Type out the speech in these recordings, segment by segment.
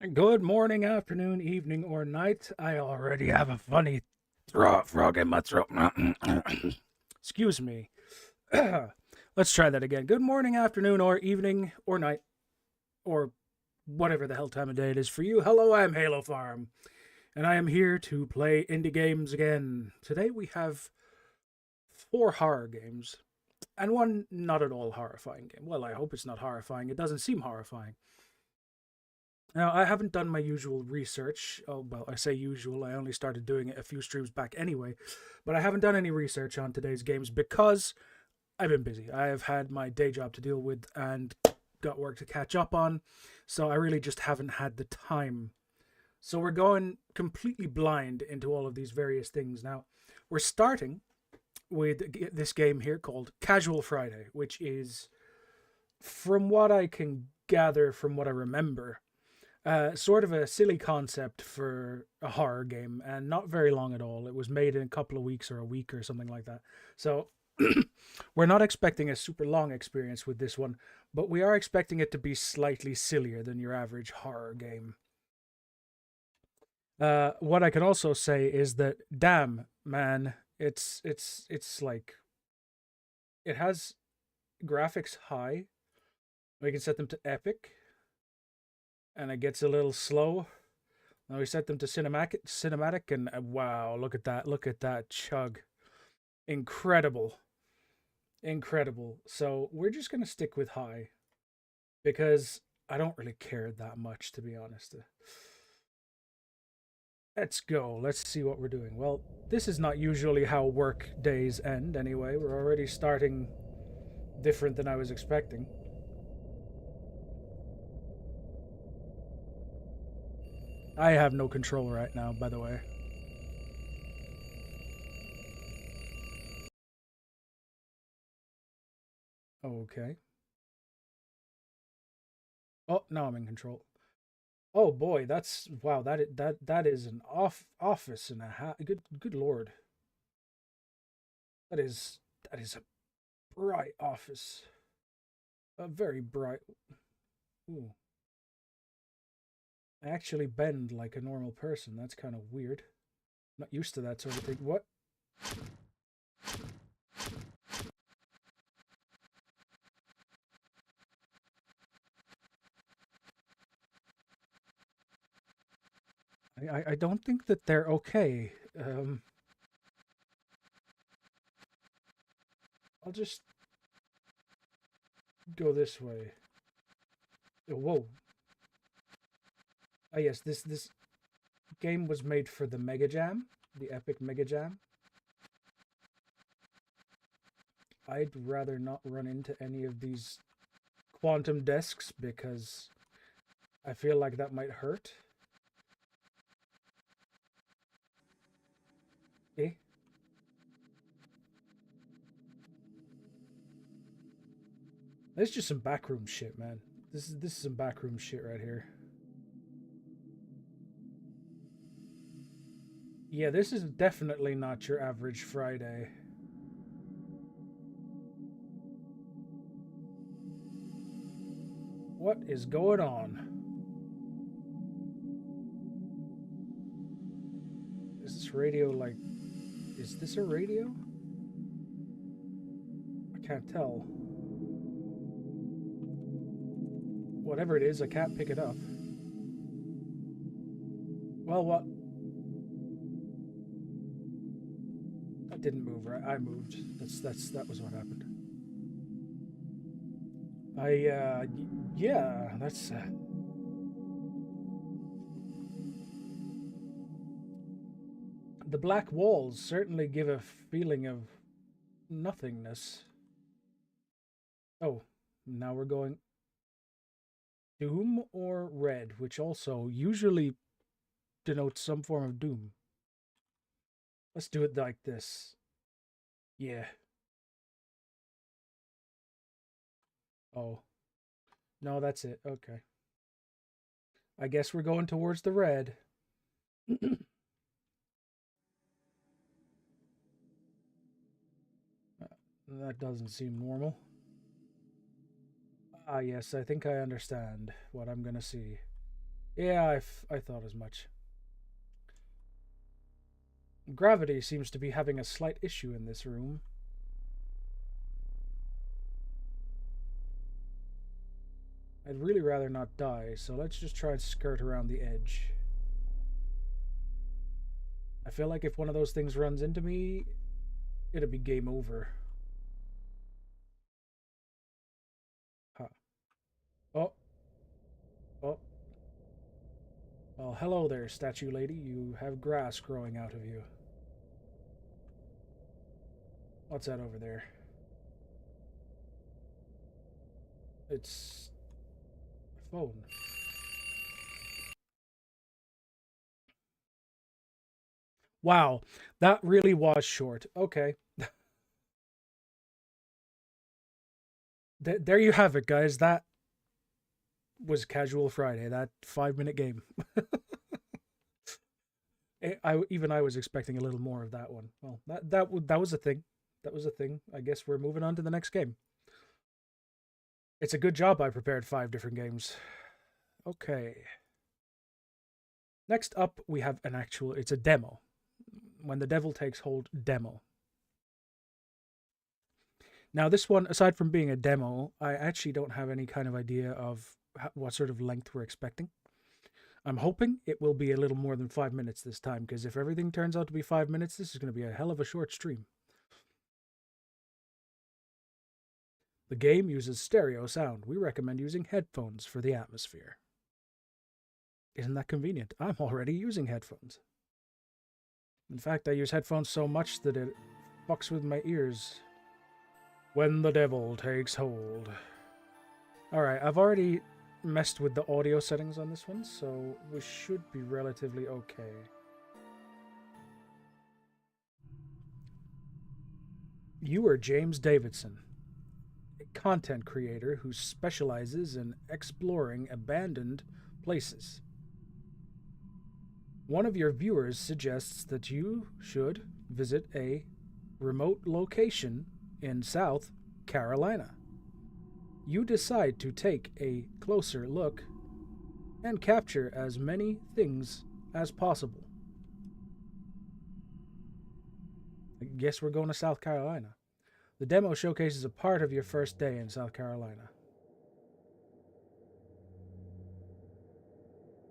Good morning, afternoon, evening, or night. I already have a funny frog in my throat. Excuse me. Let's try that again. Good morning, afternoon, or evening, or night, or whatever the hell time of day it is for you. Hello, I'm Halo Farm, and I am here to play indie games again. Today we have four horror games, and one not at all horrifying game. Well, I hope it's not horrifying. It doesn't seem horrifying. Now, I haven't done my usual research. Oh, well, I say usual. I only started doing it a few streams back anyway. But I haven't done any research on today's games because I've been busy. I have had my day job to deal with and got work to catch up on. So I really just haven't had the time. So we're going completely blind into all of these various things. Now, we're starting with this game here called Casual Friday, which is, from what I can gather from what I remember, sort of a silly concept for a horror game, and not very long at all. It was made in a couple of weeks or a week or something like that. So we're not expecting a super long experience with this one, but we are expecting it to be slightly sillier than your average horror game. What I can also say is that, damn man, it's like it has graphics high. We can set them to epic, and it gets a little slow. Now we set them to cinematic, and wow, look at that! Look at that chug! Incredible, incredible. So we're just gonna stick with high because I don't really care that much, to be honest. Let's go. Let's see what we're doing. Well, this is not usually how work days end. Anyway, we're already starting different than I was expecting. I have no control right now, by the way. Okay. Oh, now I'm in control. Oh boy, that's wow. That is an office and a half. Good lord, that is a bright office. A very bright. Ooh, I actually bend like a normal person. That's kind of weird. Not used to that sort of thing. What? I don't think that they're okay. I'll just go this way. Oh, whoa. Ah, yes. This game was made for the Mega Jam, the Epic Mega Jam. I'd rather not run into any of these quantum desks because I feel like that might hurt. Eh? That's just some backroom shit, man. This is some backroom shit right here. Yeah, this is definitely not your average Friday. What is going on? Is this radio like... Is this a radio? I can't tell. Whatever it is, I can't pick it up. Well, what? I didn't move, right? I moved. That was what happened. Yeah, that's... The black walls certainly give a feeling of nothingness. Oh, now we're going doom or red, which also usually denotes some form of doom. Let's do it like this. Yeah. Oh. No, that's it. Okay. I guess we're going towards the red. That doesn't seem normal. Ah, yes, I think I understand what I'm gonna see. Yeah, I thought as much. Gravity seems to be having a slight issue in this room. I'd really rather not die, so let's just try and skirt around the edge. I feel like if one of those things runs into me, it'll be game over. Huh. Oh, oh. Well, hello there, statue lady. You have grass growing out of you. What's that over there? It's a phone. Wow, that really was short. Okay. There you have it, guys. That was Casual Friday, that 5-minute game. I was expecting a little more of that one. Well, that was a thing. That was a thing. I guess we're moving on to the next game. It's a good job I prepared 5 different games. Okay. Next up, we have it's a demo. When the Devil Takes Hold demo. Now, this one, aside from being a demo, I actually don't have any kind of idea of what sort of length we're expecting. I'm hoping it will be a little more than 5 minutes this time, because if everything turns out to be 5 minutes, this is going to be a hell of a short stream. The game uses stereo sound. We recommend using headphones for the atmosphere. Isn't that convenient? I'm already using headphones. In fact, I use headphones so much that it fucks with my ears. When the Devil Takes Hold. Alright, I've already messed with the audio settings on this one, so we should be relatively okay. You are James Davidson, a content creator who specializes in exploring abandoned places. One of your viewers suggests that you should visit a remote location in South Carolina. You decide to take a closer look and capture as many things as possible. I guess we're going to South Carolina. The demo showcases a part of your first day in South Carolina.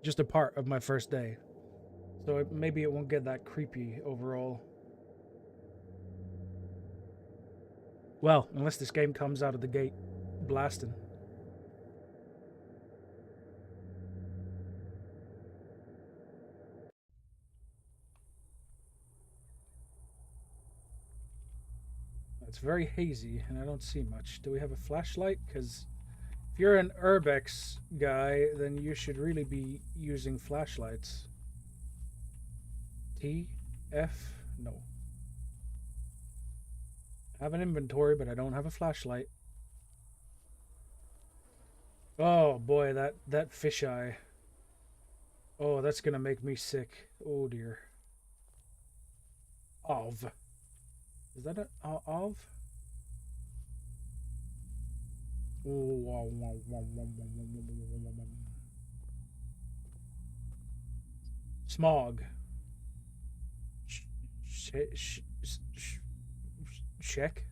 Just a part of my first day. So maybe it won't get that creepy overall. Well, unless this game comes out of the gate blasting. It's very hazy and I don't see much. Do we have a flashlight? Because if you're an Urbex guy, then you should really be using flashlights. T? F? No. I have an inventory, but I don't have a flashlight. Oh boy, that fisheye. Oh, that's gonna make me sick. Oh dear. Of. Is that a of? Smog. Check.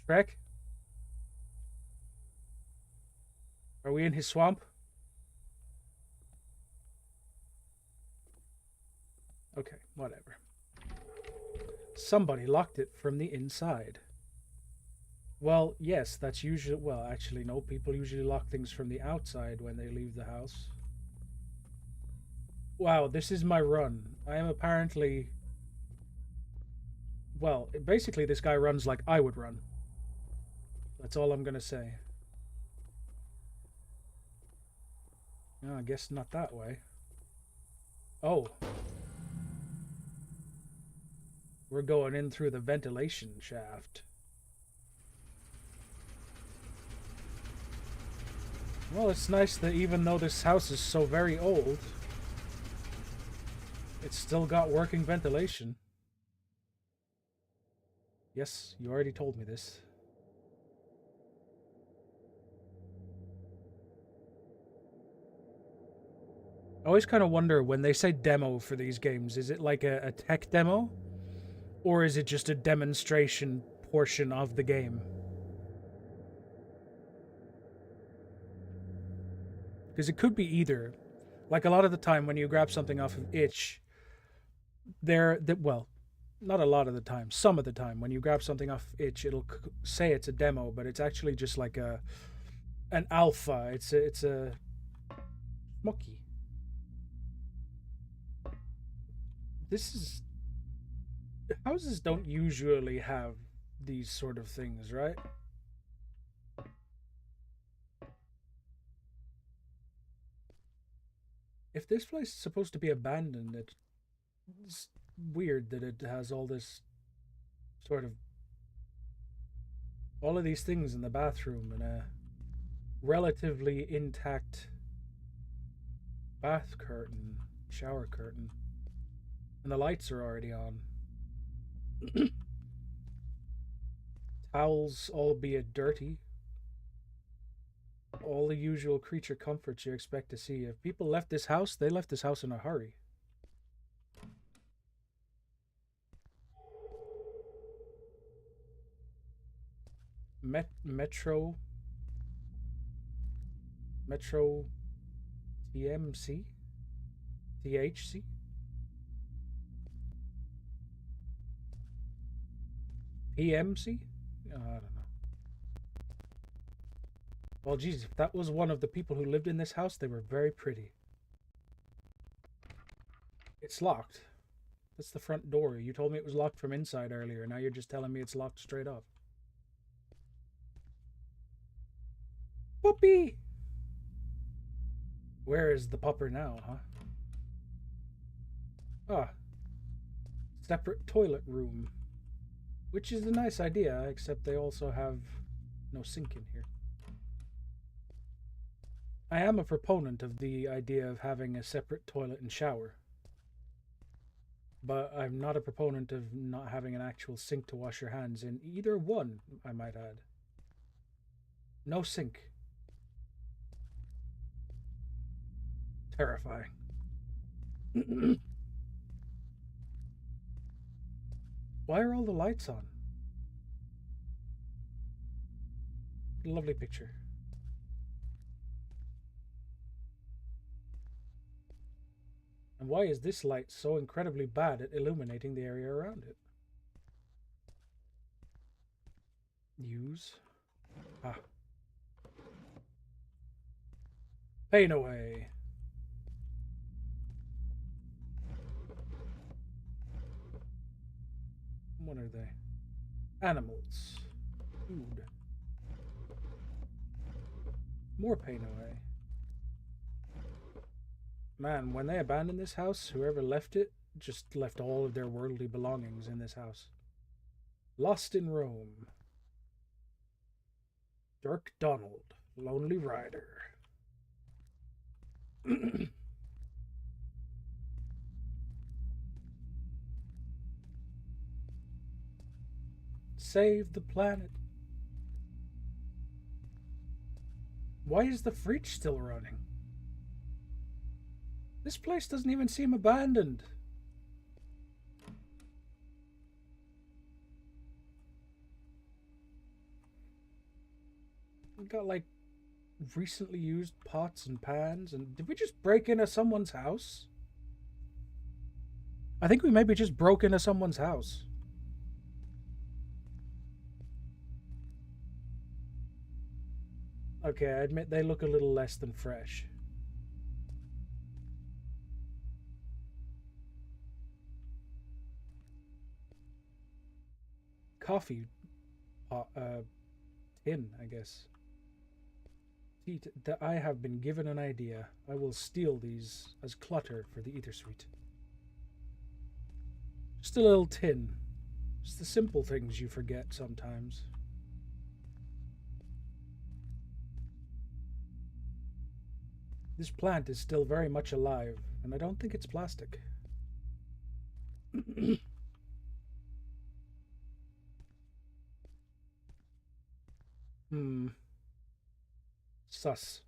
Shrek? Are we in his swamp? Okay, whatever. Somebody locked it from the inside. Well, yes, that's usually... Well, actually, no. People usually lock things from the outside when they leave the house. Wow, this is my run. I am apparently... Well, basically, this guy runs like I would run. That's all I'm gonna say. No, I guess not that way. Oh. We're going in through the ventilation shaft. Well, it's nice that even though this house is so very old, it's still got working ventilation. Yes, you already told me this. I always kind of wonder when they say demo for these games, is it like a tech demo? Or is it just a demonstration portion of the game? Because it could be either. Like a lot of the time when you grab something off of itch, well, not a lot of the time, some of the time when you grab something off itch, it'll say it's a demo, but it's actually just like an alpha. It's a smoky. This is houses don't usually have these sort of things, right? If this place is supposed to be abandoned, it's weird that it has all this sort of all of these things in the bathroom and a relatively intact bath curtain, shower curtain, and the lights are already on. Towels, albeit dirty. All the usual creature comforts you expect to see. If people left this house, they left this house in a hurry. Metro TMC? THC? PMC? I don't know. Well, geez, if that was one of the people who lived in this house, they were very pretty. It's locked. That's the front door. You told me it was locked from inside earlier. Now you're just telling me it's locked straight up. Puppy! Where is the pupper now, huh? Ah. Separate toilet room. Which is a nice idea, except they also have no sink in here. I am a proponent of the idea of having a separate toilet and shower. But I'm not a proponent of not having an actual sink to wash your hands in. Either one, I might add. No sink. Terrifying. Why are all the lights on? Lovely picture. And why is this light so incredibly bad at illuminating the area around it? Use. Ah. Pain away. What are they? Animals. Food. More pain away. Man, when they abandoned this house, whoever left it just left all of their worldly belongings in this house. Lost in Rome. Dirk Donald, Lonely Rider. Save the planet. Why is the fridge still running? This place doesn't even seem abandoned. We got like recently used pots and pans. And did we just break into someone's house? I think we maybe just broke into someone's house. Okay, I admit they look a little less than fresh. Coffee pot, tin, I guess. I have been given an idea. I will steal these as clutter for the ether suite. Just a little tin. Just the simple things you forget sometimes. This plant is still very much alive, and I don't think it's plastic. Sus.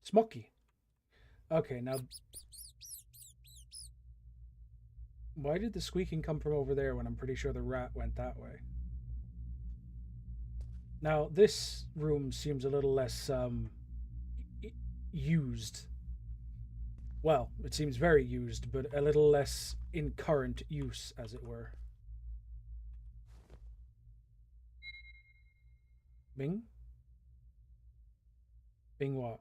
Smoky. Okay, now... Why did the squeaking come from over there when I'm pretty sure the rat went that way? Now, this room seems a little less, used. Well, it seems very used, but a little less in current use, as it were. Bing? Bing what?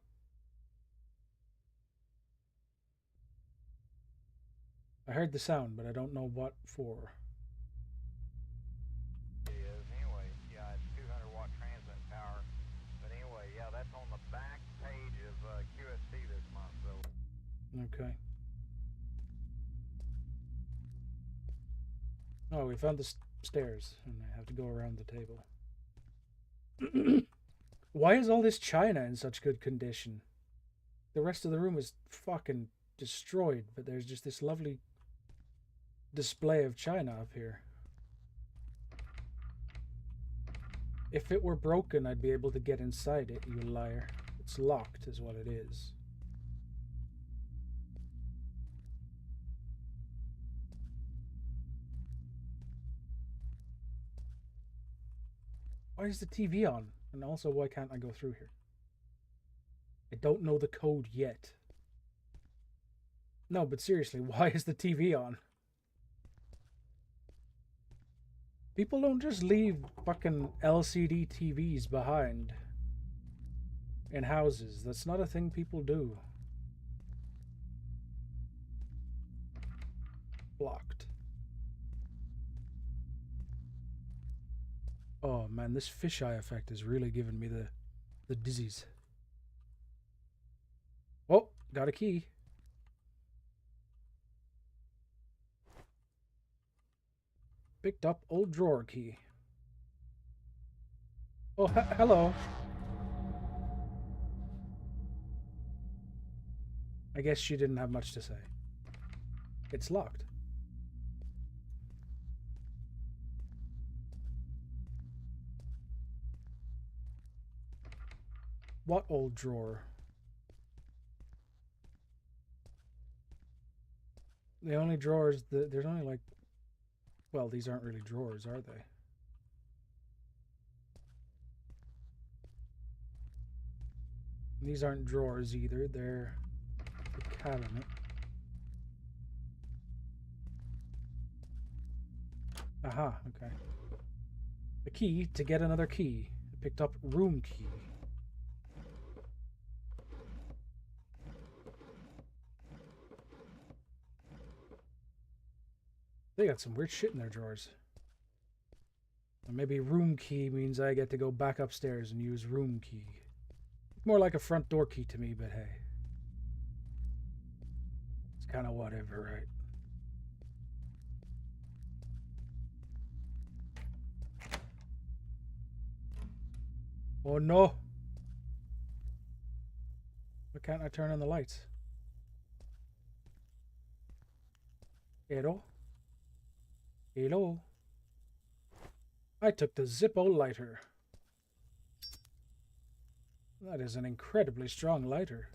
I heard the sound, but I don't know what for. Anyway, yeah, it's 200-watt transmit power. But anyway, yeah, that's on the back page of QST this month. So. Okay. Oh, we found the stairs, and I have to go around the table. Why is all this china in such good condition? The rest of the room is fucking destroyed, but there's just this lovely display of china up here. If it were broken, I'd be able to get inside it, you liar. It's locked, is what it is. Why is the TV on? And also, why can't I go through here? I don't know the code yet. No, but seriously, why is the TV on? People don't just leave fucking LCD TVs behind in houses. That's not a thing people do. Blocked. Oh man, this fisheye effect is really giving me the dizzies. Oh, got a key. Picked up old drawer key. Oh, hello. I guess she didn't have much to say. It's locked. What old drawer? The only drawers, there's only like... Well, these aren't really drawers, are they? These aren't drawers either, they're a cabinet. Aha, okay. A key to get another key. I picked up room key. They got some weird shit in their drawers. Or maybe room key means I get to go back upstairs and use room key. More like a front door key to me, but hey. It's kind of whatever, right? Oh no! Why can't I turn on the lights? Hello? Hello? I took the Zippo lighter. That is an incredibly strong lighter.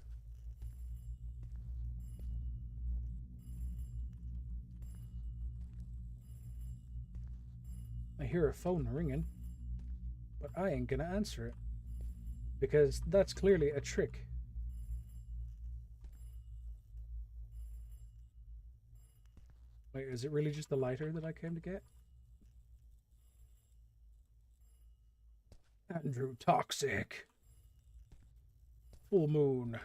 I hear a phone ringing, but I ain't gonna answer it, because that's clearly a trick. Wait, is it really just the lighter that I came to get? Andrew Toxic. Full moon.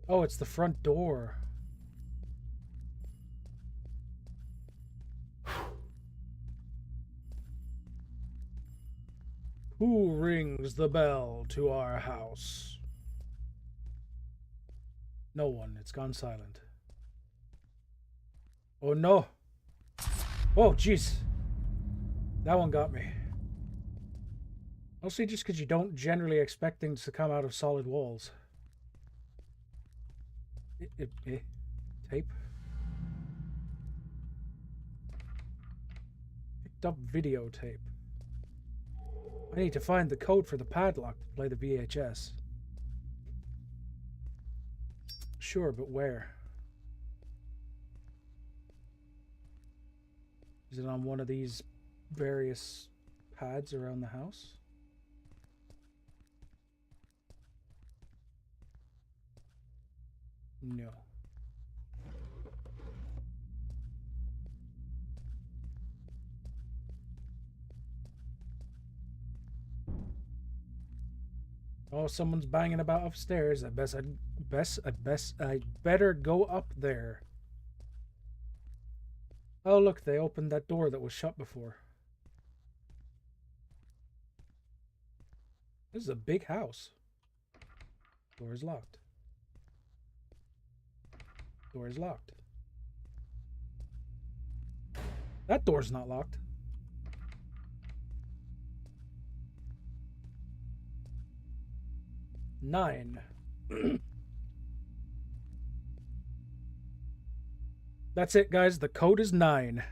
Oh, it's the front door. Who rings the bell to our house? No one. It's gone silent. Oh no. Oh, jeez. That one got me. Mostly just because you don't generally expect things to come out of solid walls. Tape. Picked up videotape. I need to find the code for the padlock to play the VHS. Sure, but where? Is it on one of these various pads around the house? No. Oh, someone's banging about upstairs. I better go up there. Oh, look, they opened that door that was shut before. This is a big house. Door is locked. Door is locked. That door's not locked. Nine. That's it, guys. The code is 9.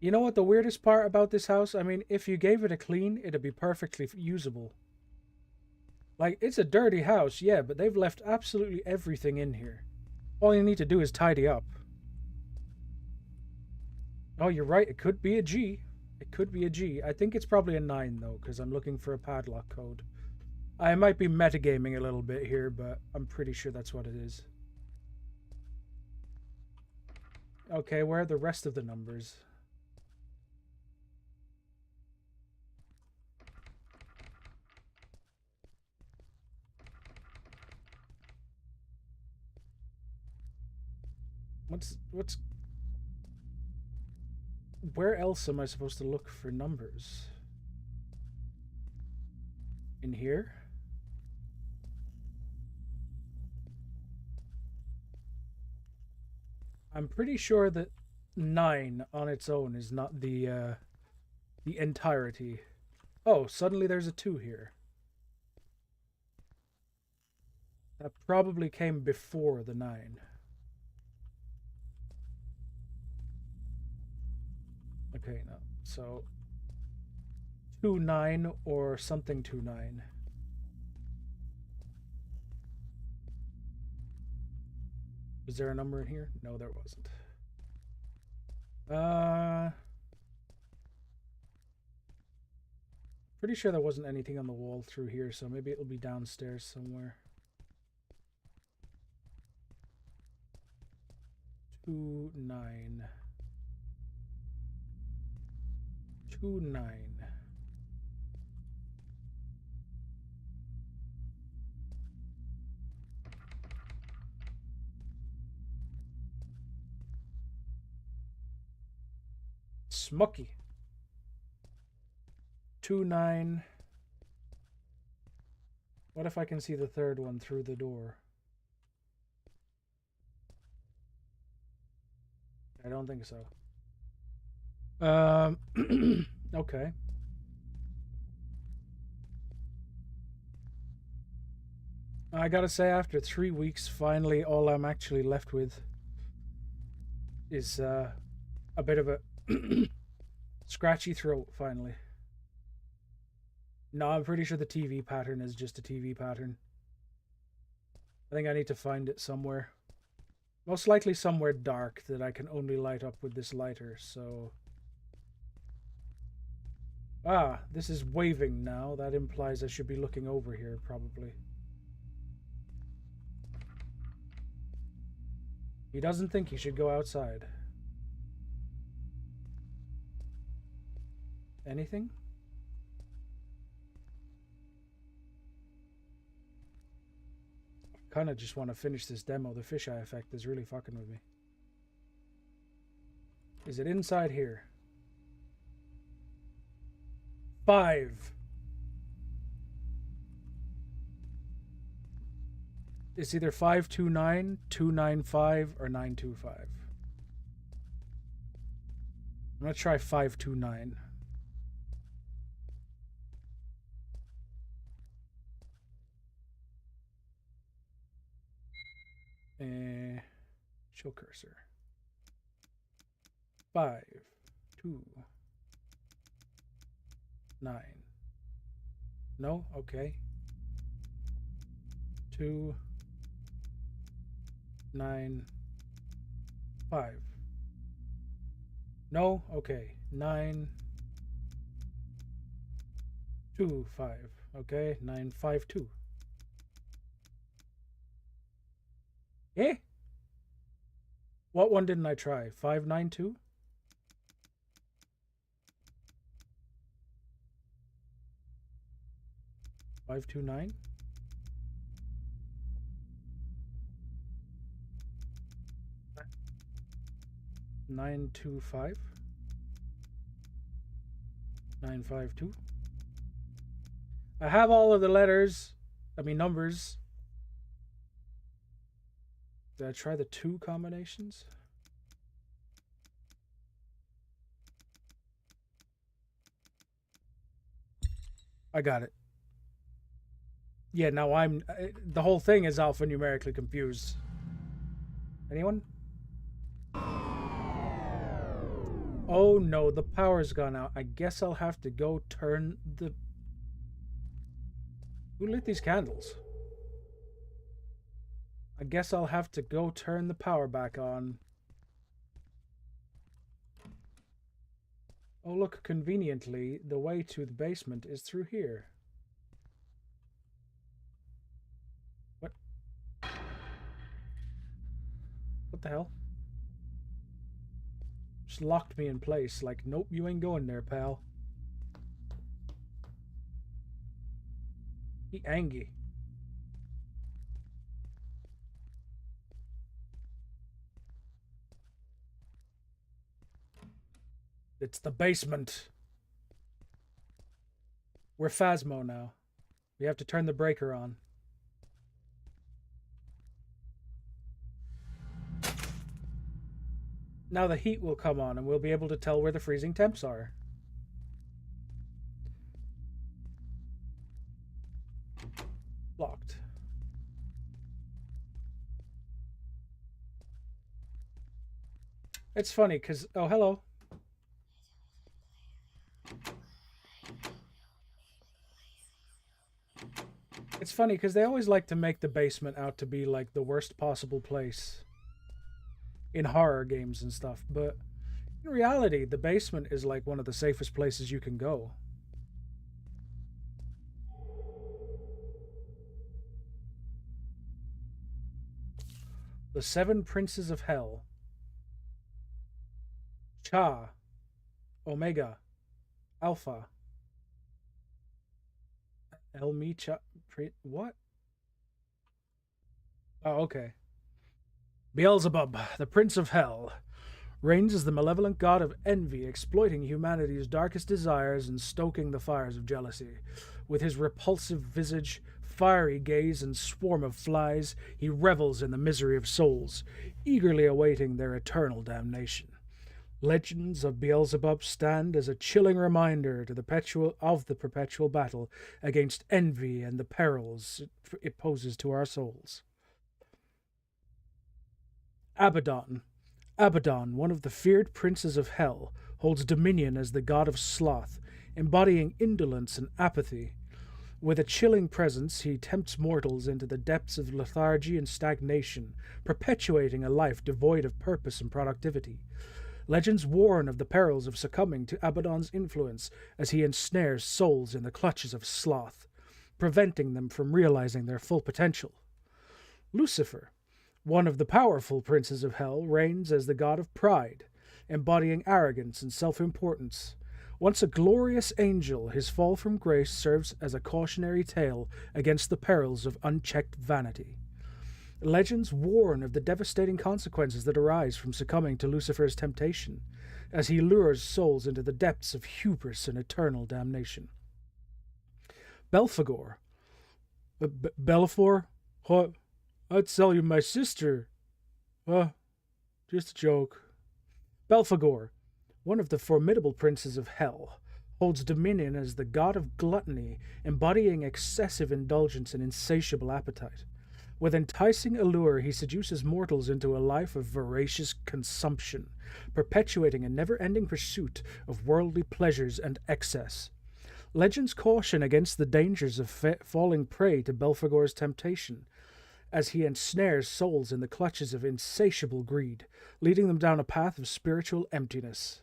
You know what the weirdest part about this house? I mean, if you gave it a clean, it'd be perfectly usable. Like, it's a dirty house, yeah, but they've left absolutely everything in here. All you need to do is tidy up. Oh, you're right. It could be a G. It could be a G. I think it's probably a 9, though, because I'm looking for a padlock code. I might be metagaming a little bit here, but I'm pretty sure that's what it is. Okay, where are the rest of the numbers? What's... Where else am I supposed to look for numbers? In here? I'm pretty sure that 9 on its own is not the entirety. Oh, suddenly there's a 2 here. That probably came before the 9. Okay, no. So 2-9 or something 2-9. Was there a number in here? No, there wasn't. Pretty sure there wasn't anything on the wall through here, so maybe it'll be downstairs somewhere. 2-9. 2-9. Smoky. 2-9. What if I can see the third one through the door? I don't think so. Okay. I gotta say, after 3 weeks, finally all I'm actually left with is a bit of a scratchy throat, finally. No, I'm pretty sure the TV pattern is just a TV pattern. I think I need to find it somewhere. Most likely somewhere dark that I can only light up with this lighter, so... Ah, this is waving now. That implies I should be looking over here, probably. He doesn't think he should go outside. Anything? I kind of just want to finish this demo. The fisheye effect is really fucking with me. Is it inside here? 5. It's either 529, 295, or 925. I'm gonna try 529. Show cursor. 5, 2, 9, No? Okay. 2, 9, 5. No? Okay. 9, 2, 5. Okay. 9, 5, 2. Eh? What one didn't I try? 5, 9, 2? 5, 2, 9? 9, 2, 5? 9, 5, 2? I have all of the letters. I mean, numbers. Did I try the 2 combinations? I got it. Yeah, now I'm... the whole thing is alphanumerically confused. Anyone? Oh no, the power's gone out. I guess I'll have to go turn the... Who lit these candles? I guess I'll have to go turn the power back on. Oh look, conveniently, the way to the basement is through here. What? What the hell? Just locked me in place, like, nope, you ain't going there, pal. He angry. It's the basement. We're Phasmo now. We have to turn the breaker on. Now the heat will come on and we'll be able to tell where the freezing temps are. Locked. It's funny because... Oh, hello. It's funny because they always like to make the basement out to be like the worst possible place in horror games and stuff, but in reality, the basement is like one of the safest places you can go. The 7 Princes of Hell. Cha. Omega. Alpha. Elmi Cha... What? Oh, okay. Beelzebub, the Prince of Hell, reigns as the malevolent god of envy, exploiting humanity's darkest desires and stoking the fires of jealousy. With his repulsive visage, fiery gaze, and swarm of flies, he revels in the misery of souls, eagerly awaiting their eternal damnation. Legends of Beelzebub stand as a chilling reminder to the perpetual battle against envy and the perils it poses to our souls. Abaddon. Abaddon, one of the feared princes of hell, holds dominion as the god of sloth, embodying indolence and apathy. With a chilling presence, he tempts mortals into the depths of lethargy and stagnation, perpetuating a life devoid of purpose and productivity. Legends warn of the perils of succumbing to Abaddon's influence as he ensnares souls in the clutches of sloth, preventing them from realizing their full potential. Lucifer, one of the powerful princes of hell, reigns as the god of pride, embodying arrogance and self-importance. Once a glorious angel, his fall from grace serves as a cautionary tale against the perils of unchecked vanity. Legends warn of the devastating consequences that arise from succumbing to Lucifer's temptation, as he lures souls into the depths of hubris and eternal damnation. Belphegor. Belphor? What? I'd sell you my sister. Just a joke. Belphegor, one of the formidable princes of hell, holds dominion as the god of gluttony, embodying excessive indulgence and insatiable appetite. With enticing allure, he seduces mortals into a life of voracious consumption, perpetuating a never-ending pursuit of worldly pleasures and excess. Legends caution against the dangers of falling prey to Belphegor's temptation, as he ensnares souls in the clutches of insatiable greed, leading them down a path of spiritual emptiness.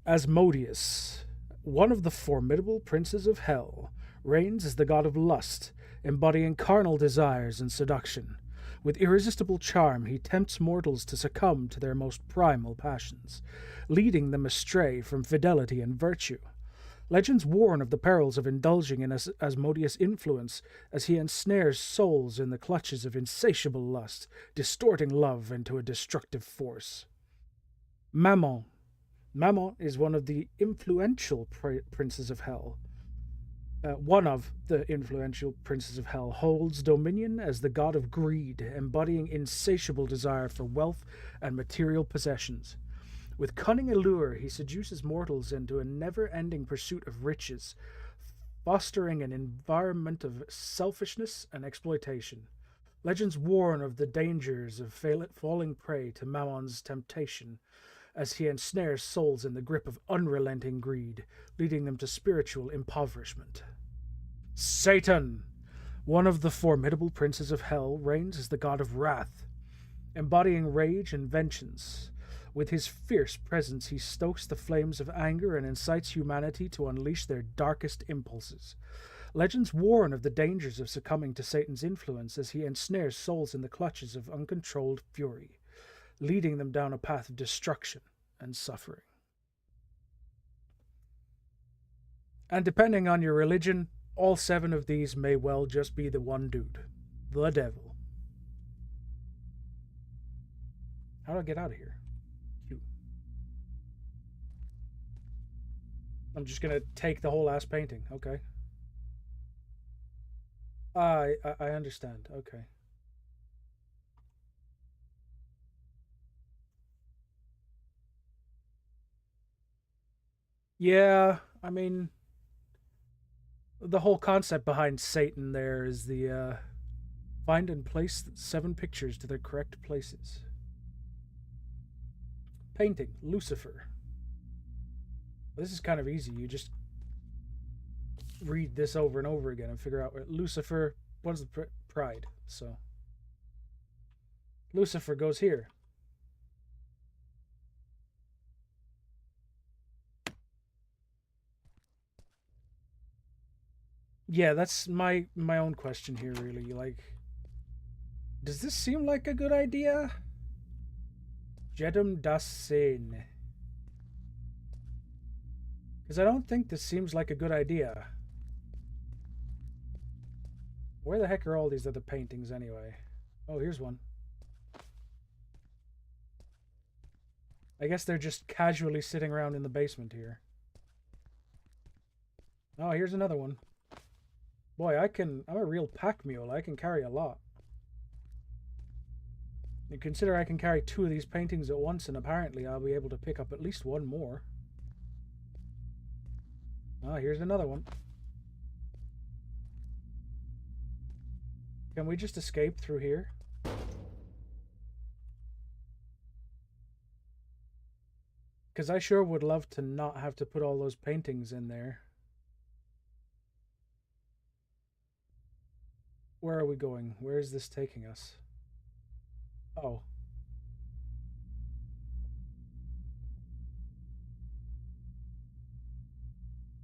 Asmodeus, one of the formidable princes of hell, reigns as the god of lust, embodying carnal desires and seduction. With irresistible charm, he tempts mortals to succumb to their most primal passions, leading them astray from fidelity and virtue. Legends warn of the perils of indulging in Asmodeus' influence as he ensnares souls in the clutches of insatiable lust, distorting love into a destructive force. Mammon. Mammon is one of the influential princes of hell. One of the influential princes of hell holds dominion as the god of greed, embodying insatiable desire for wealth and material possessions. With cunning allure, he seduces mortals into a never-ending pursuit of riches, fostering an environment of selfishness and exploitation. Legends warn of the dangers of falling prey to Mammon's temptation, as he ensnares souls in the grip of unrelenting greed, leading them to spiritual impoverishment. Satan, one of the formidable princes of hell, reigns as the god of wrath, embodying rage and vengeance. With his fierce presence, he stokes the flames of anger and incites humanity to unleash their darkest impulses. Legends warn of the dangers of succumbing to Satan's influence as he ensnares souls in the clutches of uncontrolled fury, leading them down a path of destruction and suffering. And depending on your religion, all 7 of these may well just be the one dude, the devil. How do I get out of here? Q. I'm just gonna take the whole ass painting. Okay. I understand. Okay. Yeah, I mean, the whole concept behind Satan there is the find and place 7 pictures to their correct places. Painting, Lucifer. This is kind of easy. You just read this over and over again and figure out where Lucifer, what's the pride? So Lucifer goes here. Yeah, that's my own question here, really. Like, does this seem like a good idea? Jedum Dasein. Because I don't think this seems like a good idea. Where the heck are all these other paintings anyway? Oh, here's one. I guess they're just casually sitting around in the basement here. Oh, here's another one. Boy, I'm a real pack mule. I can carry a lot. You consider I can carry 2 of these paintings at once, and apparently I'll be able to pick up at least one more. Oh, here's another one. Can we just escape through here? Because I sure would love to not have to put all those paintings in there. Where are we going? Where is this taking us? Oh.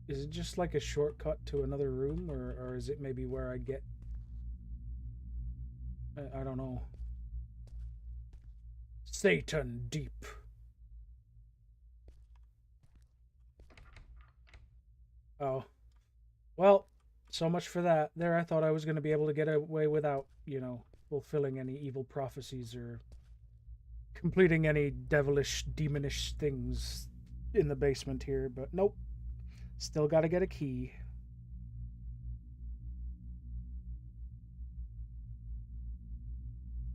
Is it just like a shortcut to another room, or is it maybe where I get... I don't know. Satan Deep. Oh. Well, so much for that. There, I thought I was going to be able to get away without, you know, fulfilling any evil prophecies or completing any devilish, demonish things in the basement here, but nope. Still gotta get a key.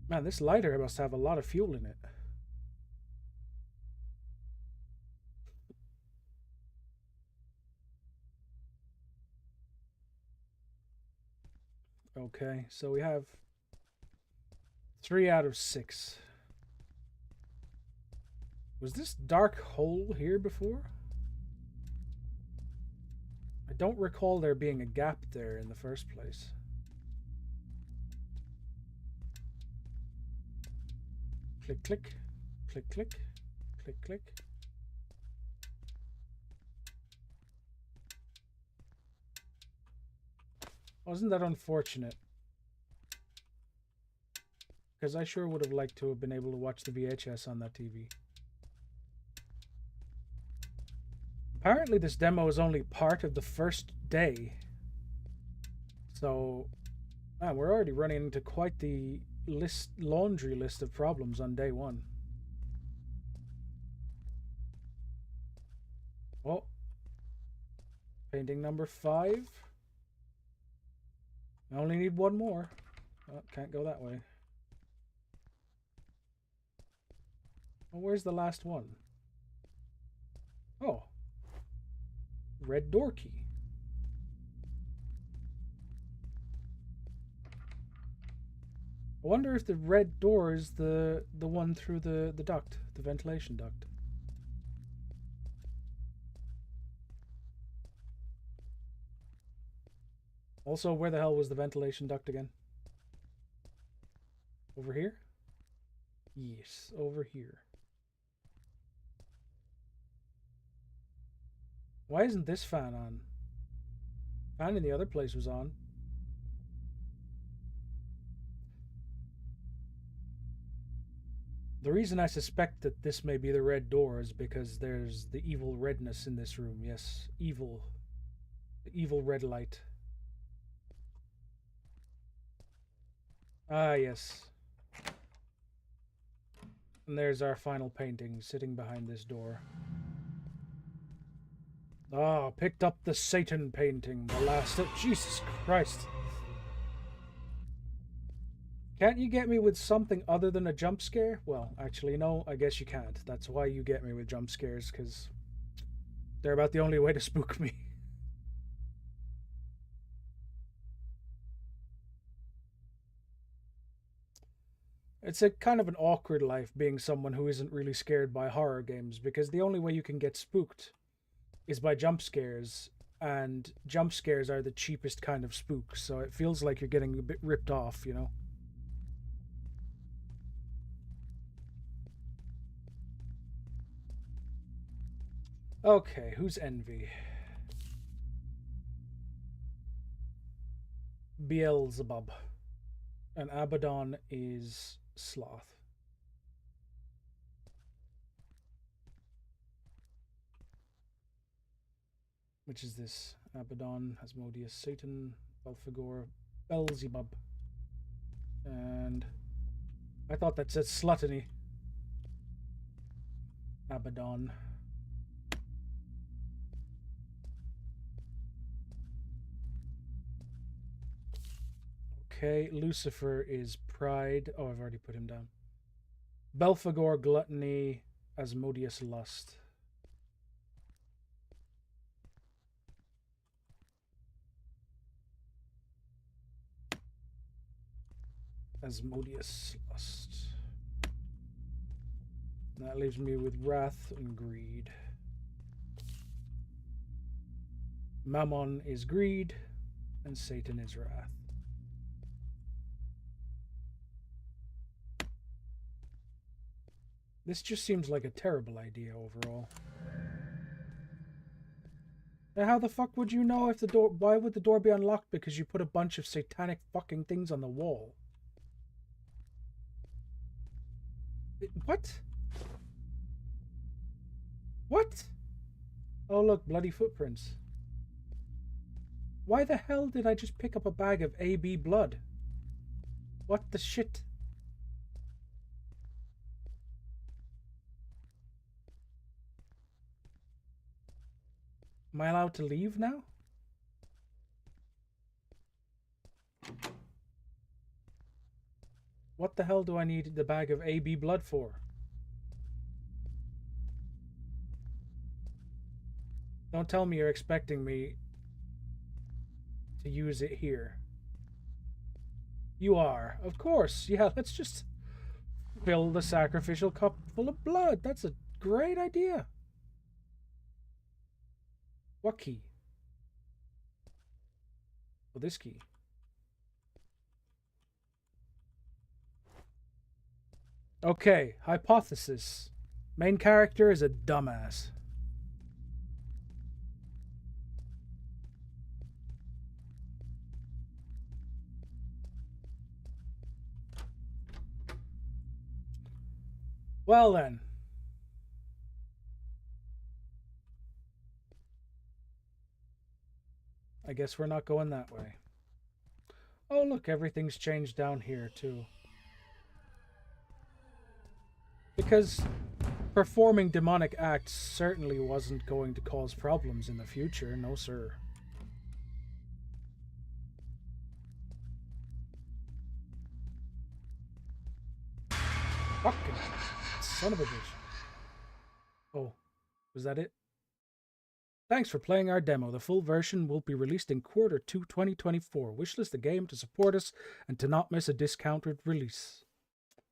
Man, this lighter must have a lot of fuel in it. Okay, so we have 3 out of 6. Was this dark hole here before? I don't recall there being a gap there in the first place. Click, click, click, click, click, click. Wasn't that unfortunate? Because I sure would have liked to have been able to watch the VHS on that TV. Apparently this demo is only part of the first day. So, we're already running into quite the laundry list of problems on day one. Oh. Painting number 5. I only need one more. Oh, can't go that way. Well, where's the last one? Oh. Red door key. I wonder if the red door is the one through the duct, the ventilation duct. Also, where the hell was the ventilation duct again? Over here? Yes, over here. Why isn't this fan on? Fan in the other place was on. The reason I suspect that this may be the red door is because there's the evil redness in this room. Yes, evil. The evil red light. Ah, yes. And there's our final painting sitting behind this door. Ah, picked up the Satan painting. The last of... Jesus Christ. Can't you get me with something other than a jump scare? Well, actually, no, I guess you can't. That's why you get me with jump scares, because they're about the only way to spook me. It's a kind of an awkward life being someone who isn't really scared by horror games, because the only way you can get spooked is by jump scares, and jump scares are the cheapest kind of spook, so it feels like you're getting a bit ripped off, you know? Okay, who's Envy? Beelzebub. And Abaddon is Sloth. Which is this? Abaddon, Asmodeus, Satan, Belphegor, Beelzebub. And I thought that said Sluttony. Abaddon. Okay, Lucifer is Pride. Oh, I've already put him down. Belphegor, Gluttony, Asmodeus, Lust. Asmodeus, Lust. That leaves me with Wrath and Greed. Mammon is Greed, and Satan is Wrath. This just seems like a terrible idea overall. Now how the fuck would you know if the door... Why would the door be unlocked? Because you put a bunch of satanic fucking things on the wall. What? What? Oh look, bloody footprints. Why the hell did I just pick up a bag of AB blood? What the shit? Am I allowed to leave now? What the hell do I need the bag of AB blood for? Don't tell me you're expecting me to use it here. You are. Of course. Yeah, let's just fill the sacrificial cup full of blood. That's a Great idea. What key? Oh, this key. Okay, hypothesis. Main character is a dumbass. Well then. I guess we're not going that way. Oh, look, everything's changed down here, too. Because performing demonic acts certainly wasn't going to cause problems in the future, no sir. Fucking son of a bitch. Oh, was that it? Thanks for playing our demo. The full version will be released in Q2 2024. Wishlist the game to support us and to not miss a discounted release.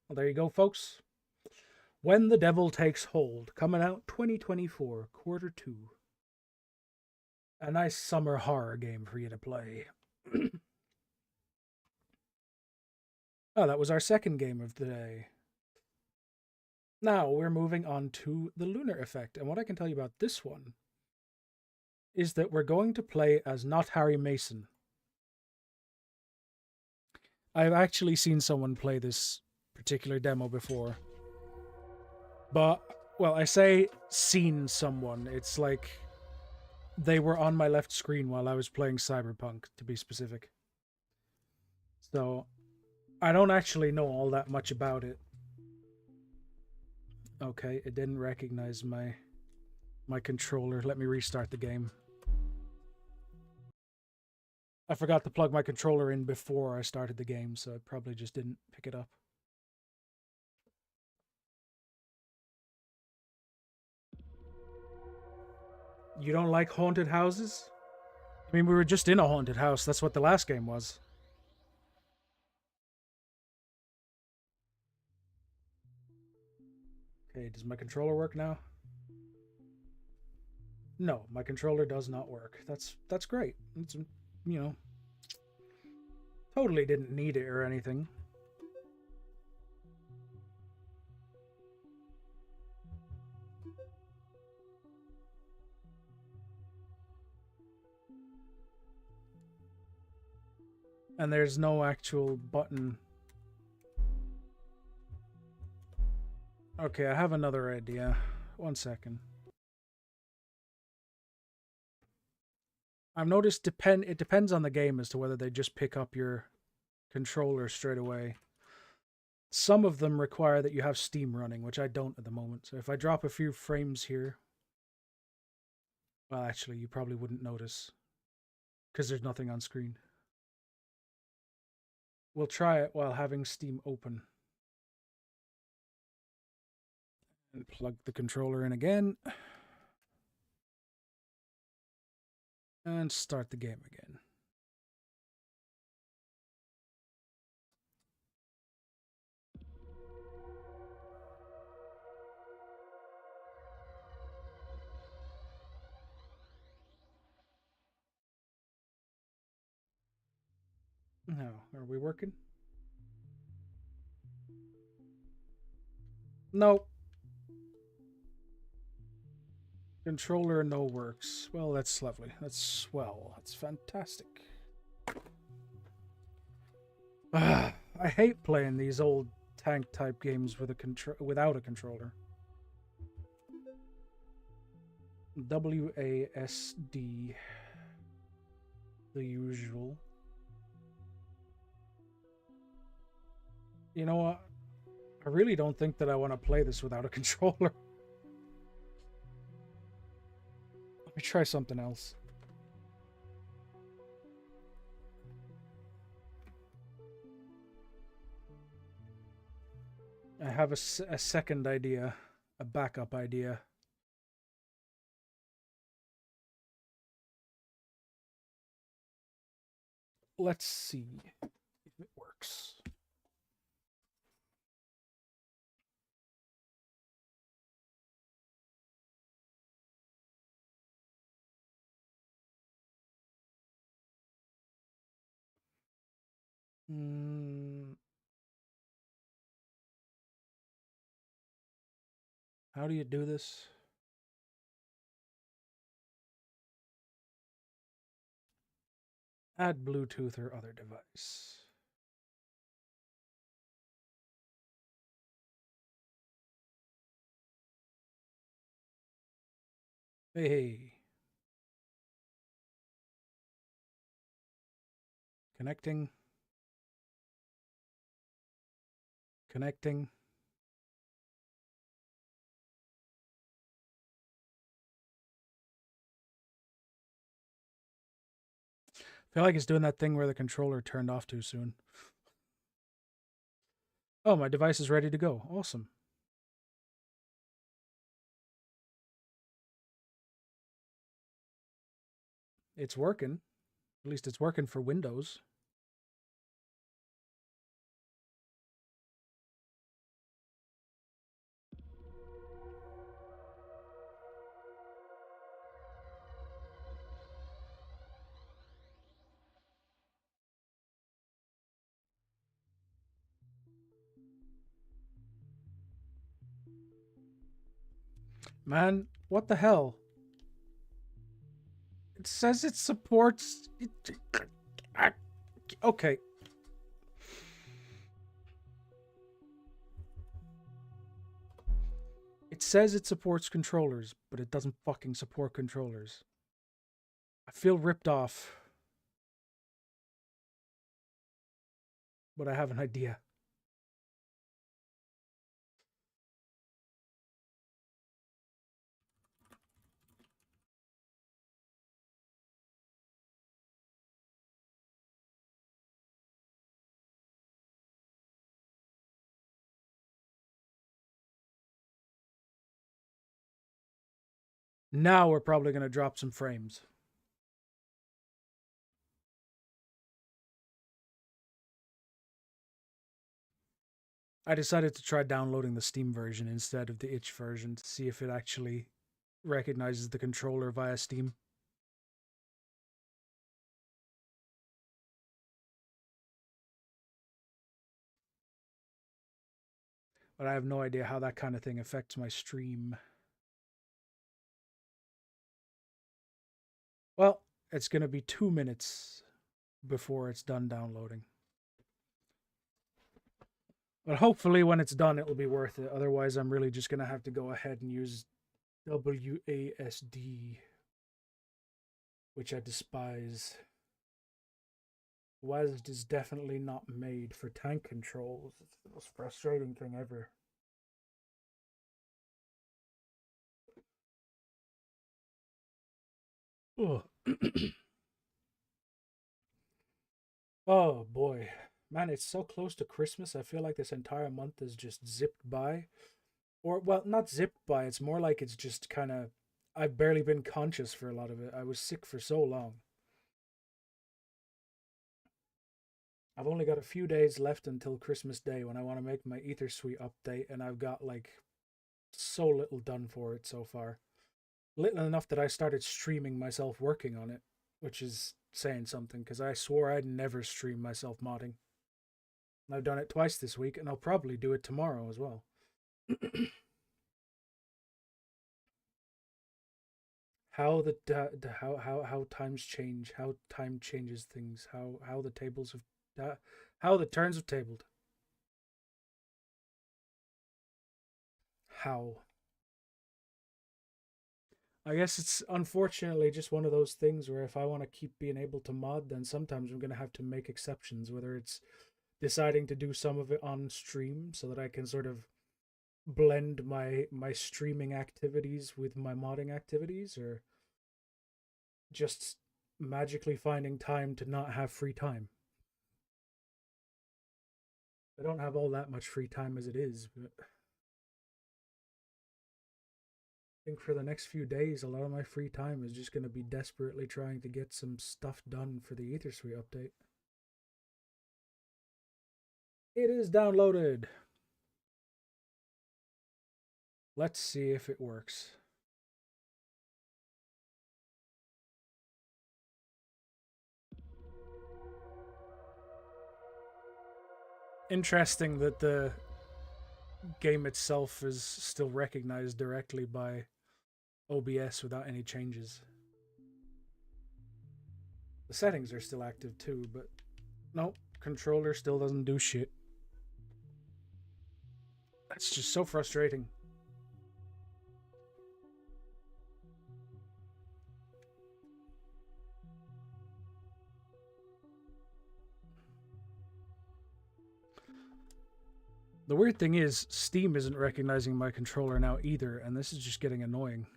Well, there you go, folks. When the Devil Takes Hold, coming out 2024, Q2. A nice summer horror game for you to play. Oh, that was our second game of the day. Now we're moving on to the Lunar effect. And what I can tell you about this one is that we're going to play as not Harry Mason. I've actually seen someone play this particular demo before. But, well, I say seen someone. It's like they were on my left screen while I was playing Cyberpunk, to be specific. So, I don't actually know all that much about it. Okay, it didn't recognize my controller. Let me restart the game. I forgot to plug my controller in before I started the game, so I probably just didn't pick it up. You don't like haunted houses? I mean, we were just in a haunted house. That's what the last game was. Okay, does my controller work now? No, my controller does not work. That's great. It's, you know, totally didn't need it or anything. And there's no actual button. Okay, I have another idea. 1 second. I've noticed it depends on the game as to whether they just pick up your controller straight away. Some of them require that you have Steam running, which I don't at the moment. So if I drop a few frames here, well, actually, you probably wouldn't notice because there's nothing on screen. We'll try it while having Steam open. And plug the controller in again. And start the game again. Now, are we working? Nope. Controller no works. Well, that's lovely. That's swell. That's fantastic. I hate playing these old tank type games with without a controller. WASD. The usual. You know what? I really don't think that I want to play this without a controller. Let me try something else. I have a second idea, a backup idea. Let's see if it works. How do you do this? Add Bluetooth or other device. Hey. Connecting. Connecting. I feel like it's doing that thing where the controller turned off too soon. Oh, my device is ready to go. Awesome. It's working. At least it's working for Windows. Man, what the hell? It says it supports. Okay. It says it supports controllers, but it doesn't fucking support controllers. I feel ripped off. But I have an idea. Now we're probably going to drop some frames. I decided to try downloading the Steam version instead of the itch version to see if it actually recognizes the controller via Steam. But I have no idea how that kind of thing affects my stream. Well, it's going to be 2 minutes before it's done downloading. But hopefully when it's done, it will be worth it. Otherwise, I'm really just going to have to go ahead and use WASD, which I despise. WASD is definitely not made for tank controls. It's the most frustrating thing ever. Oh. Oh boy. Man, it's so close to Christmas. I feel like this entire month is just zipped by. Or, well, not zipped by. It's more like it's just kind of. I've barely been conscious for a lot of it. I was sick for so long. I've only got a few days left until Christmas Day when I want to make my Ether update, and I've got like so little done for it so far. Little enough that I started streaming myself working on it, which is saying something because I swore I'd never stream myself modding. And I've done it twice this week, and I'll probably do it tomorrow as well. How how times change, how time changes things, how the tables have how the turns have tabled. How I guess it's unfortunately just one of those things where if I want to keep being able to mod, then sometimes I'm going to have to make exceptions, whether it's deciding to do some of it on stream so that I can sort of blend my streaming activities with my modding activities, or just magically finding time to not have free time. I don't have all that much free time as it is, but I think for the next few days, a lot of my free time is just going to be desperately trying to get some stuff done for the Ep30 update. It is downloaded. Let's see if it works. Interesting that the game itself is still recognized directly by OBS without any changes. The settings are still active too, but nope, controller still doesn't do shit. That's just so frustrating. The weird thing is, Steam isn't recognizing my controller now either, and this is just getting annoying.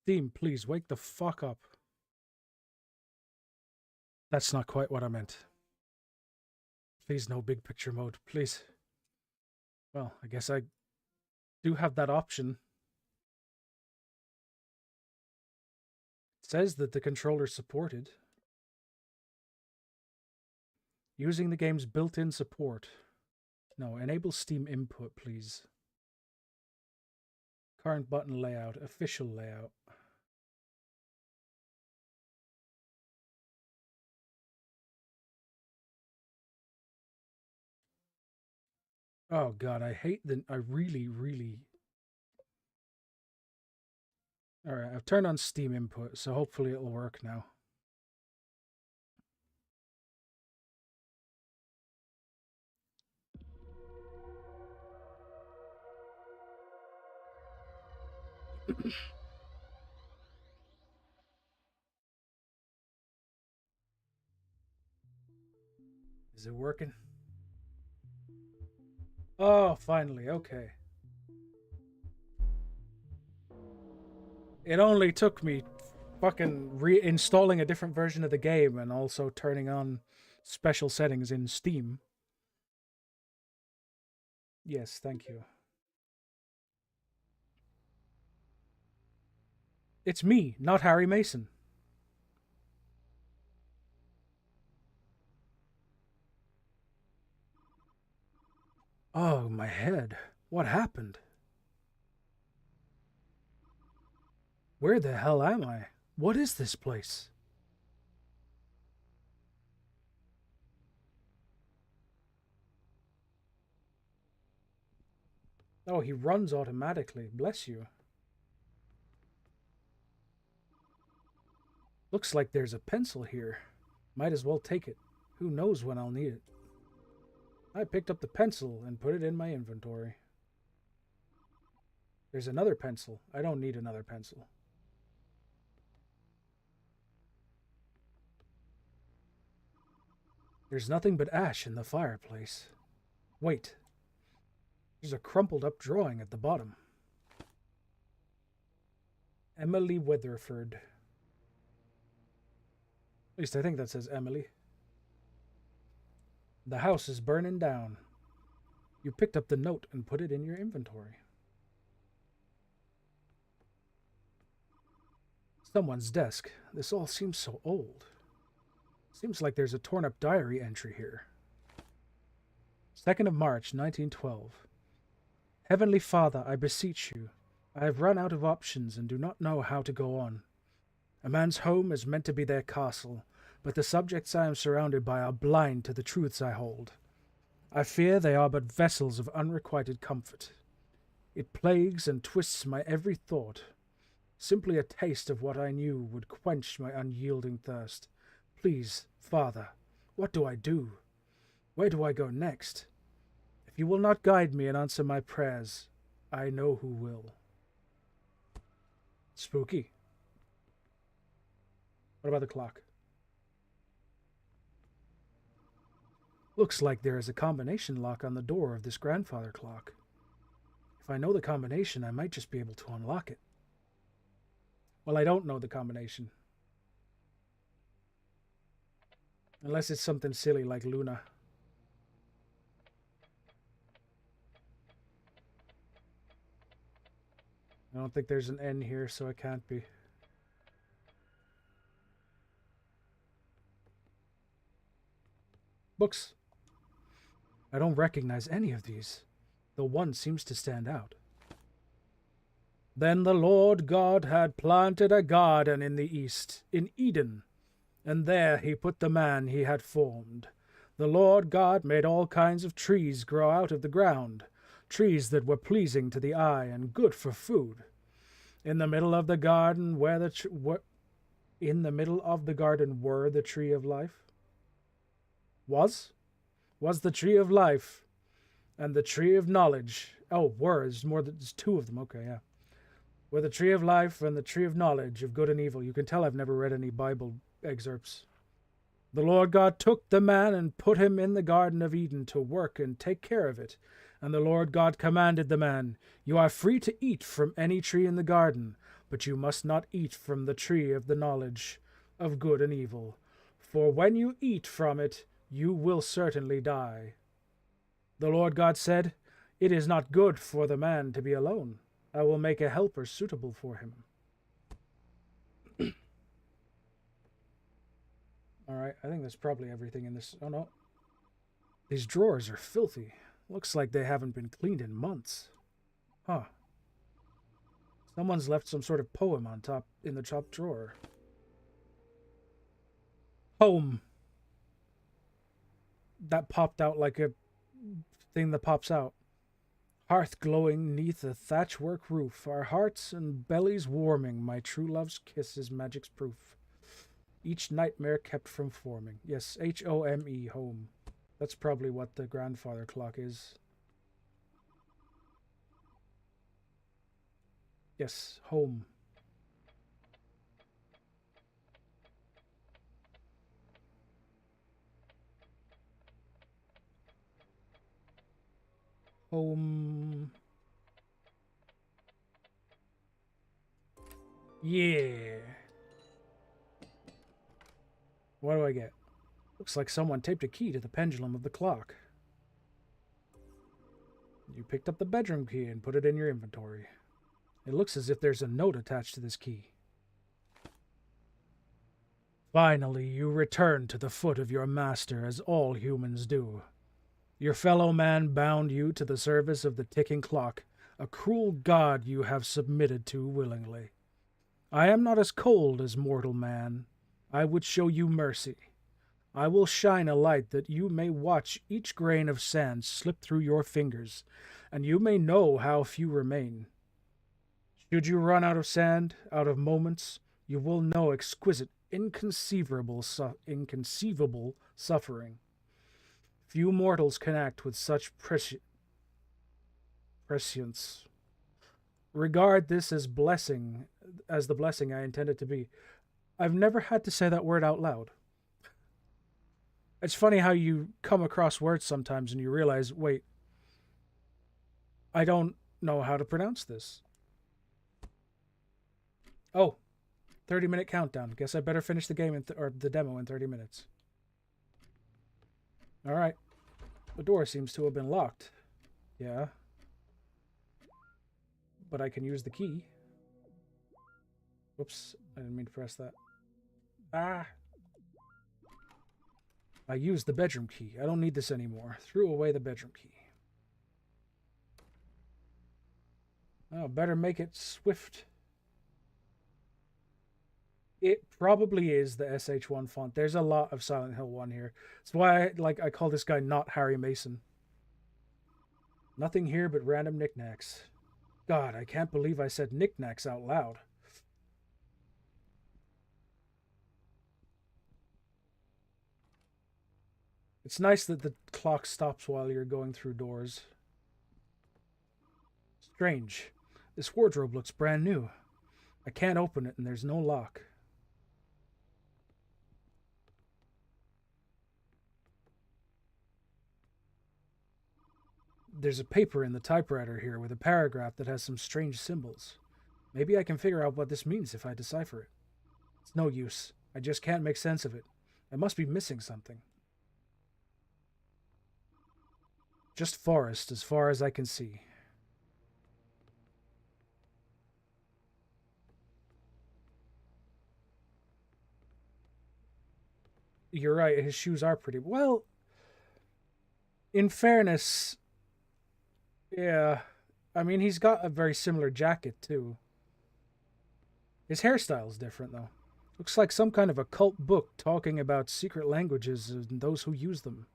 Steam, please, wake the fuck up. That's not quite what I meant. Please, no big picture mode, please. Well, I guess I do have that option. It says that the controller's supported. Using the game's built-in support. No, enable Steam input, please. Current button layout, official layout. Oh god, I hate the... I really... Alright, I've turned on Steam input, so hopefully it'll work now. Is it working? Oh, finally, okay. It only took me fucking reinstalling a different version of the game and also turning on special settings in Steam. Yes, thank you. It's me, not Harry Mason. Oh, my head. What happened? Where the hell am I? What is this place? Oh, he runs automatically. Bless you. Looks like there's a pencil here. Might as well take it. Who knows when I'll need it. I picked up the pencil and put it in my inventory. There's another pencil. I don't need another pencil. There's nothing but ash in the fireplace. Wait. There's a crumpled up drawing at the bottom. Emily Weatherford. At least I think that says Emily. The house is burning down. You picked up the note and put it in your inventory. Someone's desk. This all seems so old. Seems like there's a torn up diary entry here. 2nd of March, 1912. Heavenly Father, I beseech you. I have run out of options and do not know how to go on. A man's home is meant to be their castle, but the subjects I am surrounded by are blind to the truths I hold. I fear they are but vessels of unrequited comfort. It plagues and twists my every thought. Simply a taste of what I knew would quench my unyielding thirst. Please, Father, what do I do? Where do I go next? If you will not guide me and answer my prayers, I know who will. Spooky. What about the clock? Looks like there is a combination lock on the door of this grandfather clock. If I know the combination, I might just be able to unlock it. Well, I don't know the combination. Unless it's something silly like Lunar. I don't think there's an N here, so it can't be. Books. I don't recognize any of these, though one seems to stand out. Then the Lord God had planted a garden in the east, in Eden, and there he put the man he had formed. The Lord God made all kinds of trees grow out of the ground, trees that were pleasing to the eye and good for food. In the middle of the garden were the the tree of life. Was the tree of life and the tree of knowledge. Oh, there's two of them. Okay, yeah. Were the tree of life and the tree of knowledge of good and evil. You can tell I've never read any Bible excerpts. The Lord God took the man and put him in the Garden of Eden to work and take care of it. And the Lord God commanded the man, "You are free to eat from any tree in the garden, but you must not eat from the tree of the knowledge of good and evil. For when you eat from it, you will certainly die." The Lord God said, "It is not good for the man to be alone. I will make a helper suitable for him." Alright, I think that's probably everything in this. Oh no. These drawers are filthy. Looks like they haven't been cleaned in months. Huh. Someone's left some sort of poem on top in the top drawer. Home. That popped out like a thing that pops out. Hearth glowing neath a thatchwork roof, our hearts and bellies warming, my true love's kiss is magic's proof. Each nightmare kept from forming. Yes, Home, home. That's probably what the grandfather clock is. Yes, home. Home. Yeah. What do I get? Looks like someone taped a key to the pendulum of the clock. You picked up the bedroom key and put it in your inventory. It looks as if there's a note attached to this key. Finally, you return to the foot of your master, as all humans do. Your fellow man bound you to the service of the ticking clock, a cruel god you have submitted to willingly. I am not as cold as mortal man. I would show you mercy. I will shine a light that you may watch each grain of sand slip through your fingers, and you may know how few remain. Should you run out of sand, out of moments, you will know exquisite, inconceivable suffering. Few mortals can act with such prescience. Regard this as the blessing I intend it to be. I've never had to say that word out loud. It's funny how you come across words sometimes and you realize, wait, I don't know how to pronounce this. Oh, 30-minute countdown. Guess I better finish the game or the demo in 30 minutes. All right. The door seems to have been locked. Yeah. But I can use the key. Whoops, I didn't mean to press that. Ah! I used the bedroom key. I don't need this anymore. Threw away the bedroom key. Oh, better make it swift. It probably is the SH1 font. There's a lot of Silent Hill 1 here. That's why I call this guy not Harry Mason. Nothing here but random knickknacks. God, I can't believe I said knickknacks out loud. It's nice that the clock stops while you're going through doors. Strange. This wardrobe looks brand new. I can't open it and there's no lock. There's a paper in the typewriter here with a paragraph that has some strange symbols. Maybe I can figure out what this means if I decipher it. It's no use. I just can't make sense of it. I must be missing something. Just forest as far as I can see. You're right, his shoes are pretty. Well, in fairness, yeah. I mean, he's got a very similar jacket, too. His hairstyle's different, though. Looks like some kind of occult book talking about secret languages and those who use them.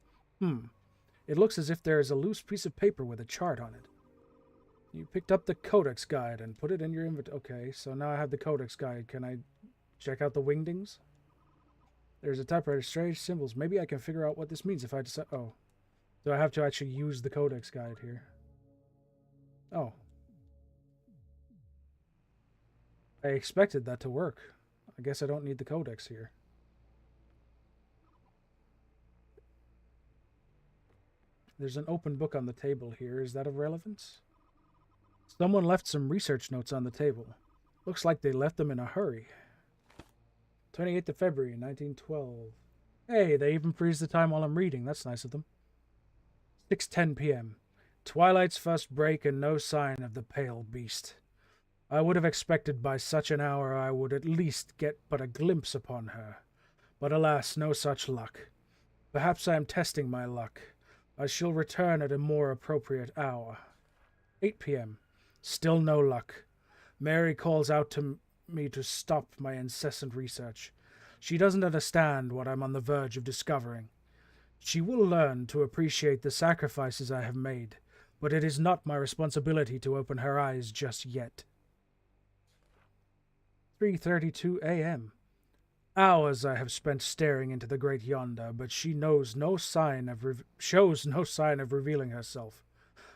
It looks as if there is a loose piece of paper with a chart on it. You picked up the Codex Guide and put it in your inventory. Okay, so now I have the Codex Guide. Can I check out the wingdings? There's a typewriter, strange symbols. Maybe I can figure out what this means if I decide... Oh. Do I have to actually use the Codex Guide here? Oh. I expected that to work. I guess I don't need the Codex here. There's an open book on the table here. Is that of relevance? Someone left some research notes on the table. Looks like they left them in a hurry. 28th of February, 1912. Hey, they even freeze the time while I'm reading. That's nice of them. 6:10 p.m. Twilight's first break and no sign of the pale beast. I would have expected by such an hour I would at least get but a glimpse upon her. But alas, no such luck. Perhaps I am testing my luck. I shall return at a more appropriate hour. 8 p.m. Still no luck. Mary calls out to me to stop my incessant research. She doesn't understand what I'm on the verge of discovering. She will learn to appreciate the sacrifices I have made, but it is not my responsibility to open her eyes just yet. 3:32 a.m. Hours I have spent staring into the great yonder, but she shows no sign of revealing herself.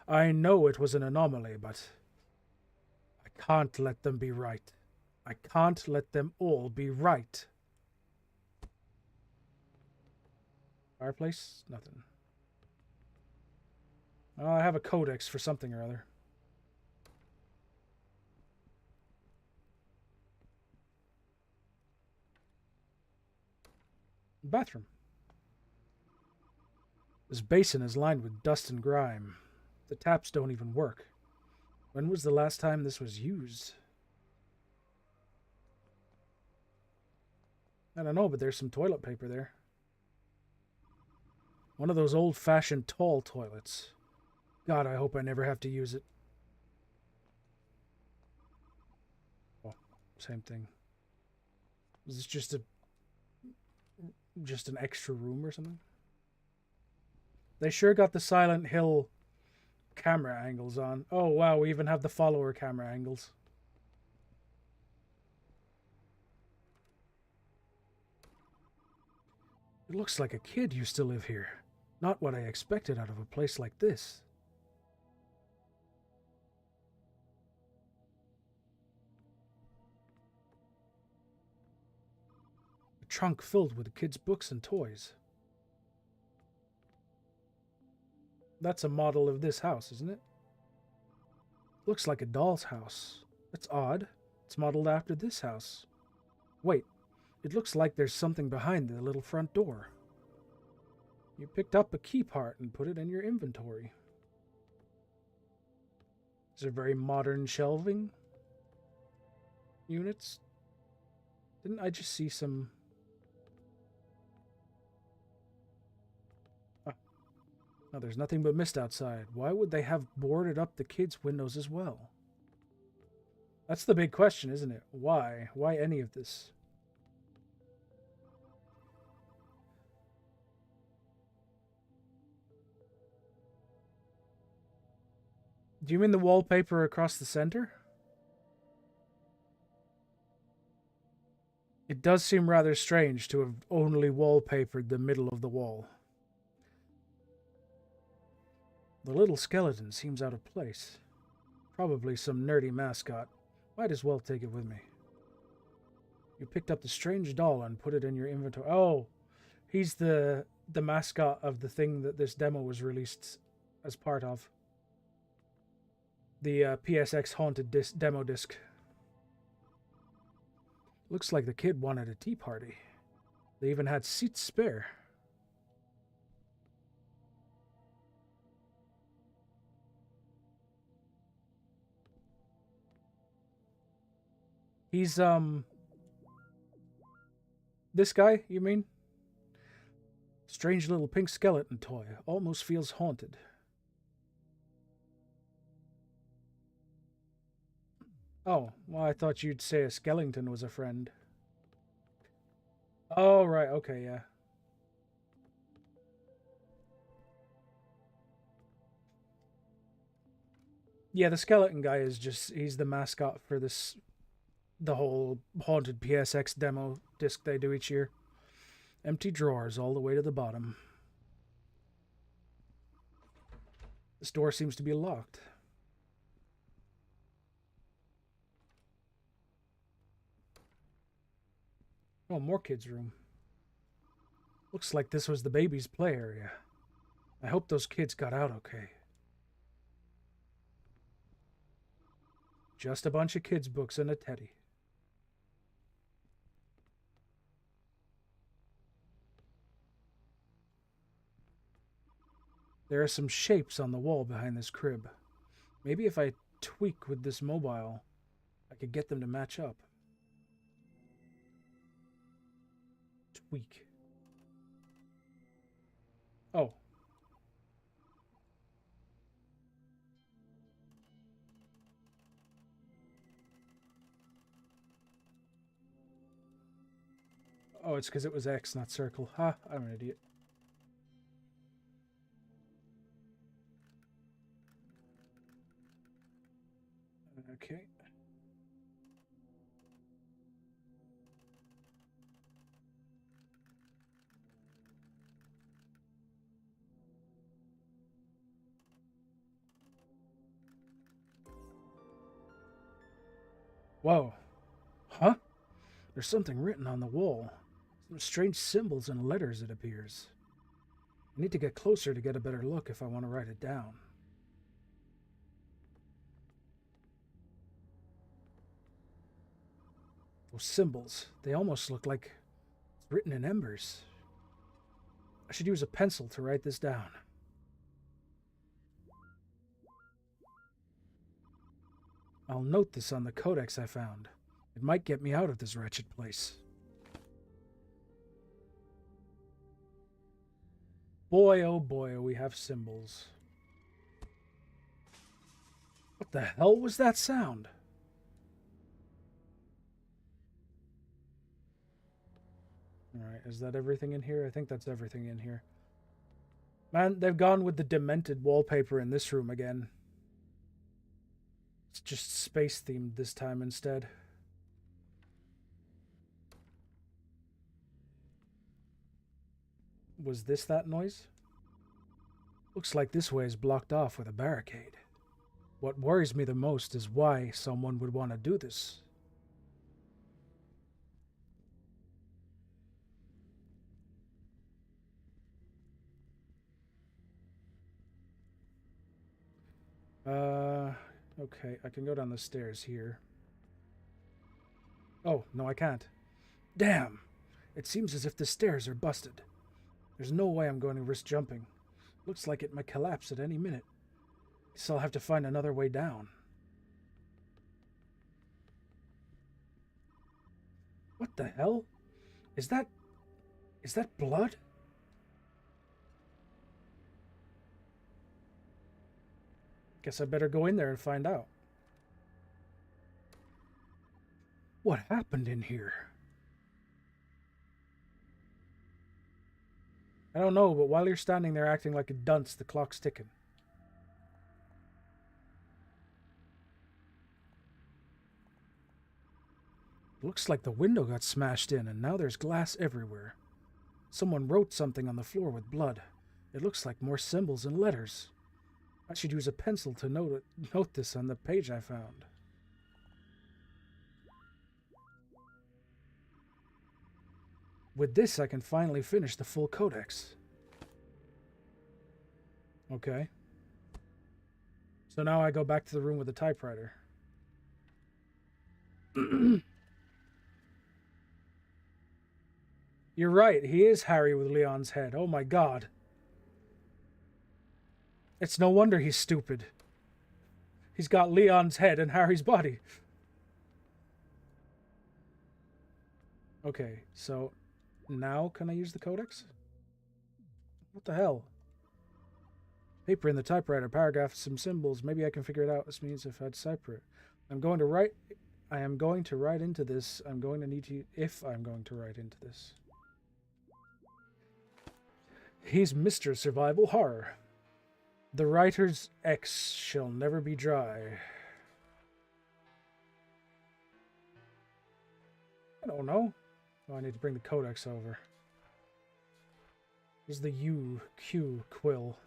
I know it was an anomaly, but I can't let them be right. I can't let them all be right. Fireplace? Nothing. Oh, I have a codex for something or other. Bathroom. This basin is lined with dust and grime. The taps don't even work. When was the last time this was used? I don't know, but there's some toilet paper there. One of those old-fashioned tall toilets. God, I hope I never have to use it. Oh, same thing. Is this just an extra room or something? They sure got the Silent Hill camera angles on. Oh, wow, we even have the follower camera angles. It looks like a kid used to live here. Not what I expected out of a place like this. A trunk filled with kids' books and toys. That's a model of this house, isn't it? Looks like a doll's house. That's odd. It's modeled after this house. Wait, it looks like there's something behind the little front door. You picked up a key part and put it in your inventory. Is there very modern shelving units? Didn't I just see some... No, there's nothing but mist outside. Why would they have boarded up the kids' windows as well? That's the big question, isn't it? Why? Why any of this? Do you mean the wallpaper across the center? It does seem rather strange to have only wallpapered the middle of the wall. The little skeleton seems out of place. Probably some nerdy mascot. Might as well take it with me. You picked up the strange doll and put it in your inventory. Oh, he's the mascot of the thing that this demo was released as part of. The PSX Haunted demo disc. Looks like the kid wanted a tea party. They even had seats spare. He's, this guy, you mean? Strange little pink skeleton toy. Almost feels haunted. Oh, well, I thought you'd say a skeleton was a friend. Oh, right. Okay, yeah. Yeah, the skeleton guy is just, he's the mascot for this, the whole haunted PSX demo disc they do each year. Empty drawers all the way to the bottom. This door seems to be locked. Oh, more kids' room. Looks like this was the baby's play area. I hope those kids got out okay. Just a bunch of kids' books and a teddy. There are some shapes on the wall behind this crib. Maybe if I tweak with this mobile, I could get them to match up. Tweak. Oh. Oh, it's because it was X, not circle. Ha, I'm an idiot. Okay. Whoa. Huh? There's something written on the wall. Some strange symbols and letters, it appears. I need to get closer to get a better look if I want to write it down. Those symbols, they almost look like it's written in embers. I should use a pencil to write this down. I'll note this on the codex I found. It might get me out of this wretched place. Boy, oh boy, we have symbols. What the hell was that sound? Alright, is that everything in here? I think that's everything in here. Man, they've gone with the demented wallpaper in this room again. It's just space themed this time instead. Was this that noise? Looks like this way is blocked off with a barricade. What worries me the most is why someone would want to do this. Okay, I can go down the stairs here. Oh, no, I can't. Damn! It seems as if the stairs are busted. There's no way I'm going to risk jumping. Looks like it might collapse at any minute. Guess I'll have to find another way down. What the hell? Is that blood? Guess I better go in there and find out. What happened in here? I don't know, but while you're standing there acting like a dunce, the clock's ticking. Looks like the window got smashed in, and now there's glass everywhere. Someone wrote something on the floor with blood. It looks like more symbols and letters. I should use a pencil to note this on the page I found. With this, I can finally finish the full codex. Okay. So now I go back to the room with the typewriter. You're right, he is Harry with Leon's head. Oh my god. It's no wonder he's stupid. He's got Leon's head and Harry's body. Okay, so now can I use the codex? What the hell? Paper in the typewriter, paragraph, some symbols. Maybe I can figure it out. This means if I'd separate. I am going to write into this. I'm going to need to, if I'm going to write into this. He's Mr. Survival Horror. The writer's X shall never be dry. I don't know. Oh, I need to bring the codex over. This is the UQ quill.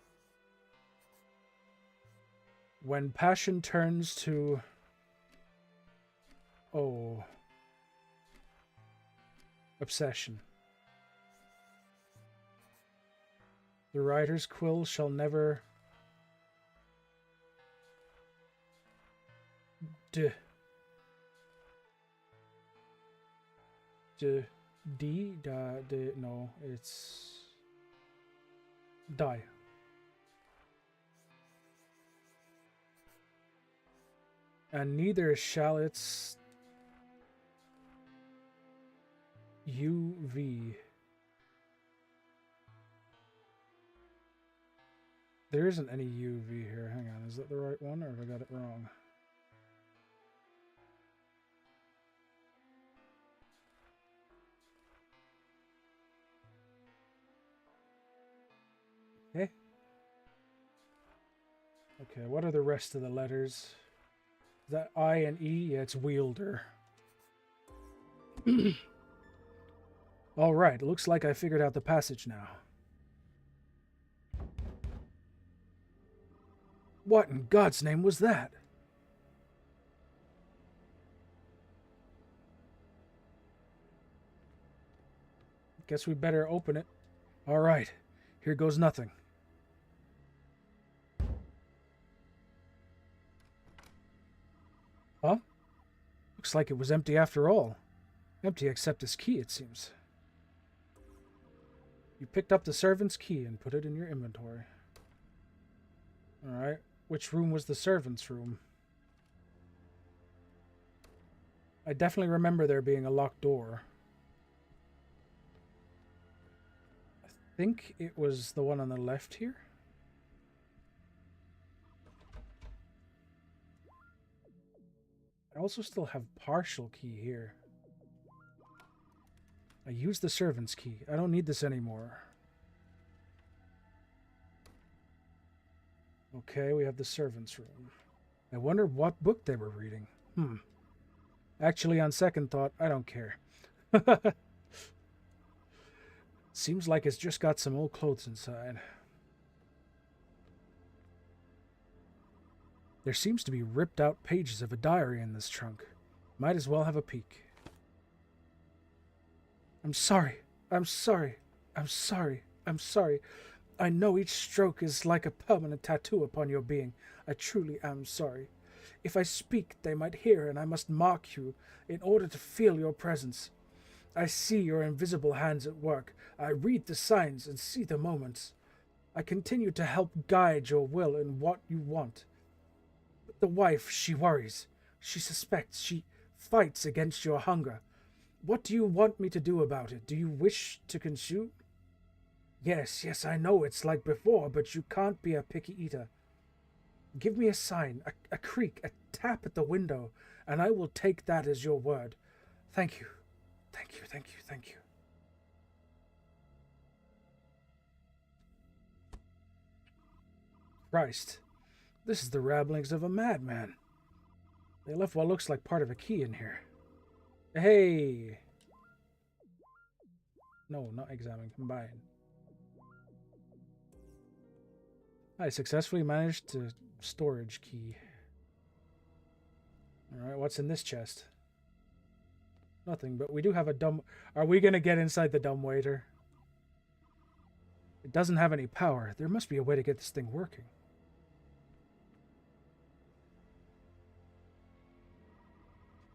When passion turns to... Oh. Obsession. The writer's quill shall never... No, it's... Die. And neither shall its... UV... There isn't any UV here. Hang on, is that the right one, or have I got it wrong? Eh? Okay, what are the rest of the letters? Is that I and E? Yeah, it's wielder. Alright, looks like I figured out the passage now. What in God's name was that? Guess we better open it. Alright, here goes nothing. Huh? Looks like it was empty after all. Empty except this key, it seems. You picked up the servant's key and put it in your inventory. Alright, which room was the servant's room? I definitely remember there being a locked door. I think it was the one on the left here. I also still have partial key here. I used the servant's key. I don't need this anymore. Okay, we have the servant's room. I wonder what book they were reading. Actually, on second thought, I don't care. Seems like it's just got some old clothes inside. There seems to be ripped out pages of a diary in this trunk. Might as well have a peek. I'm sorry. I'm sorry. I'm sorry. I'm sorry. I know each stroke is like a permanent tattoo upon your being. I truly am sorry. If I speak, they might hear, and I must mark you in order to feel your presence. I see your invisible hands at work. I read the signs and see the moments. I continue to help guide your will in what you want. But the wife, she worries. She suspects. She fights against your hunger. What do you want me to do about it? Do you wish to consume? Yes, I know it's like before, but you can't be a picky eater. Give me a sign, a creak, a tap at the window, and I will take that as your word. Thank you. Thank you, thank you, thank you. Christ, this is the ramblings of a madman. They left what looks like part of a key in here. Hey! No, not examine, combine. I successfully managed to storage key. Alright, what's in this chest? Nothing, but we do have a dumb... Are we going to get inside the dumbwaiter? It doesn't have any power. There must be a way to get this thing working.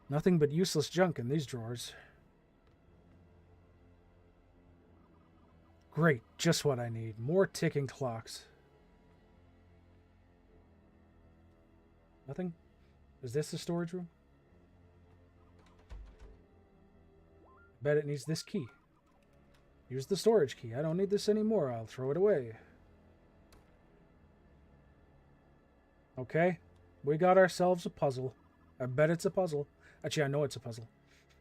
Nothing but useless junk in these drawers. Great, just what I need. More ticking clocks. Nothing? Is this the storage room? Bet it needs this key. Use the storage key. I don't need this anymore. I'll throw it away. Okay. We got ourselves a puzzle. I bet it's a puzzle. Actually, I know it's a puzzle.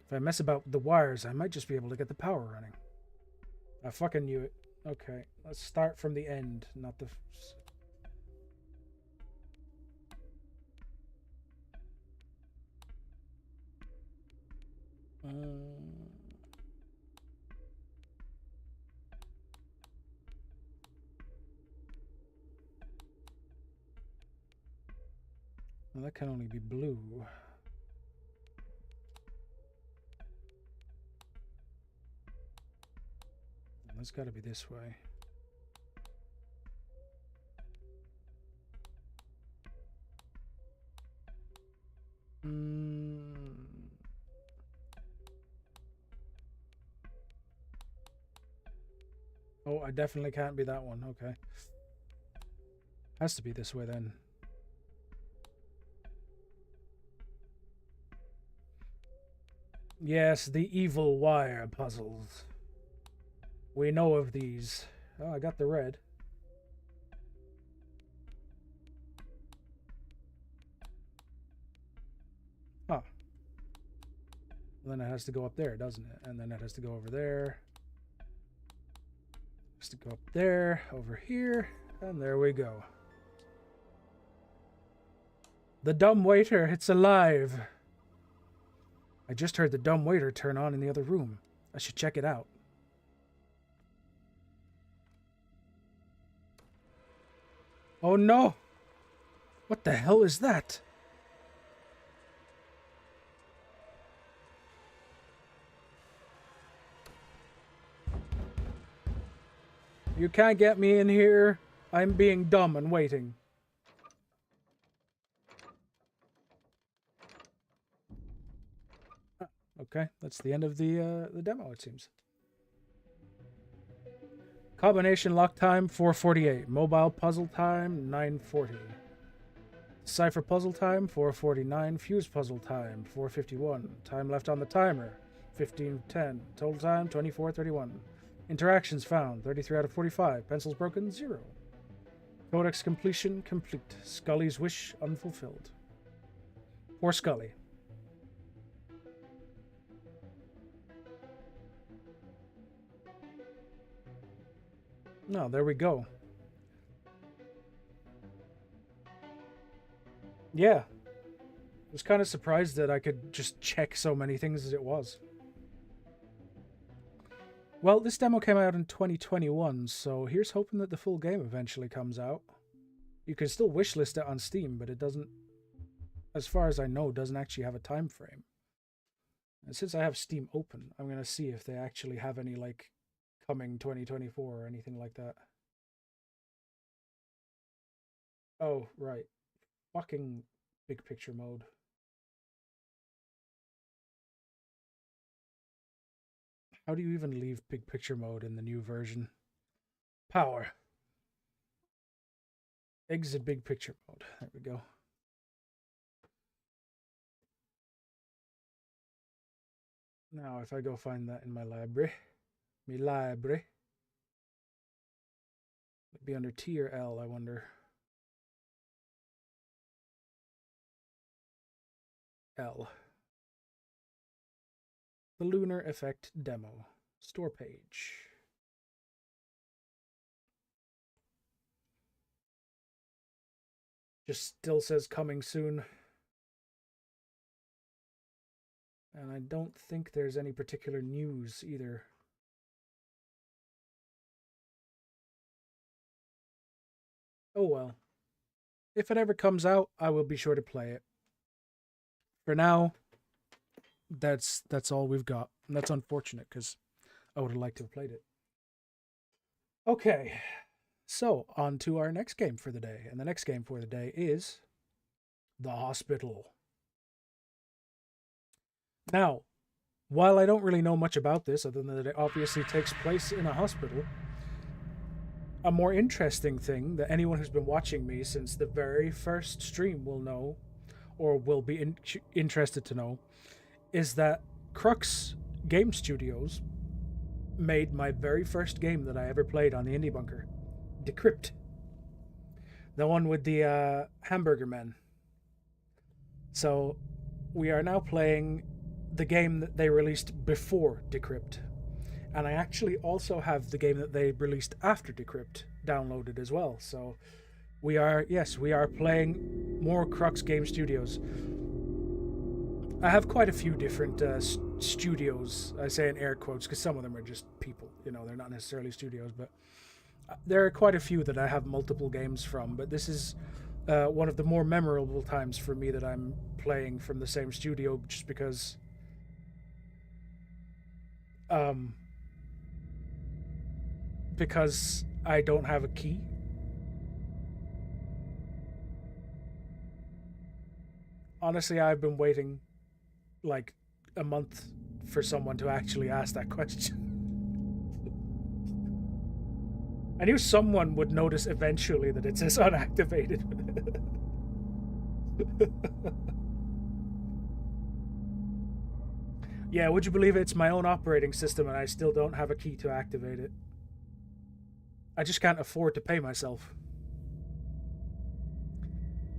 If I mess about with the wires, I might just be able to get the power running. I fucking knew it. Okay, let's start from the end, not the... well, that can only be blue. That's got to be this way. Oh, I definitely can't be that one. Okay. Has to be this way then. Yes, the evil wire puzzles. We know of these. Oh, I got the red. Huh. And then it has to go up there, doesn't it? And then it has to go over there. Has to go up there, over here, and there we go. The dumb waiter, it's alive. I just heard the dumb waiter turn on in the other room. I should check it out. Oh no! What the hell is that? You can't get me in here. I'm being dumb and waiting. Okay, that's the end of the demo, it seems. Combination lock time 4:48. Mobile puzzle time 9:40. Cipher puzzle time 4:49. Fuse puzzle time 4:51. Time left on the timer 15:10. Total time 24:31. Interactions found 33 out of 45. Pencils broken 0. Codex completion complete. Scully's wish unfulfilled. Poor Scully. No, there we go. Yeah. I was kind of surprised that I could just check so many things as it was. Well, this demo came out in 2021, so here's hoping that the full game eventually comes out. You can still wishlist it on Steam, but it doesn't, as far as I know, doesn't actually have a time frame. And since I have Steam open, I'm going to see if they actually have any, like, coming 2024 or anything like that. Oh, right. Fucking big picture mode. How do you even leave big picture mode in the new version? Power. Exit big picture mode. There we go. Now, if I go find that in my library, it'd be under T or L, I wonder. L. The Lunar Effect demo. Store page. Just still says coming soon. And I don't think there's any particular news either. Oh well. If it ever comes out, I will be sure to play it. For now, that's all we've got. And that's unfortunate because I would have liked to have played it. Okay. So, on to our next game for the day. And the next game for the day is The Hospital. Now, while I don't really know much about this, other than that it obviously takes place in a hospital, a more interesting thing that anyone who's been watching me since the very first stream will know, or will be interested to know, is that Crux Game Studios made my very first game that I ever played on the Indie Bunker. Decrypt. The one with the hamburger men. So, we are now playing the game that they released before Decrypt. And I actually also have the game that they released after Decrypt downloaded as well. So we are playing more Crux Game Studios. I have quite a few different studios. I say in air quotes because some of them are just people. You know, they're not necessarily studios, but there are quite a few that I have multiple games from. But this is one of the more memorable times for me that I'm playing from the same studio, just because I don't have a key. Honestly, I've been waiting like a month for someone to actually ask that question. I knew someone would notice eventually that it says unactivated. Yeah, would you believe it? It's my own operating system and I still don't have a key to activate it. I just can't afford to pay myself.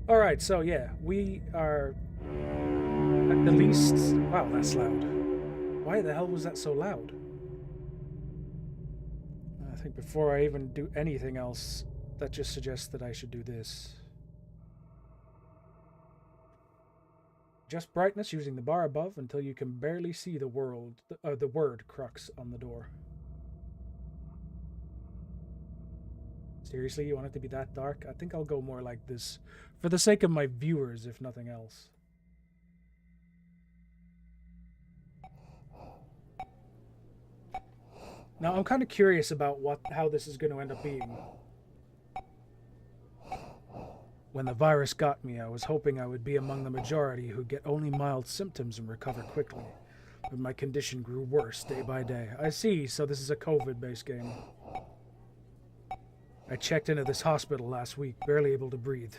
Alright, so yeah, we are at the least... Wow, that's loud. Why the hell was that so loud? I think before I even do anything else, that just suggests that I should do this. Adjust brightness using the bar above until you can barely see the word Crux on the door. Seriously, you want it to be that dark? I think I'll go more like this, for the sake of my viewers, if nothing else. Now, I'm kind of curious about how this is going to end up being. When the virus got me, I was hoping I would be among the majority who get only mild symptoms and recover quickly. But my condition grew worse day by day. I see, so this is a COVID-based game. I checked into this hospital last week, barely able to breathe.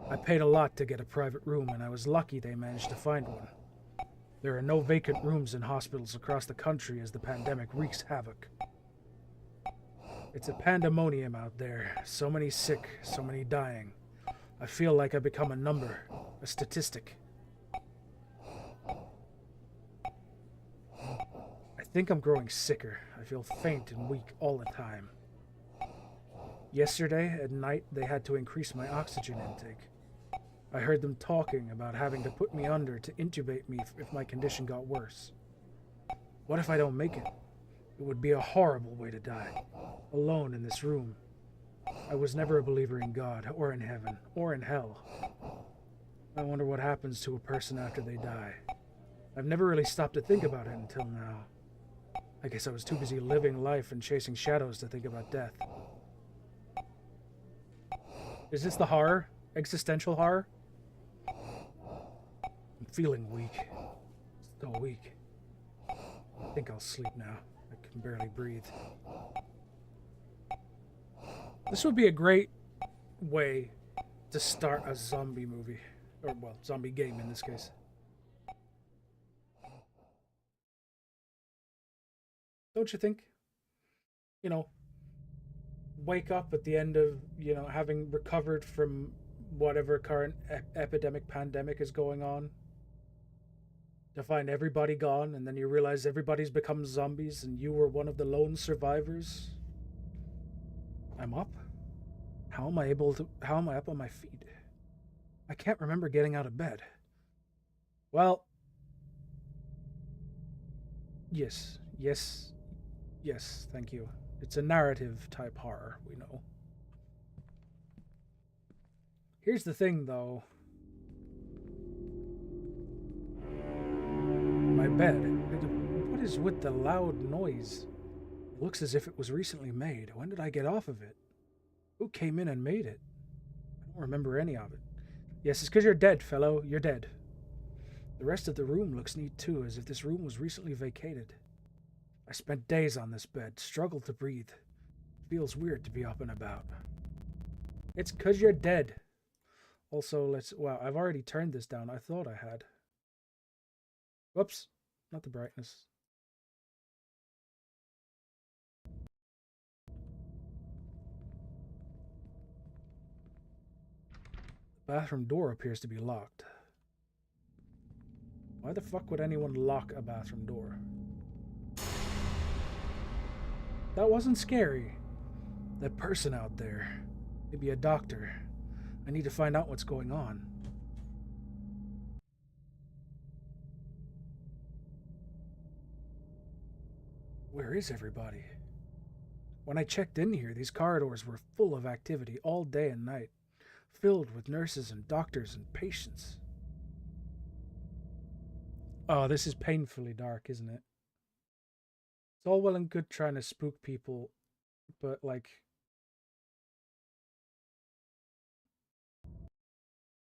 I paid a lot to get a private room, and I was lucky they managed to find one. There are no vacant rooms in hospitals across the country as the pandemic wreaks havoc. It's a pandemonium out there. So many sick, so many dying. I feel like I've become a number, a statistic. I think I'm growing sicker. I feel faint and weak all the time. Yesterday, at night, they had to increase my oxygen intake. I heard them talking about having to put me under to intubate me if my condition got worse. What if I don't make it? It would be a horrible way to die, alone in this room. I was never a believer in God, or in heaven, or in hell. I wonder what happens to a person after they die. I've never really stopped to think about it until now. I guess I was too busy living life and chasing shadows to think about death. Is this the horror? Existential horror? I'm feeling weak. So weak. I think I'll sleep now. I can barely breathe. This would be a great way to start a zombie movie. Or, well, zombie game in this case. Don't you think? You know, wake up at the end of, having recovered from whatever current epidemic, pandemic is going on, to find everybody gone, and then you realize everybody's become zombies and you were one of the lone survivors. I'm up? How am I up on my feet? I can't remember getting out of bed. Well, yes, thank you. It's a narrative type horror, we know. Here's the thing, though. My bed. What is with the loud noise? It looks as if it was recently made. When did I get off of it? Who came in and made it? I don't remember any of it. Yes, it's because you're dead, fellow. You're dead. The rest of the room looks neat, too, as if this room was recently vacated. I spent days on this bed, struggled to breathe. Feels weird to be up and about. It's 'cause you're dead. Also, wow, I've already turned this down. I thought I had. Whoops, not the brightness. The bathroom door appears to be locked. Why the fuck would anyone lock a bathroom door? That wasn't scary. That person out there. Maybe a doctor. I need to find out what's going on. Where is everybody? When I checked in here, these corridors were full of activity all day and night, filled with nurses and doctors and patients. Oh, this is painfully dark, isn't it? It's all well and good trying to spook people, but like,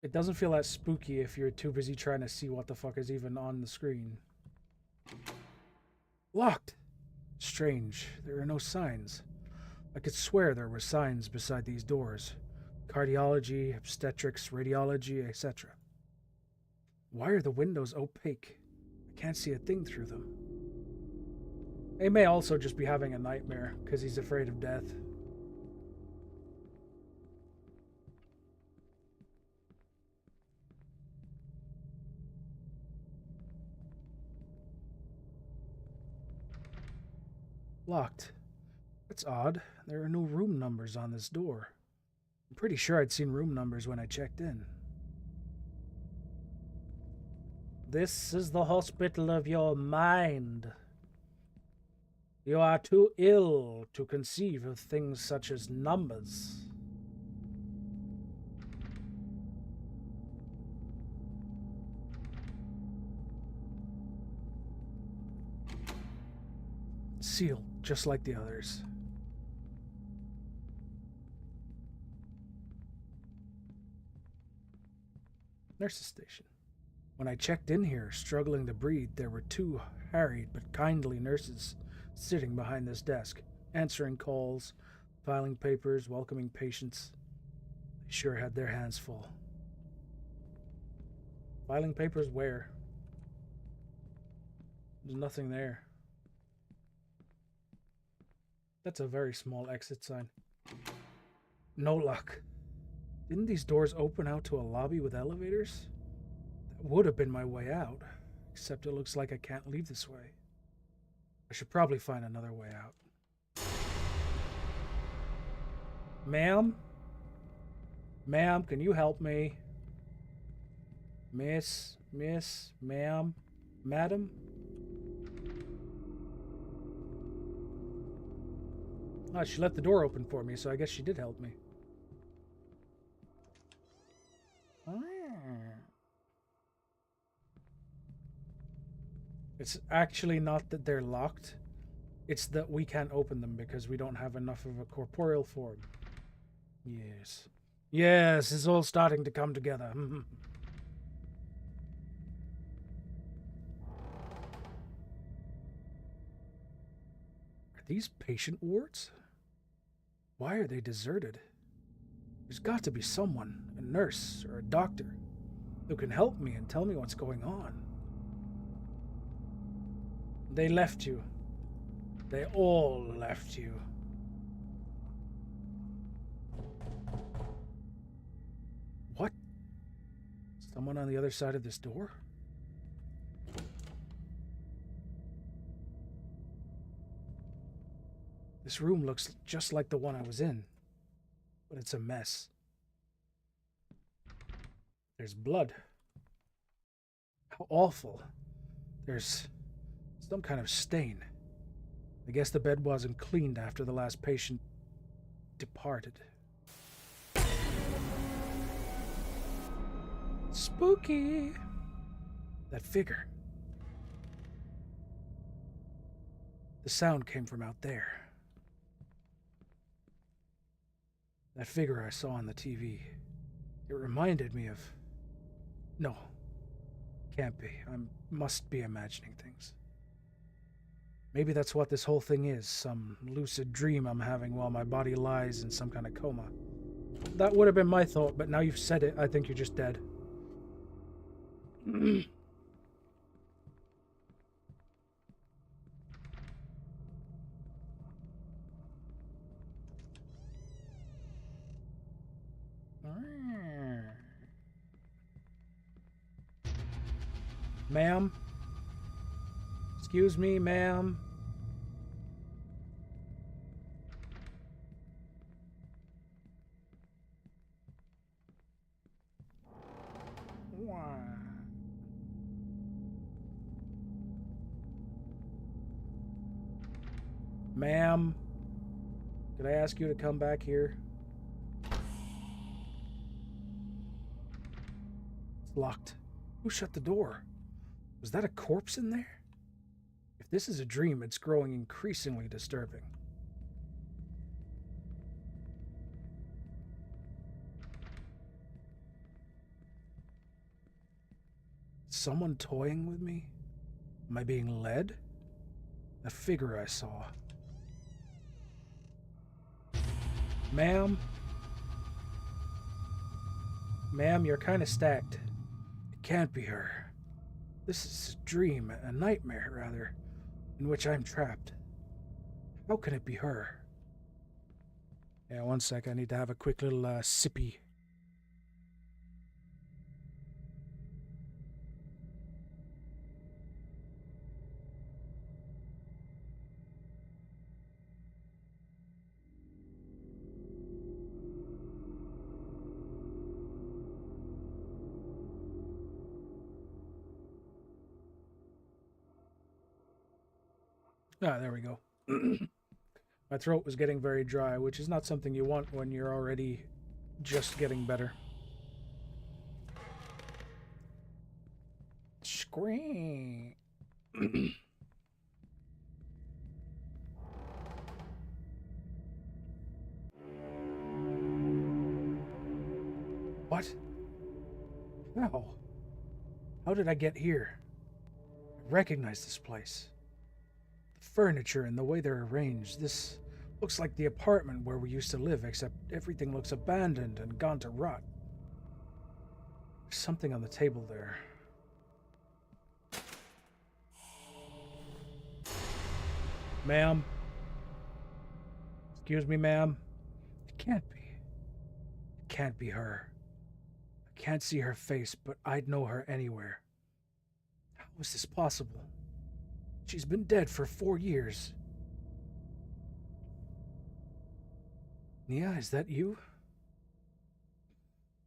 it doesn't feel that spooky if you're too busy trying to see what the fuck is even on the screen. Locked! Strange, there are no signs. I could swear there were signs beside these doors. Cardiology, obstetrics, radiology, etc. Why are the windows opaque? I can't see a thing through them. He may also just be having a nightmare because he's afraid of death. Locked. That's odd. There are no room numbers on this door. I'm pretty sure I'd seen room numbers when I checked in. This is the hospital of your mind. You are too ill to conceive of things such as numbers. Sealed, just like the others. Nurse's station. When I checked in here, struggling to breathe, there were two harried but kindly nurses sitting behind this desk, answering calls, filing papers, welcoming patients. They sure had their hands full. Filing papers where? There's nothing there. That's a very small exit sign. No luck. Didn't these doors open out to a lobby with elevators? That would have been my way out, except it looks like I can't leave this way. I should probably find another way out. Ma'am? Ma'am, can you help me? Miss, ma'am, madam? Ah, she left the door open for me, so I guess she did help me. It's actually not that they're locked. It's that we can't open them because we don't have enough of a corporeal form. Yes. Yes, it's all starting to come together. Are these patient wards? Why are they deserted? There's got to be someone, a nurse or a doctor, who can help me and tell me what's going on. They left you. They all left you. What? Someone on the other side of this door? This room looks just like the one I was in, but it's a mess. There's blood. How awful. There's some kind of stain. I guess the bed wasn't cleaned after the last patient departed. Spooky. That figure. The sound came from out there. That figure I saw on the TV. It reminded me of... No. Can't be. I must be imagining things. Maybe that's what this whole thing is. Some lucid dream I'm having while my body lies in some kind of coma. That would have been my thought, but now you've said it, I think you're just dead. Ma'am? Excuse me, ma'am? Ma'am, could I ask you to come back here? It's locked. Who shut the door? Was that a corpse in there? If this is a dream, it's growing increasingly disturbing. Someone toying with me? Am I being led? That figure I saw. Ma'am? Ma'am, you're kind of stacked. It can't be her. This is a dream, a nightmare, rather, in which I'm trapped. How can it be her? Yeah, one sec, I need to have a quick little sippy. Ah, there we go. My throat was getting very dry, which is not something you want when you're already just getting better. Scream. What? How? How did I get here? I recognize this place. The furniture and the way they're arranged. This looks like the apartment where we used to live, except everything looks abandoned and gone to rot. There's something on the table there. Ma'am? Excuse me, ma'am? It can't be. It can't be her. I can't see her face, but I'd know her anywhere. How is this possible? She's been dead for 4 years. Nia, is that you?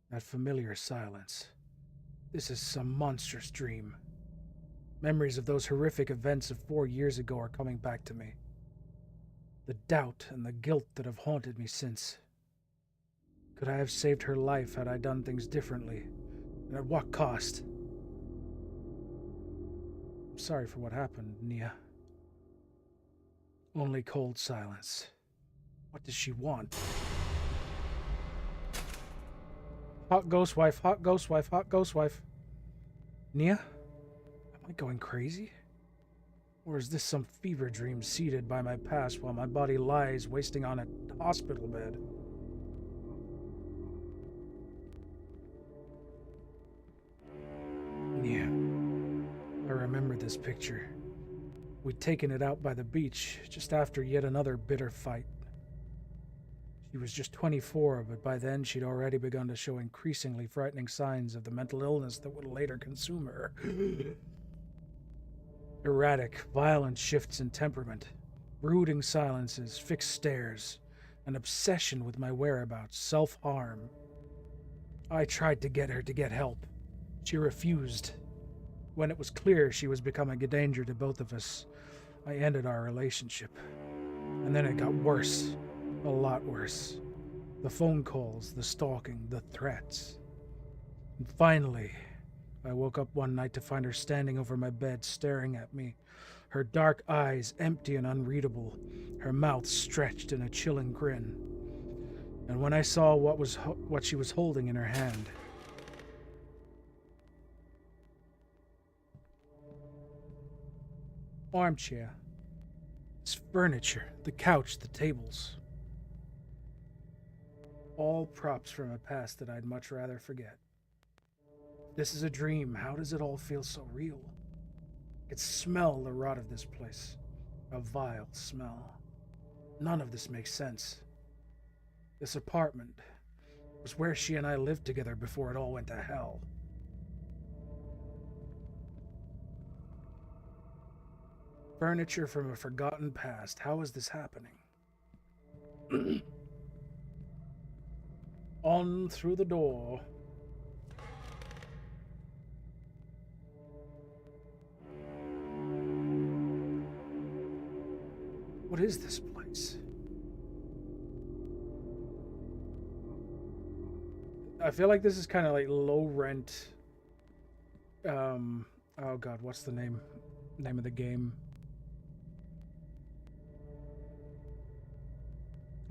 That familiar silence. This is some monstrous dream. Memories of those horrific events of 4 years ago are coming back to me. The doubt and the guilt that have haunted me since. Could I have saved her life had I done things differently? And at what cost? I'm sorry for what happened, Nia. Only cold silence. What does she want? Hot ghost wife, hot ghost wife, hot ghost wife. Nia? Am I going crazy? Or is this some fever dream seated by my past while my body lies wasting on a hospital bed? Nia, I remember this picture. We'd taken it out by the beach just after yet another bitter fight. She was just 24, but by then she'd already begun to show increasingly frightening signs of the mental illness that would later consume her. Erratic, violent shifts in temperament, brooding silences, fixed stares, an obsession with my whereabouts, self-harm. I tried to get her to get help. She refused. When it was clear she was becoming a danger to both of us, I ended our relationship. And then it got worse. A lot worse. The phone calls, the stalking, the threats. And finally, I woke up one night to find her standing over my bed, staring at me, her dark eyes empty and unreadable, her mouth stretched in a chilling grin. And when I saw what she was holding in her hand, armchair, this furniture, the couch, the tables, all props from a past that I'd much rather forget. This is a dream. How does it all feel so real? I could smell the rot of this place. A vile smell. None of this makes sense. This apartment was where she and I lived together before it all went to hell. Furniture from a forgotten past. How is this happening? On through the door. is this place? I feel like this is kind of like low rent. Oh god, what's the name of the game?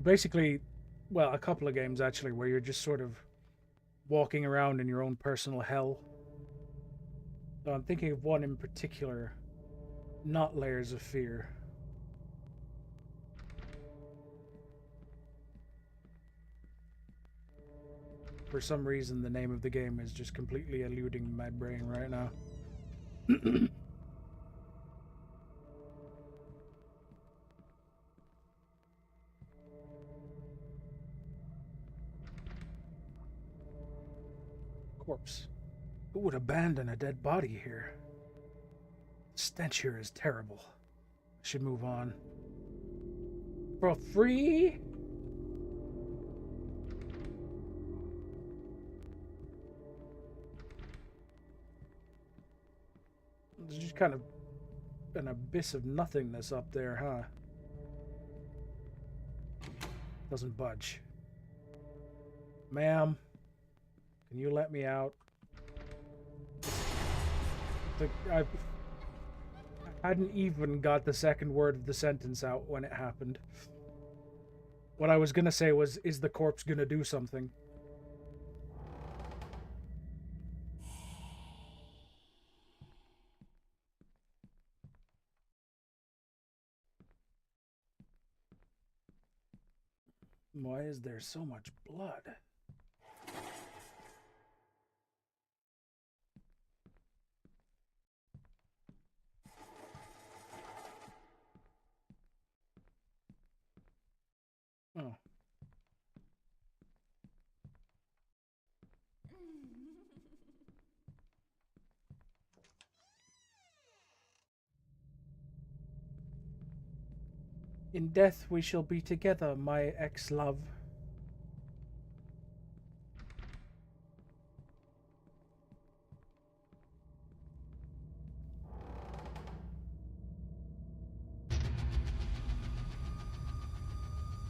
Basically, well, a couple of games actually, where you're just sort of walking around in your own personal hell. So I'm thinking of one in particular, not Layers of Fear. For some reason, the name of the game is just completely eluding my brain right now. Corpse. Who would abandon a dead body here? The stench here is terrible. I should move on. For free? There's just kind of an abyss of nothingness up there, huh? Doesn't budge. Ma'am, can you let me out? I hadn't even got the second word of the sentence out when it happened. What I was gonna say was, is the corpse gonna do something? Why is there so much blood? Oh. In death we shall be together, my ex-love.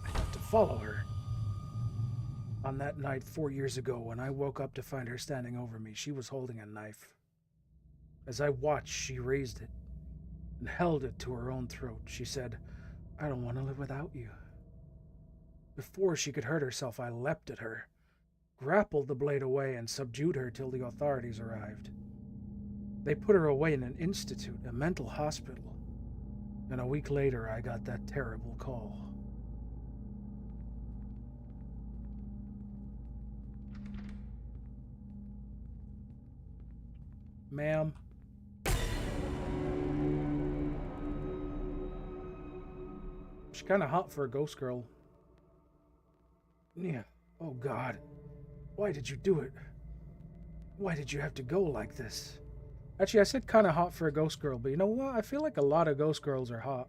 I have to follow her. On that night 4 years ago, when I woke up to find her standing over me, she was holding a knife. As I watched, she raised it and held it to her own throat. She said, "I don't want to live without you." Before she could hurt herself, I leapt at her, grappled the blade away, and subdued her till the authorities arrived. They put her away in an institute, a mental hospital, and a week later I got that terrible call. Ma'am. She's kind of hot for a ghost girl. Yeah. Oh God. Why did you do it? Why did you have to go like this? Actually, I said kind of hot for a ghost girl, but you know what? I feel like a lot of ghost girls are hot.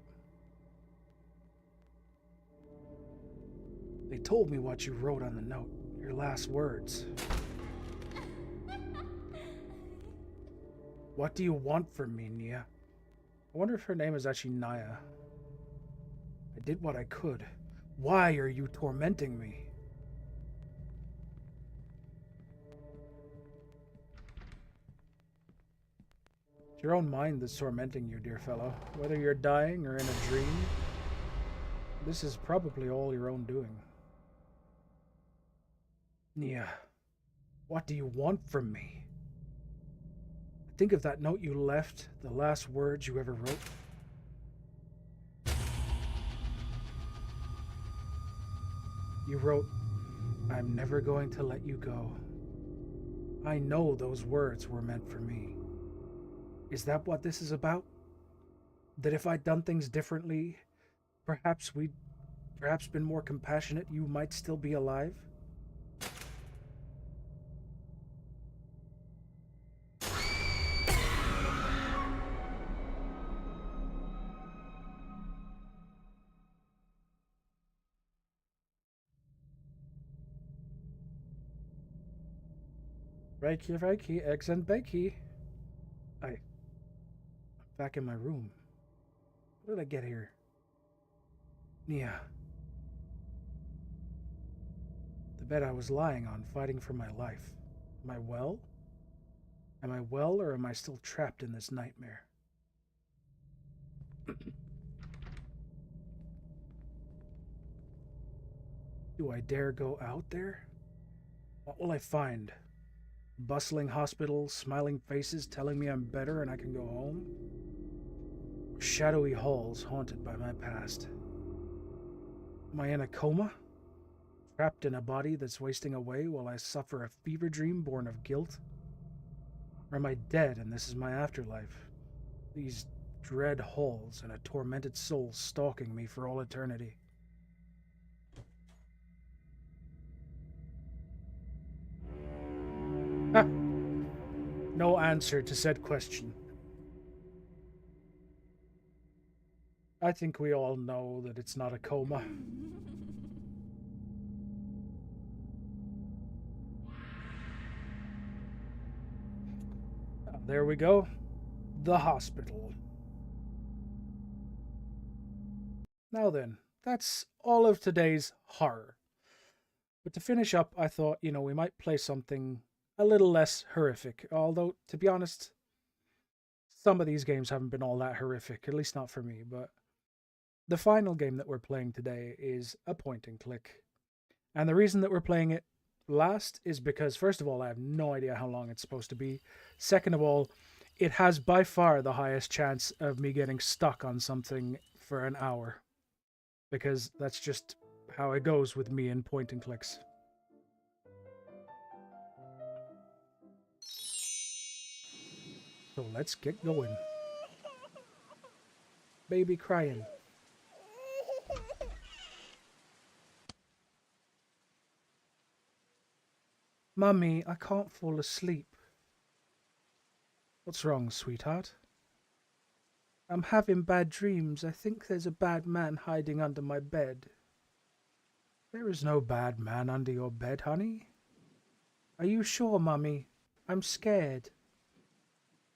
They told me what you wrote on the note, your last words. What do you want from me, Nia? I wonder if her name is actually Naya. I did what I could. Why are you tormenting me? It's your own mind that's tormenting you, dear fellow. Whether you're dying or in a dream, this is probably all your own doing. Nia, what do you want from me? Think of that note you left, the last words you ever wrote. You wrote, "I'm never going to let you go." I know those words were meant for me. Is that what this is about? That if I'd done things differently, perhaps been more compassionate, you might still be alive? Reiki, eggs and bakey. I'm back in my room. How did I get here? Nia. The bed I was lying on, fighting for my life. Am I well? Am I well, or am I still trapped in this nightmare? Do I dare go out there? What will I find? Bustling hospitals, smiling faces telling me I'm better and I can go home? Shadowy halls haunted by my past. Am I in a coma? Trapped in a body that's wasting away while I suffer a fever dream born of guilt? Or am I dead and this is my afterlife? These dread halls and a tormented soul stalking me for all eternity. Ha! No answer to said question. I think we all know that it's not a coma. There we go. The hospital. Now then, that's all of today's horror. But to finish up, I thought, we might play something a little less horrific. Although, to be honest, some of these games haven't been all that horrific, at least not for me. But the final game that we're playing today is a point and click. And the reason that we're playing it last is because, first of all, I have no idea how long it's supposed to be. Second of all, it has by far the highest chance of me getting stuck on something for an hour. Because that's just how it goes with me in point and clicks. So let's get going. Baby crying. Mummy, I can't fall asleep. What's wrong, sweetheart? I'm having bad dreams. I think there's a bad man hiding under my bed. There is no bad man under your bed, honey. Are you sure, Mummy? I'm scared.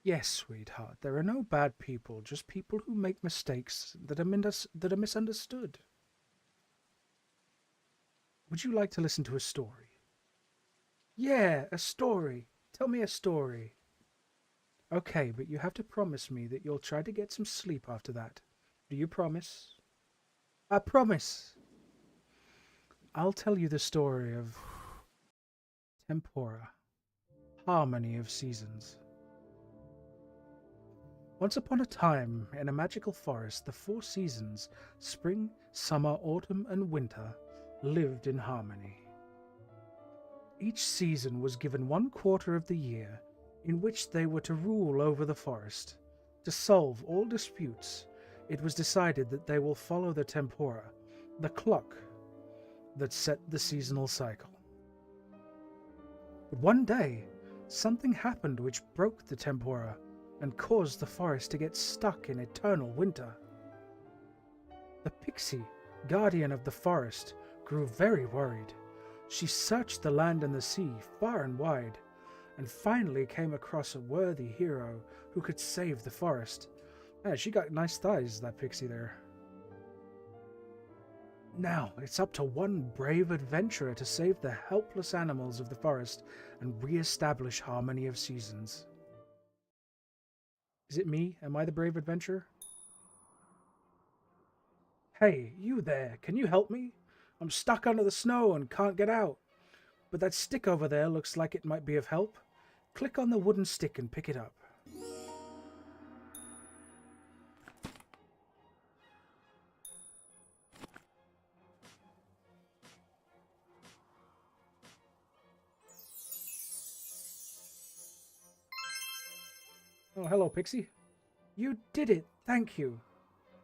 Yes, sweetheart, there are no bad people, just people who make mistakes that are misunderstood. Would you like to listen to a story? Yeah, a story. Tell me a story. Okay, but you have to promise me that you'll try to get some sleep after that. Do you promise? I promise. I'll tell you the story of Tempora, Harmony of Seasons. Once upon a time, in a magical forest, the 4 seasons, spring, summer, autumn, and winter, lived in harmony. Each season was given 1/4 of the year, in which they were to rule over the forest. To solve all disputes, it was decided that they will follow the Tempora, the clock that set the seasonal cycle. But one day, something happened which broke the Tempora and caused the forest to get stuck in eternal winter. The pixie, guardian of the forest, grew very worried. She searched the land and the sea far and wide, and finally came across a worthy hero who could save the forest. Yeah, she got nice thighs, that pixie there. Now, it's up to one brave adventurer to save the helpless animals of the forest and re-establish harmony of seasons. Is it me? Am I the brave adventurer? Hey, you there, can you help me? I'm stuck under the snow and can't get out. But that stick over there looks like it might be of help. Click on the wooden stick and pick it up. Oh, hello, Pixie. You did it, thank you.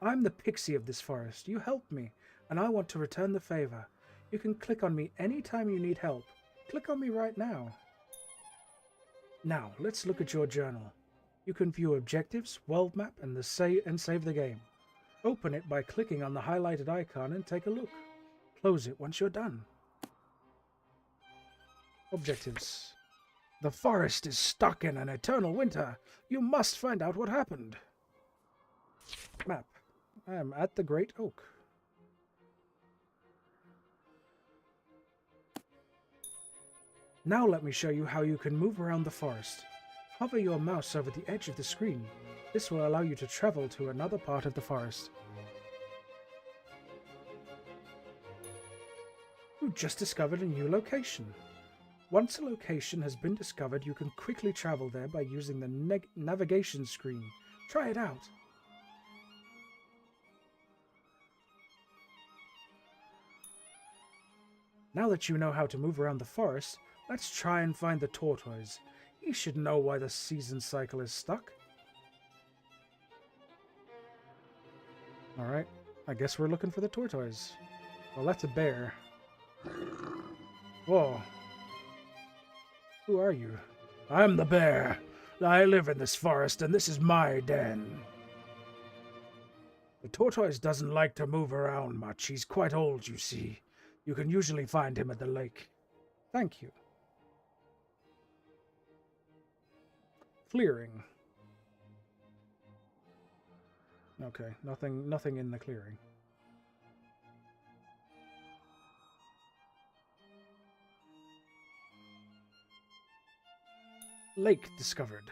I'm the Pixie of this forest. You helped me, and I want to return the favor. You can click on me anytime you need help. Click on me right now. Now, let's look at your journal. You can view objectives, world map, and save the game. Open it by clicking on the highlighted icon and take a look. Close it once you're done. Objectives. The forest is stuck in an eternal winter. You must find out what happened. Map. I am at the Great Oak. Now let me show you how you can move around the forest. Hover your mouse over the edge of the screen. This will allow you to travel to another part of the forest. You just discovered a new location. Once a location has been discovered, you can quickly travel there by using the navigation screen. Try it out. Now that you know how to move around the forest, let's try and find the tortoise. He should know why the season cycle is stuck. Alright, I guess we're looking for the tortoise. Well, that's a bear. Whoa. Who are you? I'm the bear. I live in this forest and this is my den. The tortoise doesn't like to move around much. He's quite old, you see. You can usually find him at the lake. Thank you. Clearing. Okay, nothing in the clearing. Lake discovered.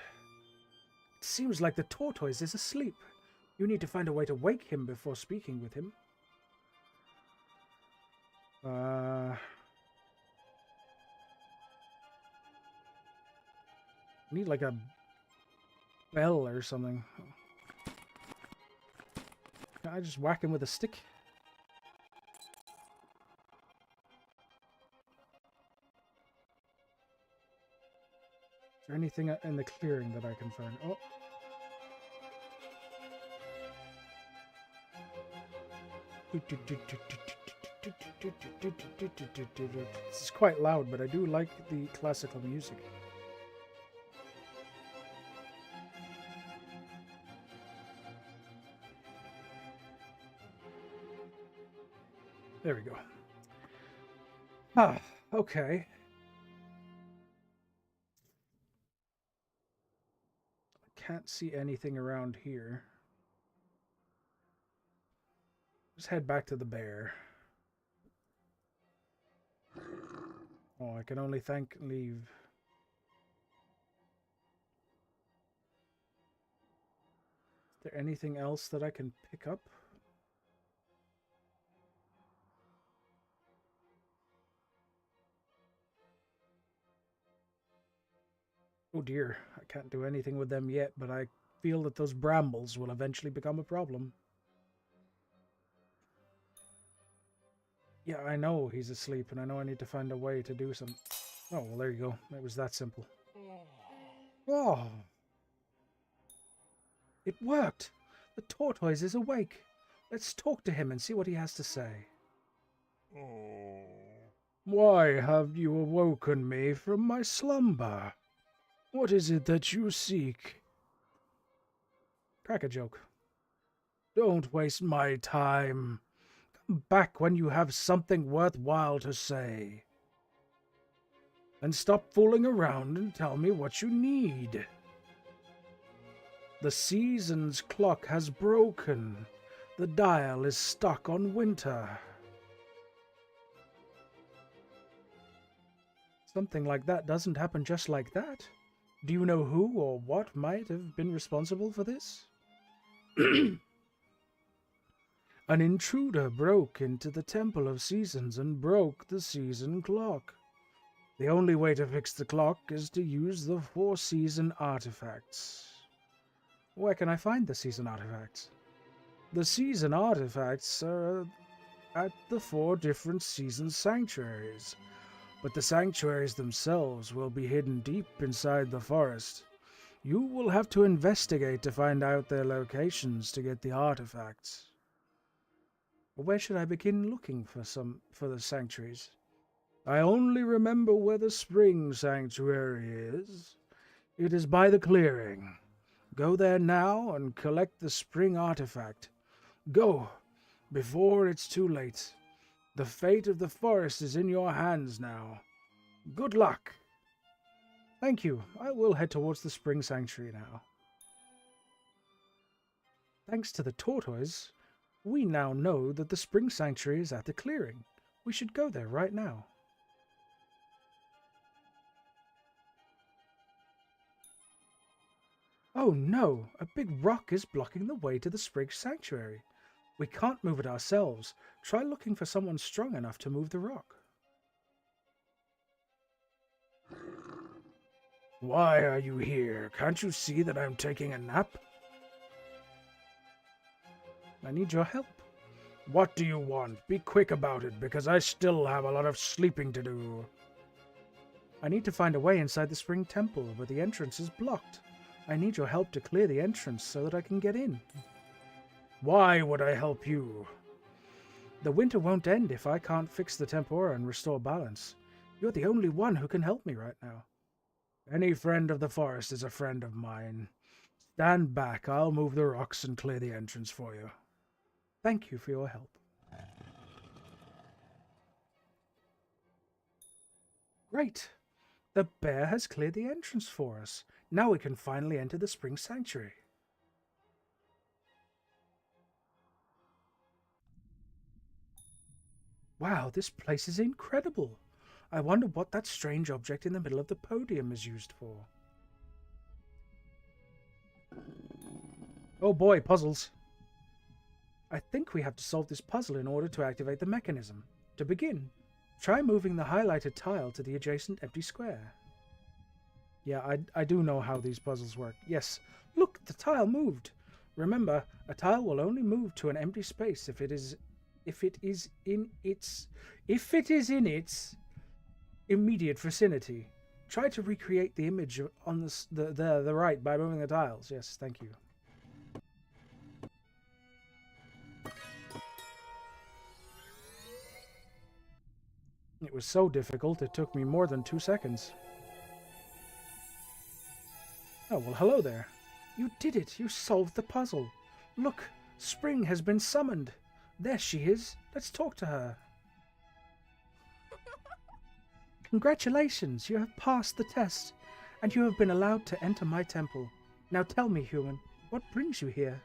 It seems like the tortoise is asleep. You need to find a way to wake him before speaking with him. Need like a bell or something. Can I just whack him with a stick? Is there anything in the clearing that I can find? Oh. This is quite loud, but I do like the classical music. There we go. Ah, okay. I can't see anything around here. Just head back to the bear. Oh, I can only thank and leave. Is there anything else that I can pick up? Oh dear, I can't do anything with them yet, but I feel that those brambles will eventually become a problem. Yeah, I know he's asleep, and I know I need to find a way to do some... Oh, well, there you go. It was that simple. Oh! It worked! The tortoise is awake. Let's talk to him and see what he has to say. Why have you awoken me from my slumber? What is it that you seek? Crack a joke. Don't waste my time. Come back when you have something worthwhile to say. And stop fooling around and tell me what you need. The season's clock has broken. The dial is stuck on winter. Something like that doesn't happen just like that. Do you know who or what might have been responsible for this? An intruder broke into the Temple of Seasons and broke the season clock. The only way to fix the clock is to use the 4 season artifacts. Where can I find the season artifacts? The season artifacts are at the 4 different season sanctuaries. But the sanctuaries themselves will be hidden deep inside the forest. You will have to investigate to find out their locations to get the artifacts. Where should I begin looking for the sanctuaries? I only remember where the spring sanctuary is. It is by the clearing. Go there now and collect the spring artifact. Go, before it's too late. The fate of the forest is in your hands now. Good luck. Thank you. I will head towards the spring sanctuary now. Thanks to the tortoise, we now know that the spring sanctuary is at the clearing. We should go there right now. Oh no, a big rock is blocking the way to the Sprig Sanctuary. We can't move it ourselves. Try looking for someone strong enough to move the rock. Why are you here? Can't you see that I'm taking a nap? I need your help. What do you want? Be quick about it, because I still have a lot of sleeping to do. I need to find a way inside the Spring Temple, but the entrance is blocked. I need your help to clear the entrance so that I can get in. Why would I help you? The winter won't end if I can't fix the Tempora and restore balance. You're the only one who can help me right now. Any friend of the forest is a friend of mine. Stand back, I'll move the rocks and clear the entrance for you. Thank you for your help. Great! The bear has cleared the entrance for us. Now we can finally enter the Spring Sanctuary. Wow, this place is incredible. I wonder what that strange object in the middle of the podium is used for. Oh boy, puzzles. I think we have to solve this puzzle in order to activate the mechanism. To begin, try moving the highlighted tile to the adjacent empty square. Yeah, I do know how these puzzles work. Yes, look, the tile moved. Remember, a tile will only move to an empty space if it is in its immediate vicinity. Try to recreate the image on the right by moving the tiles. Yes, thank you. It was so difficult it took me more than 2 seconds. Oh, well, hello there. You did it. You solved the puzzle. Look, Spring has been summoned. There she is. Let's talk to her. Congratulations, you have passed the test, and you have been allowed to enter my temple. Now tell me, human, what brings you here?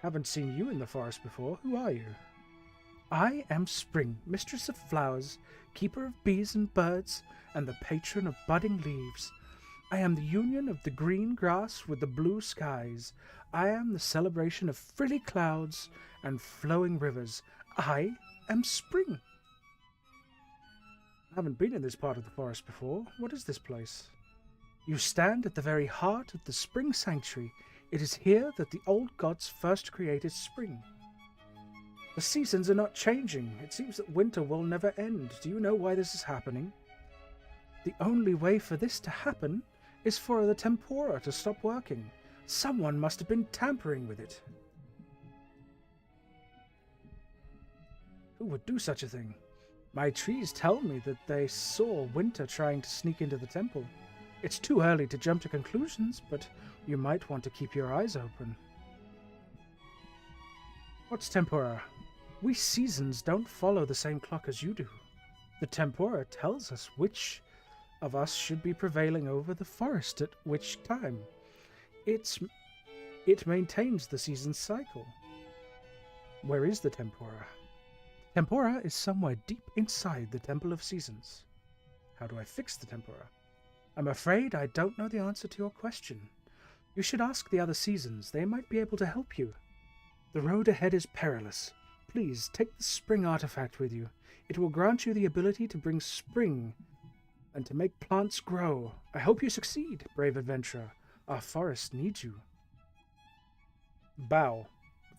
Haven't seen you in the forest before. Who are you? I am Spring, mistress of flowers, keeper of bees and birds, and the patron of budding leaves. I am the union of the green grass with the blue skies. I am the celebration of frilly clouds and flowing rivers. I am Spring. I haven't been in this part of the forest before. What is this place? You stand at the very heart of the Spring Sanctuary. It is here that the old gods first created spring. The seasons are not changing. It seems that winter will never end. Do you know why this is happening? The only way for this to happen is for the Tempora to stop working. Someone must have been tampering with it. Who would do such a thing? My trees tell me that they saw winter trying to sneak into the temple. It's too early to jump to conclusions, but you might want to keep your eyes open. What's Tempora? We seasons don't follow the same clock as you do. The Tempora tells us which of us should be prevailing over the forest at which time. It maintains the season's cycle. Where is the Tempora? Tempora is somewhere deep inside the Temple of Seasons. How do I fix the Tempora? I'm afraid I don't know the answer to your question. You should ask the other seasons. They might be able to help you. The road ahead is perilous. Please take the spring artifact with you. It will grant you the ability to bring spring and to make plants grow. I hope you succeed, brave adventurer. Our forest needs you. Bow,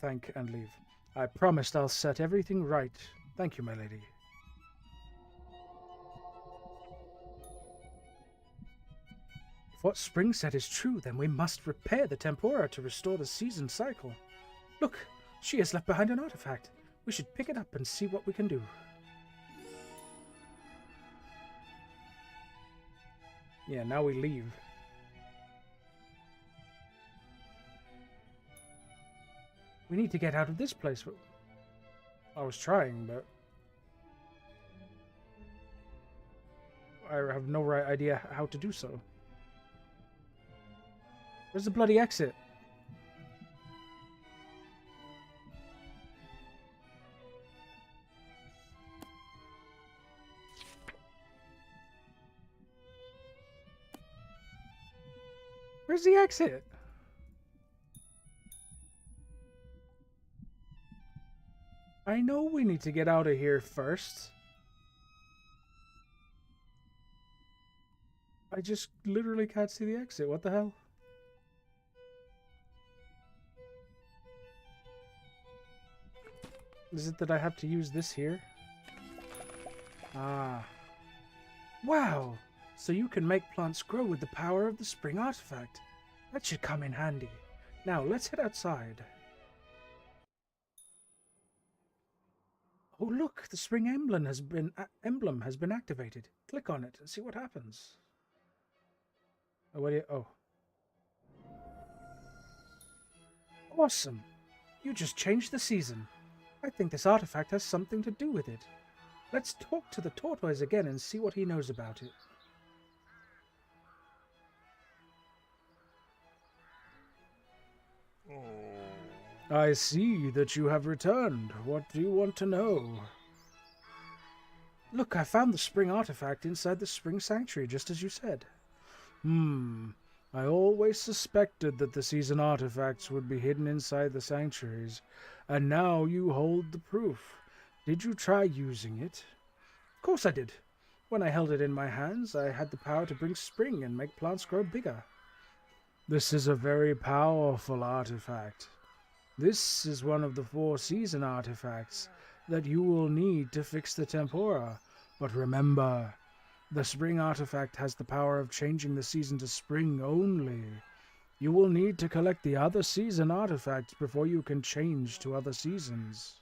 thank, and leave. I promised I'll set everything right. Thank you, my lady. If what Spring said is true, then we must repair the Tempora to restore the season cycle. Look, she has left behind an artifact. We should pick it up and see what we can do. Yeah, now we leave. We need to get out of this place. I was trying, but I have no idea how to do so. Where's the bloody exit? Where's the exit? I know we need to get out of here first. I just literally can't see the exit. What the hell? Is it that I have to use this here? Ah. Wow! So you can make plants grow with the power of the spring artifact. That should come in handy. Now, let's head outside. Oh look! The spring emblem has been activated. Click on it and see what happens. Oh, what do you... Oh. Awesome! You just changed the season. I think this artifact has something to do with it. Let's talk to the tortoise again and see what he knows about it. I see that you have returned. What do you want to know? Look, I found the spring artifact inside the spring sanctuary, just as you said. I always suspected that the season artifacts would be hidden inside the sanctuaries, and now you hold the proof. Did you try using it? Of course I did. When I held it in my hands, I had the power to bring spring and make plants grow bigger. This is a very powerful artifact. This is one of the 4 season artifacts that you will need to fix the Tempora. But remember, the spring artifact has the power of changing the season to spring only. You will need to collect the other season artifacts before you can change to other seasons.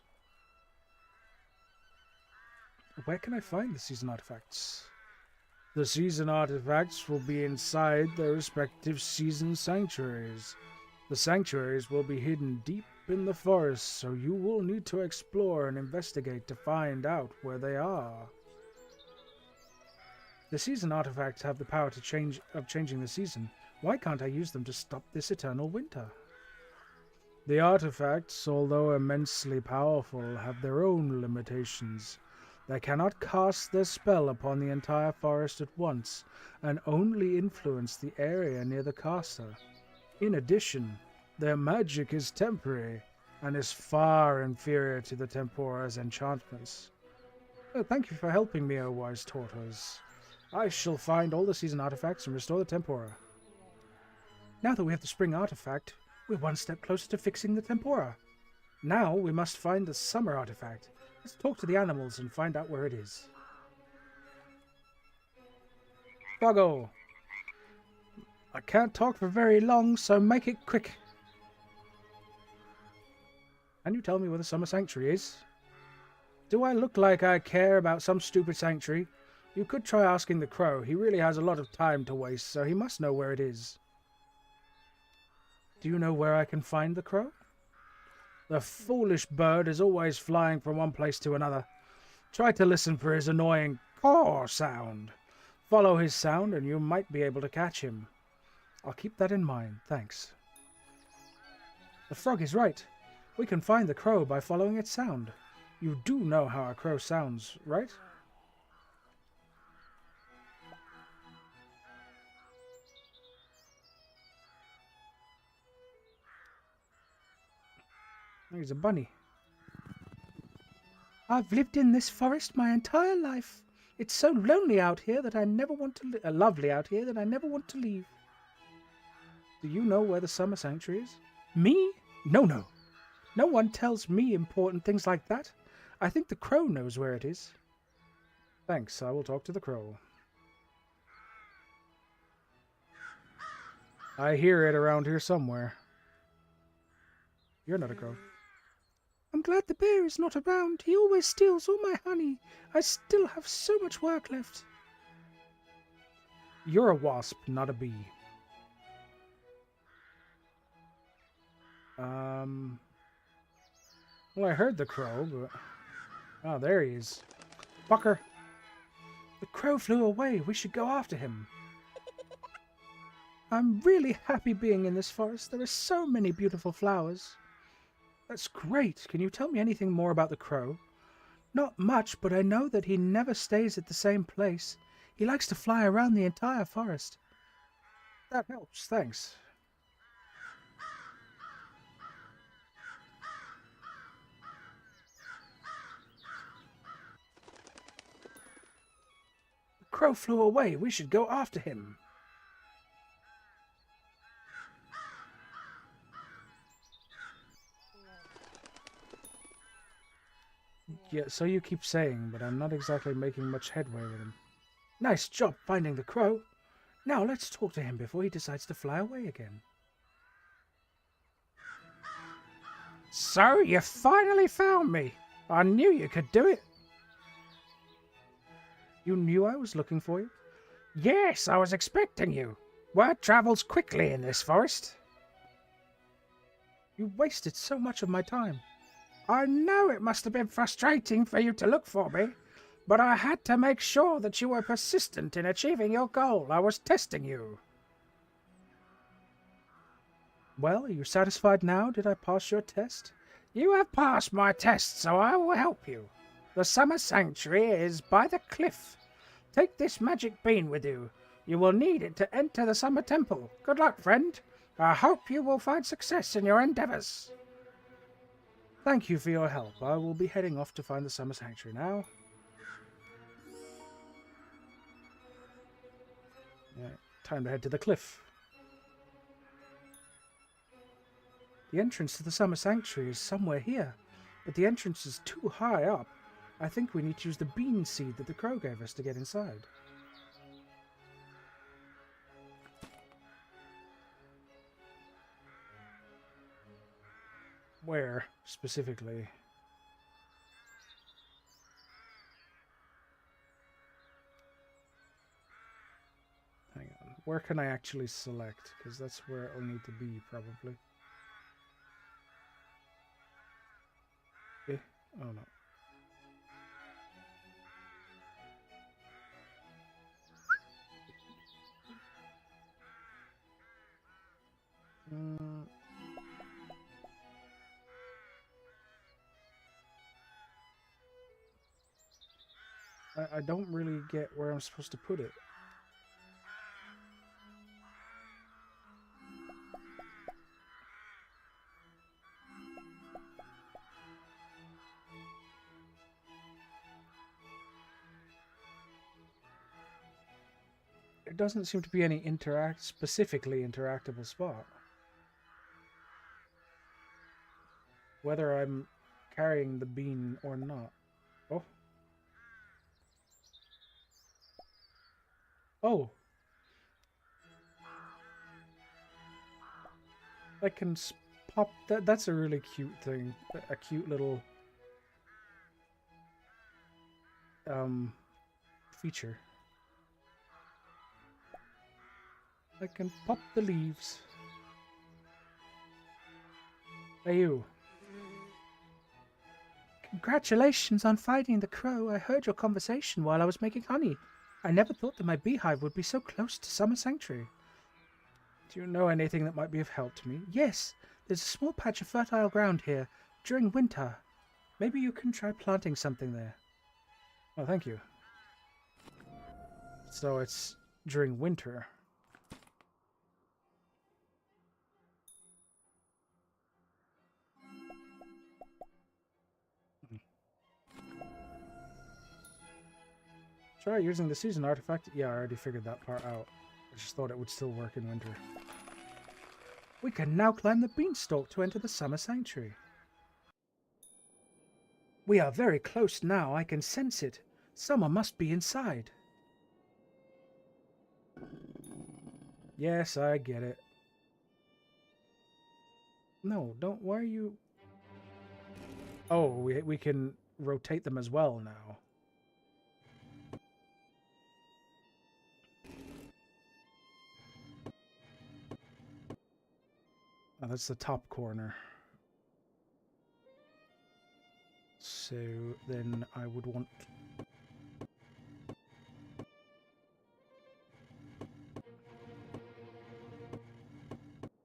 Where can I find the season artifacts? The season artifacts will be inside their respective season sanctuaries. The sanctuaries will be hidden deep in the forest, so you will need to explore and investigate to find out where they are. The season artifacts have the power of changing the season. Why can't I use them to stop this eternal winter? The artifacts, although immensely powerful, have their own limitations. They cannot cast their spell upon the entire forest at once, and only influence the area near the caster. In addition, their magic is temporary, and is far inferior to the Tempora's enchantments. Thank you for helping me, O wise tortoise. I shall find all the season artifacts and restore the Tempora. Now that we have the spring artifact, we're one step closer to fixing the Tempora. Now we must find the summer artifact. Let's talk to the animals and find out where it is. Doggo! I can't talk for very long, so make it quick. Can you tell me where the summer sanctuary is? Do I look like I care about some stupid sanctuary? You could try asking the crow. He really has a lot of time to waste, so he must know where it is. Do you know where I can find the crow? The foolish bird is always flying from one place to another. Try to listen for his annoying caw sound. Follow his sound and you might be able to catch him. I'll keep that in mind, thanks. The frog is right. We can find the crow by following its sound. You do know how a crow sounds, right? He's a bunny. I've lived in this forest my entire life. It's so lonely out here that I never want to lovely out here that I never want to leave. Do you know where the summer sanctuary is? Me? No. No one tells me important things like that. I think the crow knows where it is. Thanks, I will talk to the crow. I hear it around here somewhere. You're not a crow. I'm glad the bear is not around. He always steals all my honey. I still have so much work left. You're a wasp, not a bee. Well, I heard the crow, but... Oh, there he is. Fucker! The crow flew away. We should go after him. I'm really happy being in this forest. There are so many beautiful flowers. That's great. Can you tell me anything more about the crow? Not much, but I know that he never stays at the same place. He likes to fly around the entire forest. That helps, thanks. The crow flew away. We should go after him. Yeah, so you keep saying, but I'm not exactly making much headway with him. Nice job finding the crow. Now let's talk to him before he decides to fly away again. So, you finally found me. I knew you could do it. You knew I was looking for you? Yes, I was expecting you. Word travels quickly in this forest. You wasted so much of my time. I know it must have been frustrating for you to look for me, but I had to make sure that you were persistent in achieving your goal. I was testing you. Well, are you satisfied now? Did I pass your test? You have passed my test, so I will help you. The Summer Sanctuary is by the cliff. Take this magic bean with you. You will need it to enter the Summer Temple. Good luck, friend. I hope you will find success in your endeavors. Thank you for your help. I will be heading off to find the Summer Sanctuary now. Yeah, time to head to the cliff. The entrance to the Summer Sanctuary is somewhere here, but the entrance is too high up. I think we need to use the bean seed that the crow gave us to get inside. Where, specifically? Hang on. Where can I actually select? Because that's where it'll need to be, probably. Eh? Oh, no. I don't really get where I'm supposed to put it. There doesn't seem to be any specifically interactable spot. Whether I'm carrying the bean or not. Oh. Oh. I can pop that. That's a really cute thing. A cute little feature. I can pop the leaves. Hey, you. Congratulations on finding the crow. I heard your conversation while I was making honey. I never thought that my beehive would be so close to Summer Sanctuary. Do you know anything that might be of help to me? Yes, there's a small patch of fertile ground here during winter. Maybe you can try planting something there. Oh, thank you. So it's during winter. Try using the season artifact. Yeah, I already figured that part out. I just thought it would still work in winter. We can now climb the beanstalk to enter the Summer Sanctuary. We are very close now. I can sense it. Someone must be inside. Yes, I get it. No, don't. Why are you... Oh, we can rotate them as well now. Oh, that's the top corner. So then I would want...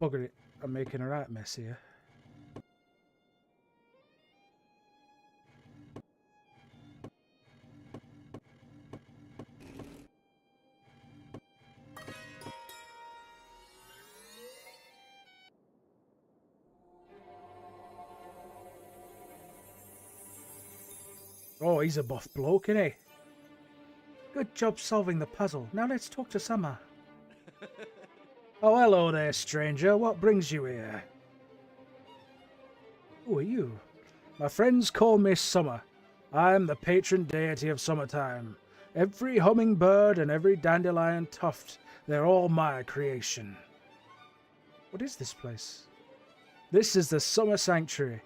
Bugger it, I'm making a right mess here. Oh, he's a buff bloke, isn't he? Good job solving the puzzle. Now let's talk to Summer. Oh, hello there, stranger. What brings you here? Who are you? My friends call me Summer. I'm the patron deity of summertime. Every hummingbird and every dandelion tuft, they're all my creation. What is this place? This is the Summer Sanctuary.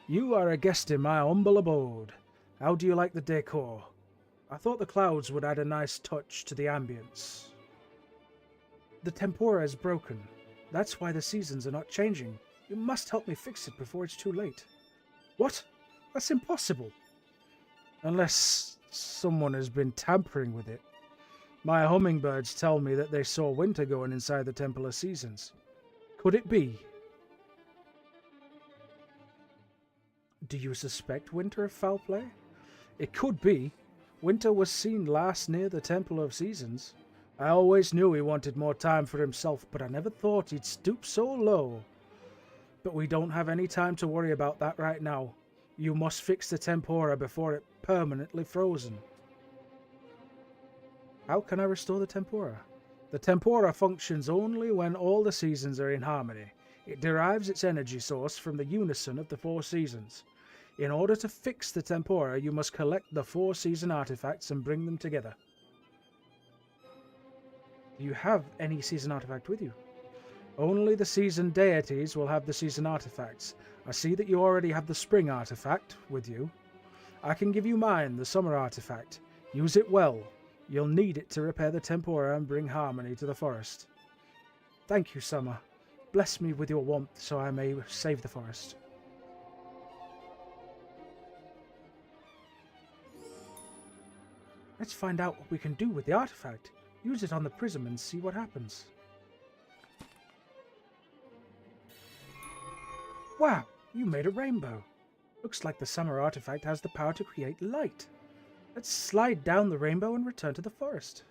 You are a guest in my humble abode. How do you like the decor? I thought the clouds would add a nice touch to the ambience. The tempora is broken. That's why the seasons are not changing. You must help me fix it before it's too late. What? That's impossible. Unless someone has been tampering with it. My hummingbirds tell me that they saw winter going inside the Temple of Seasons. Could it be? Do you suspect Winter of foul play? It could be. Winter was seen last near the Temple of Seasons. I always knew he wanted more time for himself, but I never thought he'd stoop so low. But we don't have any time to worry about that right now. You must fix the tempora before it's permanently frozen. How can I restore the tempora? The tempora functions only when all the seasons are in harmony. It derives its energy source from the unison of the 4 seasons. In order to fix the tempora, you must collect the 4 season artifacts and bring them together. Do you have any season artifact with you? Only the season deities will have the season artifacts. I see that you already have the spring artifact with you. I can give you mine, the summer artifact. Use it well. You'll need it to repair the tempora and bring harmony to the forest. Thank you, Summer. Bless me with your warmth so I may save the forest. Let's find out what we can do with the artifact. Use it on the prism and see what happens. Wow, you made a rainbow. Looks like the summer artifact has the power to create light. Let's slide down the rainbow and return to the forest.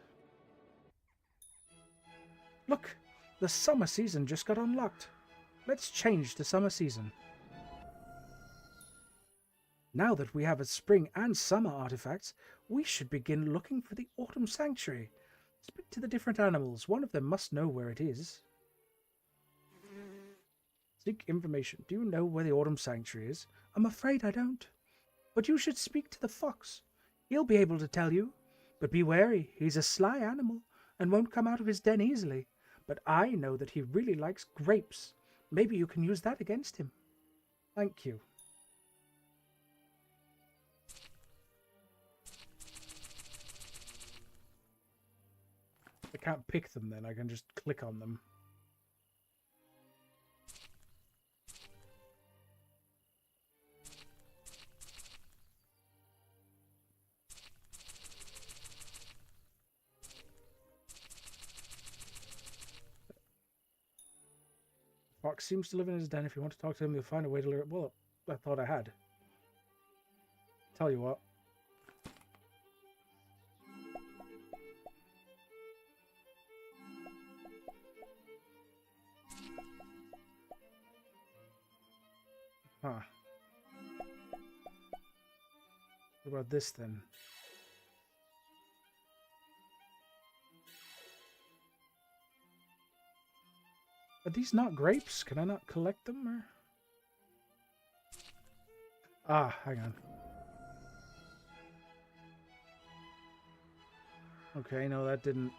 Look, the summer season just got unlocked. Let's change to summer season. Now that we have a spring and summer artifacts, we should begin looking for the autumn sanctuary. Speak to the different animals. One of them must know where it is. Seek information. Do you know where the autumn sanctuary is? I'm afraid I don't. But you should speak to the fox. He'll be able to tell you. But be wary. He's a sly animal and won't come out of his den easily. But I know that he really likes grapes. Maybe you can use that against him. Thank you. I can't pick them then. I can just click on them. Fox seems to live in his den. If you want to talk to him, you'll find a way to lure it. Well, I thought I had. Tell you what. Huh. What about this then? Are these not grapes? Can I not collect them, or? Ah, hang on. Okay, no, that didn't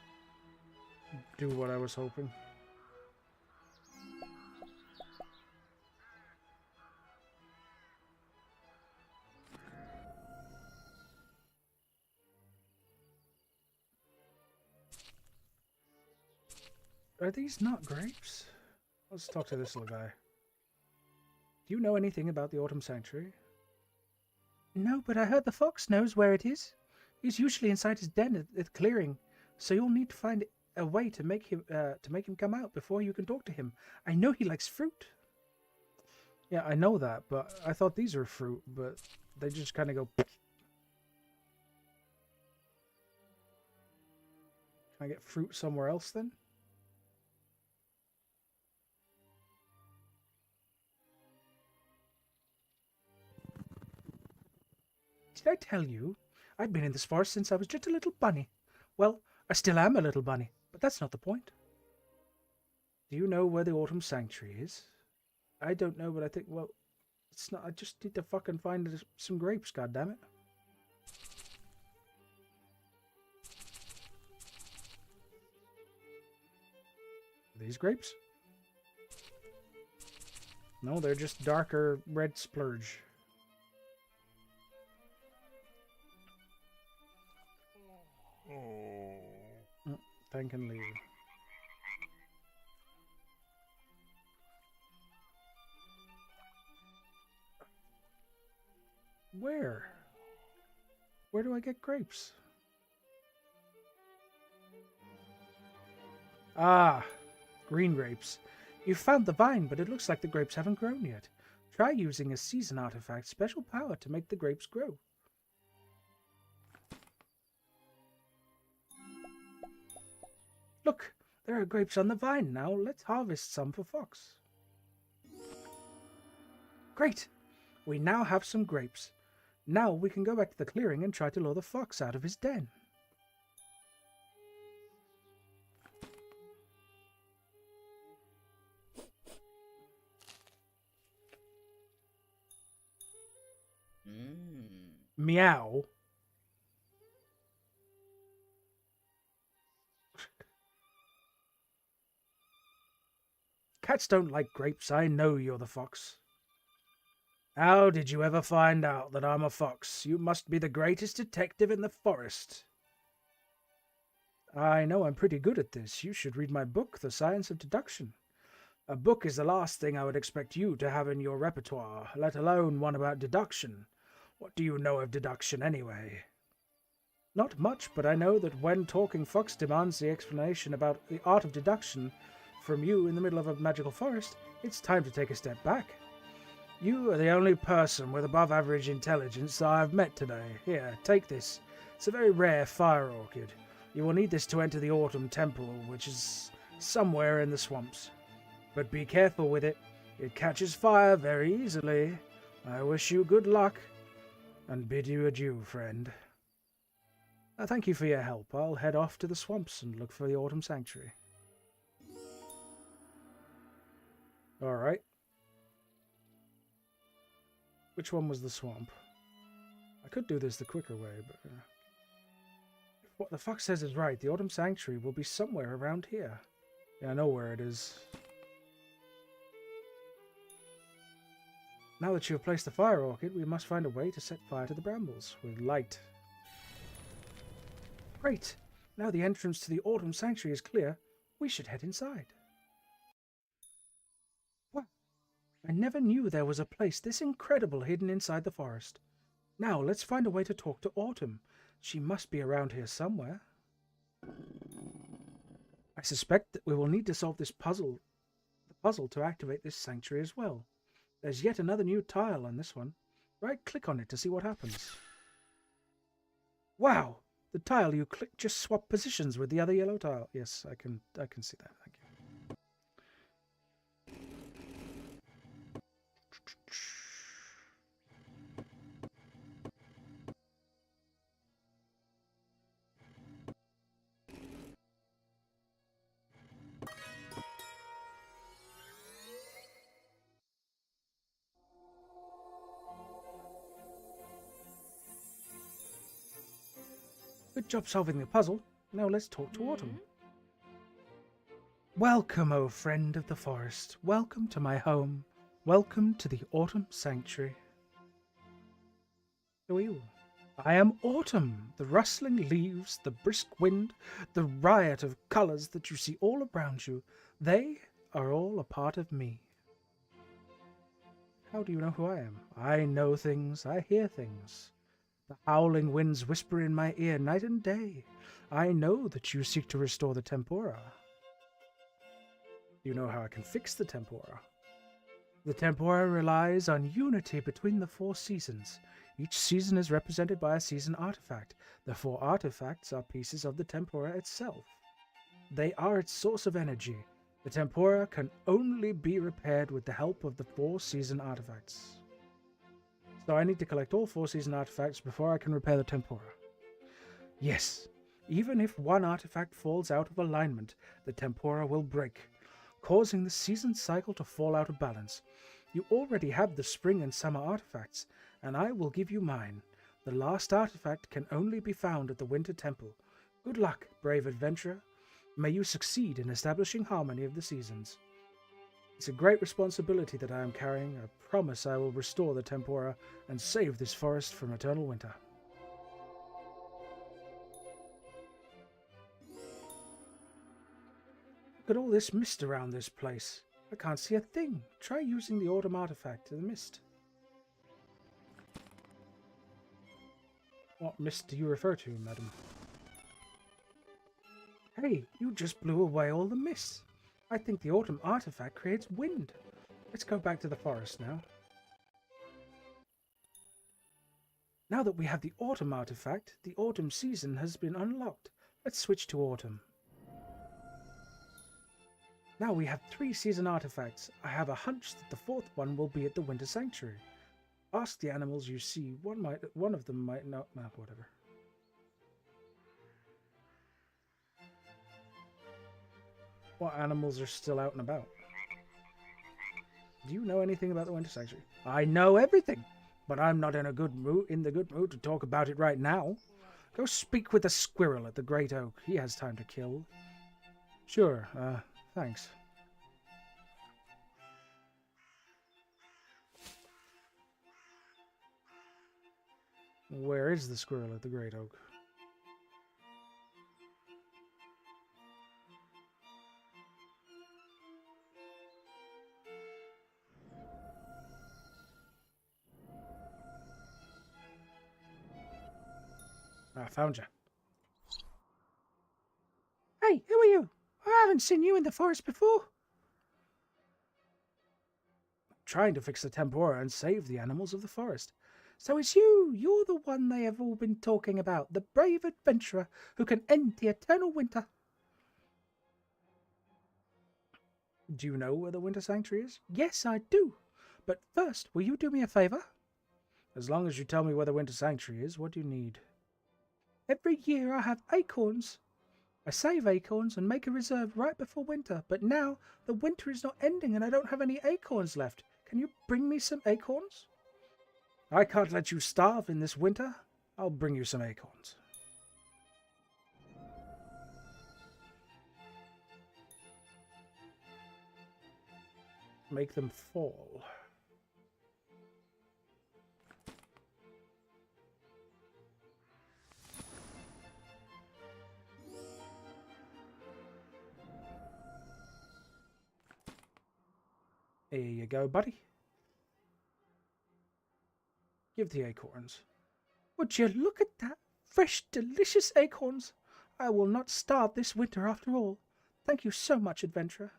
do what I was hoping. Are these not grapes? Let's talk to this little guy. Do you know anything about the Autumn Sanctuary? No, but I heard the fox knows where it is. He's usually inside his den at the clearing, so you'll need to find a way to make him come out before you can talk to him. I know he likes fruit. Yeah, I know that, but I thought these were fruit, but they just kind of go. Can I get fruit somewhere else then? Did I tell you? I've been in this forest since I was just a little bunny. Well, I still am a little bunny, but that's not the point. Do you know where the Autumn Sanctuary is? I don't know, but I think, well, it's not. I just need to fucking find some grapes, goddammit. These grapes? No, they're just darker red splurge. Thank and leave. Where? Where do I get grapes? Ah, green grapes. You found the vine, but it looks like the grapes haven't grown yet. Try using a season artifact special power to make the grapes grow. Look, there are grapes on the vine now. Let's harvest some for Fox. Great! We now have some grapes. Now we can go back to the clearing and try to lure the fox out of his den. Meow. Cats don't like grapes. I know you're the fox. How did you ever find out that I'm a fox? You must be the greatest detective in the forest. I know I'm pretty good at this. You should read my book, The Science of Deduction. A book is the last thing I would expect you to have in your repertoire, let alone one about deduction. What do you know of deduction, anyway? Not much, but I know that when Talking Fox demands the explanation about the art of deduction from you in the middle of a magical forest, it's time to take a step back. You are the only person with above-average intelligence I've met today. Here, take this. It's a very rare fire orchid. You will need this to enter the autumn temple, which is somewhere in the swamps. But be careful with it. It catches fire very easily. I wish you good luck, and bid you adieu, friend. Thank you for your help. I'll head off to the swamps and look for the Autumn Sanctuary. Alright. Which one was the swamp? I could do this the quicker way, but... if what the fox says is right, the Autumn Sanctuary will be somewhere around here. Yeah, I know where it is. Now that you have placed the fire orchid, we must find a way to set fire to the brambles with light. Great! Now the entrance to the Autumn Sanctuary is clear, we should head inside. What? I never knew there was a place this incredible hidden inside the forest. Now let's find a way to talk to Autumn. She must be around here somewhere. I suspect that we will need to solve this puzzle to activate this sanctuary as well. There's yet another new tile on this one. Right-click on it to see what happens. Wow! The tile you click just swapped positions with the other yellow tile. Yes, I can see that. Thank you. Good job solving the puzzle. Now let's talk to Autumn. Welcome, O friend of the forest. Welcome to my home. Welcome to the Autumn Sanctuary. Who are you? I am Autumn, the rustling leaves, the brisk wind, the riot of colors that you see all around you. They are all a part of me. How do you know who I am? I know things. I hear things. The howling winds whisper in my ear night and day. I know that you seek to restore the Tempora. You know how I can fix the Tempora. The Tempora relies on unity between the 4 seasons. Each season is represented by a season artifact. The 4 artifacts are pieces of the Tempora itself. They are its source of energy. The Tempora can only be repaired with the help of the 4 season artifacts. So I need to collect all 4 season artifacts before I can repair the Tempora. Yes, even if one artifact falls out of alignment, the Tempora will break, causing the season cycle to fall out of balance. You already have the spring and summer artifacts, and I will give you mine. The last artifact can only be found at the Winter Temple. Good luck, brave adventurer. May you succeed in establishing harmony of the seasons. It's a great responsibility that I am carrying. I promise I will restore the Tempora and save this forest from eternal winter. Look at all this mist around this place. I can't see a thing. Try using the autumn artifact in the mist. What mist do you refer to, madam? Hey, you just blew away all the mist. I think the autumn artifact creates wind. Let's go back to the forest now. Now that we have the autumn artifact, the autumn season has been unlocked. Let's switch to autumn. Now we have 3 season artifacts. I have a hunch that the 4th one will be at the Winter Sanctuary. Ask the animals you see. One of them might not. Nah, whatever. What animals are still out and about? Do you know anything about the Winter Sanctuary? I know everything, but I'm not in the good mood to talk about it right now. Go speak with the squirrel at the Great Oak. He has time to kill. Sure, thanks. Where is the squirrel at the Great Oak? I found you. Hey, who are you? I haven't seen you in the forest before. I'm trying to fix the Tempora and save the animals of the forest. So it's you! You're the one they have all been talking about, the brave adventurer who can end the eternal winter. Do you know where the Winter Sanctuary is? Yes, I do. But first, will you do me a favor? As long as you tell me where the Winter Sanctuary is, what do you need? Every year I have acorns. I save acorns and make a reserve right before winter, but now the winter is not ending and I don't have any acorns left. Can you bring me some acorns? I can't let you starve in this winter. I'll bring you some acorns. Make them fall. Here you go, buddy. Give the acorns. Would you look at that? Fresh, delicious acorns. I will not starve this winter after all. Thank you so much, adventurer.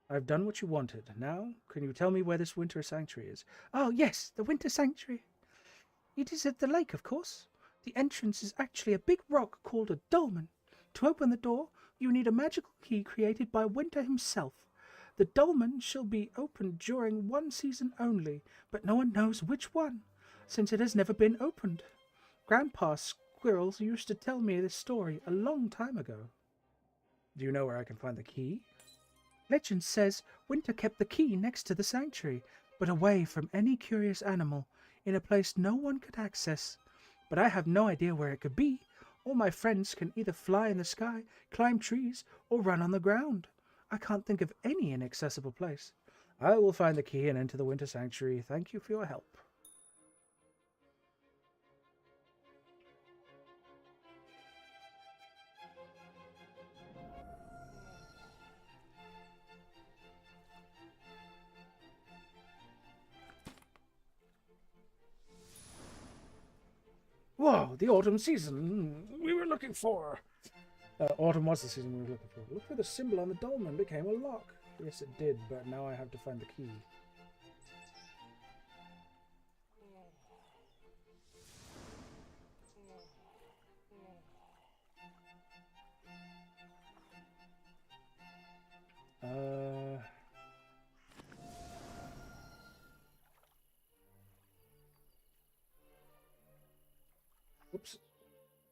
I've done what you wanted. Now, can you tell me where this Winter Sanctuary is? Oh, yes, the Winter Sanctuary. It is at the lake, of course. The entrance is actually a big rock called a dolmen. To open the door, you need a magical key created by Winter himself. The dolmen shall be opened during one season only, but no one knows which one, since it has never been opened. Grandpa Squirrels used to tell me this story a long time ago. Do you know where I can find the key? Legend says Winter kept the key next to the sanctuary, but away from any curious animal, in a place no one could access. But I have no idea where it could be. All my friends can either fly in the sky, climb trees, or run on the ground. I can't think of any inaccessible place. I will find the key and enter the Winter Sanctuary. Thank you for your help. Whoa, the autumn season we were looking for. Autumn was the season we were looking for. Look for the symbol on the dolmen became a lock. Yes, it did, but now I have to find the key.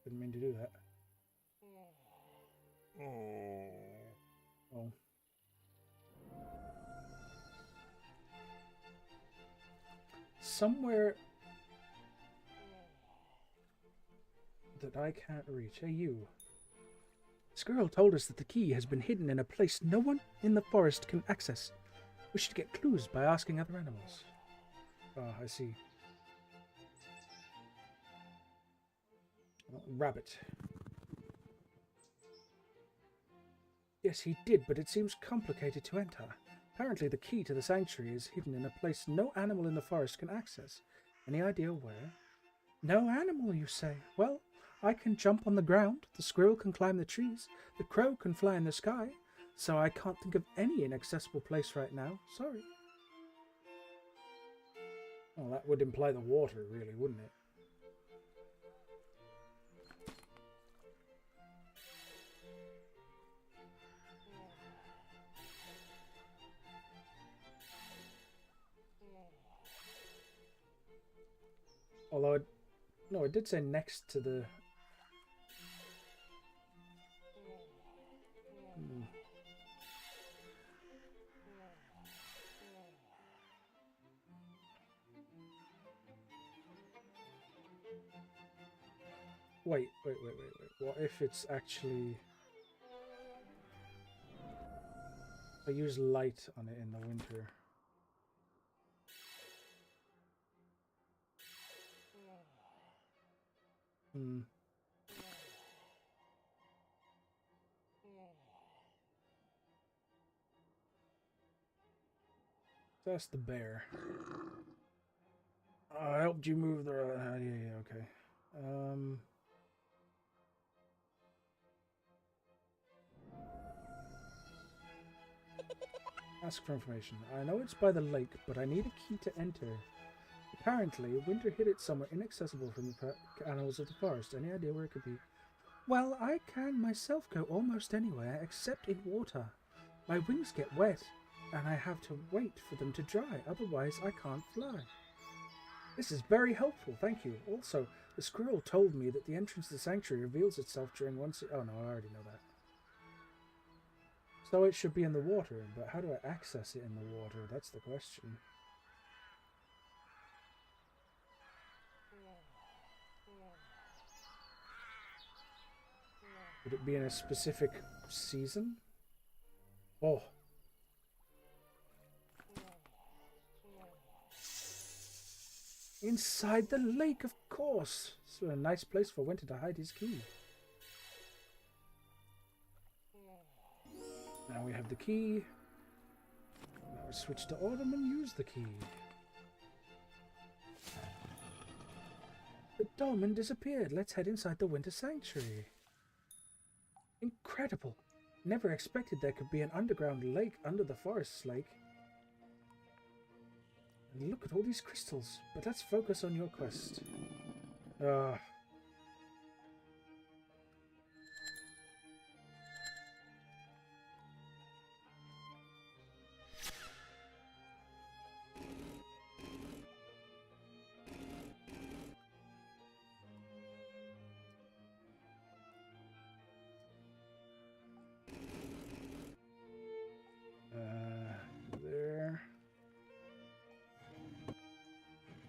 Didn't mean to do that. Oh. Somewhere that I can't reach. Hey, you. Squirrel told us that the key has been hidden in a place no one in the forest can access. We should get clues by asking other animals. Ah, I see. Rabbit. Yes, he did, but it seems complicated to enter. Apparently the key to the sanctuary is hidden in a place no animal in the forest can access. Any idea where? No animal, you say? Well, I can jump on the ground, the squirrel can climb the trees, the crow can fly in the sky, so I can't think of any inaccessible place right now. Sorry. Well, that would imply the water, really, wouldn't it? Although, no, it did say next to the... Wait. What if it's actually... I use light on it in the winter. That's the bear. I helped you move the... yeah, okay. Ask for information. I know it's by the lake, but I need a key to enter. Apparently, winter hid it somewhere inaccessible from the animals of the forest. Any idea where it could be? Well, I can myself go almost anywhere except in water. My wings get wet, and I have to wait for them to dry, otherwise I can't fly. This is very helpful, thank you. Also, the squirrel told me that the entrance to the sanctuary reveals itself during one oh no, I already know that. So it should be in the water, but how do I access it in the water? That's the question. Would it be in a specific season? Oh. Inside the lake, of course. It's a nice place for Winter to hide his key. Now we have the key. Now we switch to Autumn and use the key. The dolmen disappeared. Let's head inside the Winter Sanctuary. Incredible. Never expected there could be an underground lake under the forest's lake. And look at all these crystals. But let's focus on your quest. There.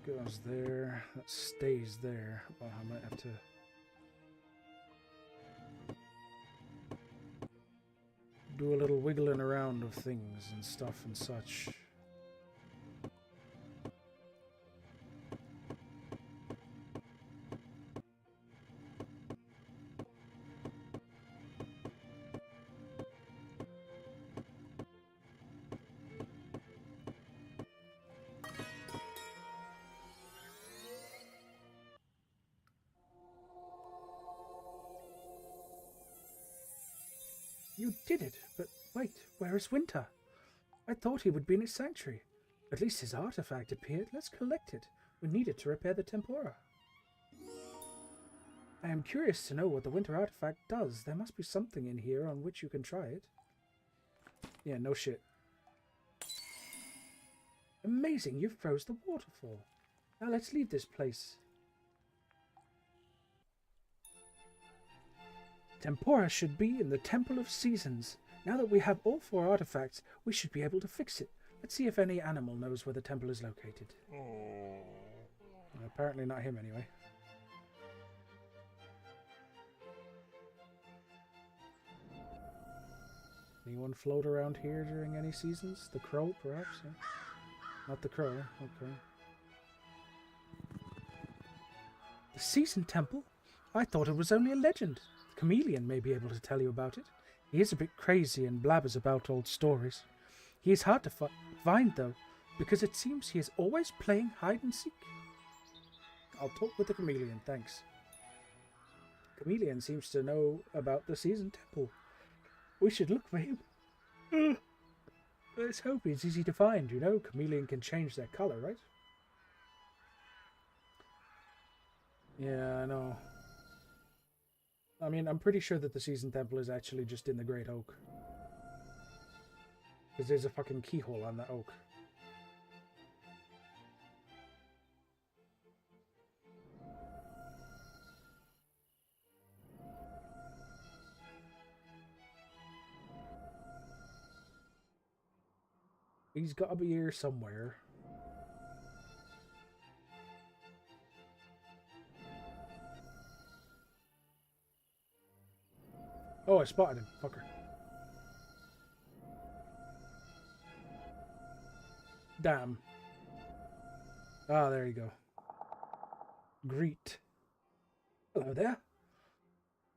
Goes there. That stays there. Well, I might have to... do a little wiggling around of things and stuff and such. You did it, but wait, where is Winter? I thought he would be in his sanctuary. At least his artifact appeared. Let's collect it. We need it to repair the Tempora. I am curious to know what the Winter artifact does. There must be something in here on which you can try it. Yeah, no shit. Amazing, you froze the waterfall. Now let's leave this place. Tempora should be in the Temple of Seasons. Now that we have all 4 artifacts, we should be able to fix it. Let's see if any animal knows where the temple is located. Well, apparently not him anyway. Anyone float around here during any seasons? The crow, perhaps? Yeah. Not the crow, okay. The Season Temple? I thought it was only a legend. The chameleon may be able to tell you about it. He is a bit crazy and blabbers about old stories. He is hard to find, though, because it seems he is always playing hide-and-seek. I'll talk with the chameleon, thanks. Chameleon seems to know about the Season Temple. We should look for him. Let's hope he's easy to find, you know. Chameleon can change their colour, right? Yeah, I know. I mean, I'm pretty sure that the Season Temple is actually just in the Great Oak. Because there's a fucking keyhole on the oak. He's got to be here somewhere. Oh, I spotted him. Fucker. Damn. Ah, there you go. Greet. Hello there.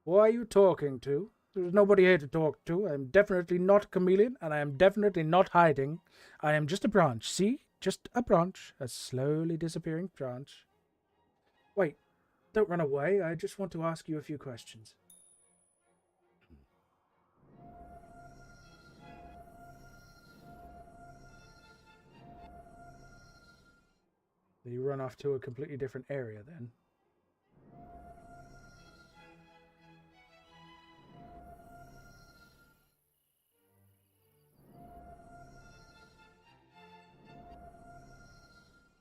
Who are you talking to? There's nobody here to talk to. I'm definitely not a chameleon, and I am definitely not hiding. I am just a branch. See? Just a branch. A slowly disappearing branch. Wait. Don't run away. I just want to ask you a few questions. Did you run off to a completely different area then?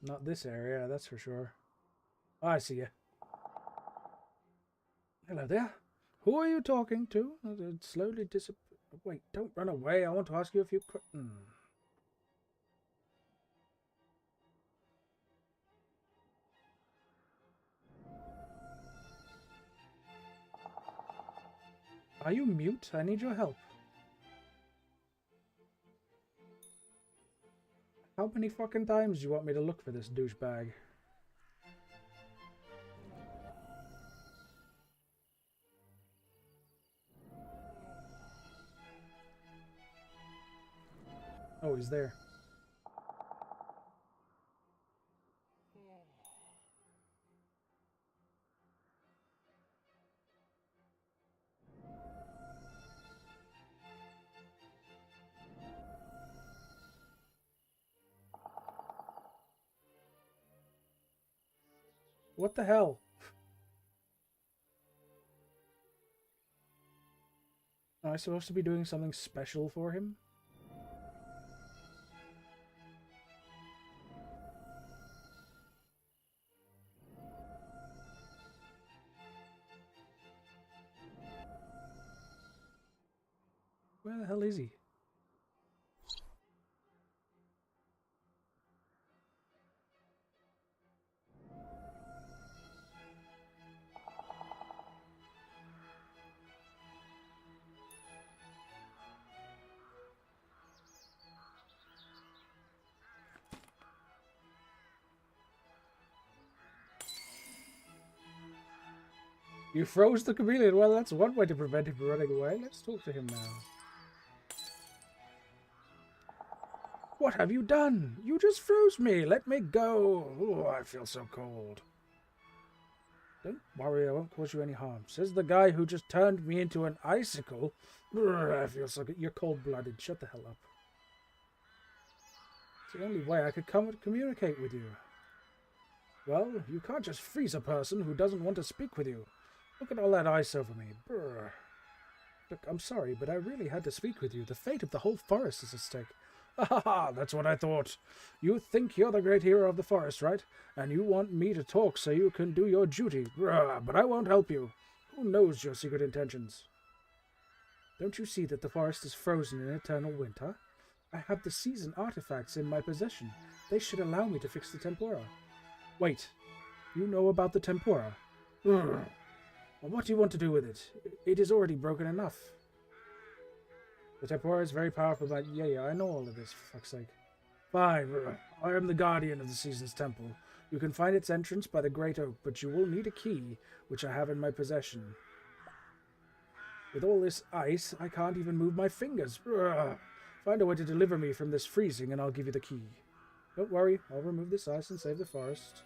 Not this area, that's for sure. Oh, I see you. Hello there. Who are you talking to? It slowly disappear. Wait, don't run away. I want to ask you a few questions. Are you mute? I need your help. How many fucking times do you want me to look for this douchebag? Oh, he's there. What the hell? Am I supposed to be doing something special for him? Where the hell is he? You froze the chameleon. Well, that's one way to prevent him from running away. Let's talk to him now. What have you done? You just froze me. Let me go. Oh, I feel so cold. Don't worry, I won't cause you any harm. Says the guy who just turned me into an icicle. I feel so good. You're cold-blooded. Shut the hell up. It's the only way I could come and communicate with you. Well, you can't just freeze a person who doesn't want to speak with you. Look at all that ice over me. Brr. Look, I'm sorry, but I really had to speak with you. The fate of the whole forest is at stake. Ha ha, that's what I thought. You think you're the great hero of the forest, right? And you want me to talk so you can do your duty. Brr, but I won't help you. Who knows your secret intentions? Don't you see that the forest is frozen in eternal winter? I have the season artifacts in my possession. They should allow me to fix the Tempora. Wait, you know about the Tempora? Well, what do you want to do with it? It is already broken enough. The Tempora is very powerful, but yeah, I know all of this, for fuck's sake. Fine, I am the guardian of the Season's Temple. You can find its entrance by the Great Oak, but you will need a key, which I have in my possession. With all this ice, I can't even move my fingers. Find a way to deliver me from this freezing, and I'll give you the key. Don't worry, I'll remove this ice and save the forest.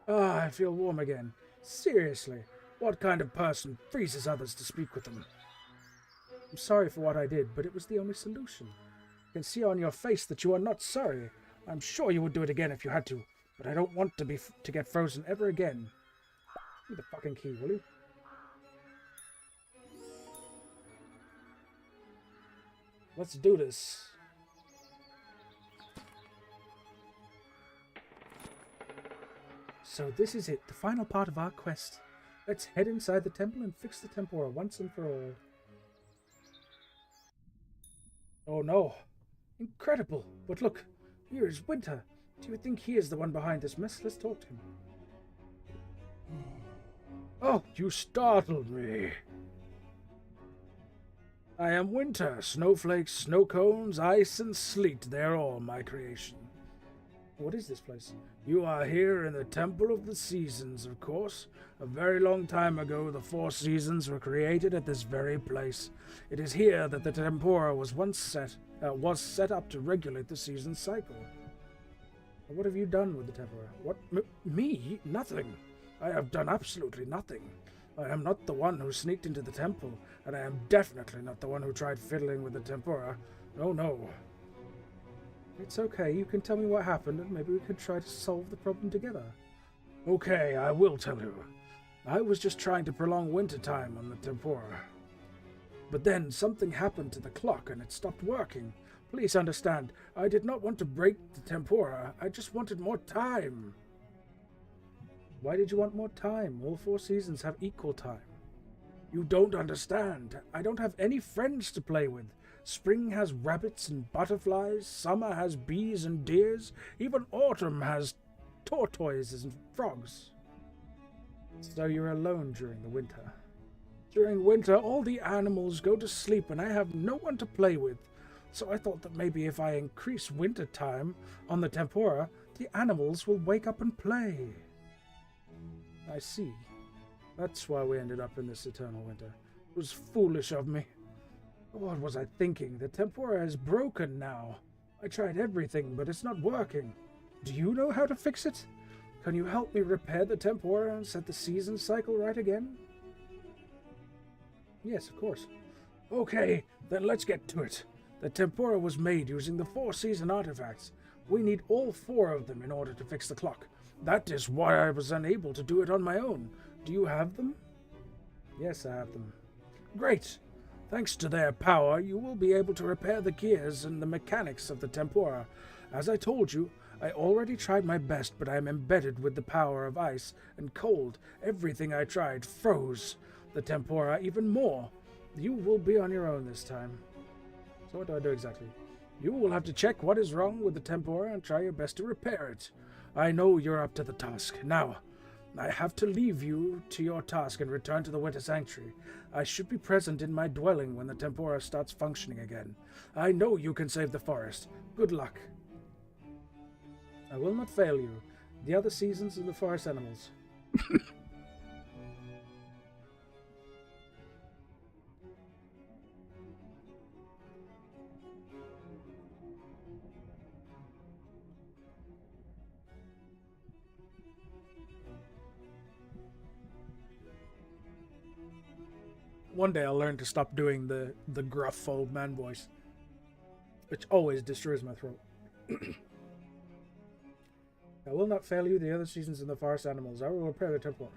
I feel warm again. Seriously, what kind of person freezes others to speak with them? I'm sorry for what I did, but it was the only solution. I can see on your face that you are not sorry. I'm sure you would do it again if you had to, but I don't want to get frozen ever again. Give me the fucking key, will you? Let's do this. So this is it, the final part of our quest. Let's head inside the temple and fix the Tempora once and for all. Oh no. Incredible. But look, here is Winter. Do you think he is the one behind this mess? Let's talk to him. Oh, you startled me. I am Winter. Snowflakes, snow cones, ice, and sleet. They're all my creation. What is this place? You are here in the Temple of the Seasons, of course. A very long time ago, the 4 seasons were created at this very place. It is here that the Tempora was once set up to regulate the season cycle. What have you done with the Tempora? What? Me? Nothing. I have done absolutely nothing. I am not the one who sneaked into the temple, and I am definitely not the one who tried fiddling with the Tempora. Oh no. It's okay, you can tell me what happened and maybe we can try to solve the problem together. Okay, I will tell you. I was just trying to prolong winter time on the Tempora. But then something happened to the clock and it stopped working. Please understand, I did not want to break the Tempora, I just wanted more time. Why did you want more time? All 4 seasons have equal time. You don't understand. I don't have any friends to play with. Spring has rabbits and butterflies, summer has bees and deers, even autumn has tortoises and frogs. So you're alone during the winter. During winter, all the animals go to sleep and I have no one to play with. So I thought that maybe if I increase winter time on the Tempora, the animals will wake up and play. I see. That's why we ended up in this eternal winter. It was foolish of me. What was I thinking? The Tempora is broken now. I tried everything, but it's not working. Do you know how to fix it? Can you help me repair the Tempora and set the season cycle right again? Yes, of course. Okay, then let's get to it. The Tempora was made using the 4 season artifacts. We need all 4 of them in order to fix the clock. That is why I was unable to do it on my own. Do you have them? Yes, I have them. Great! Thanks to their power, you will be able to repair the gears and the mechanics of the Tempora. As I told you, I already tried my best, but I am embedded with the power of ice and cold. Everything I tried froze the Tempora even more. You will be on your own this time. So what do I do exactly? You will have to check what is wrong with the Tempora and try your best to repair it. I know you're up to the task. Now, I have to leave you to your task and return to the Winter Sanctuary. I should be present in my dwelling when the Tempora starts functioning again. I know you can save the forest. Good luck. I will not fail you. The other seasons of the forest animals. One day I'll learn to stop doing the gruff old man voice, which always destroys my throat. I will not fail you the other seasons in the forest animals. I will repair the Tempora.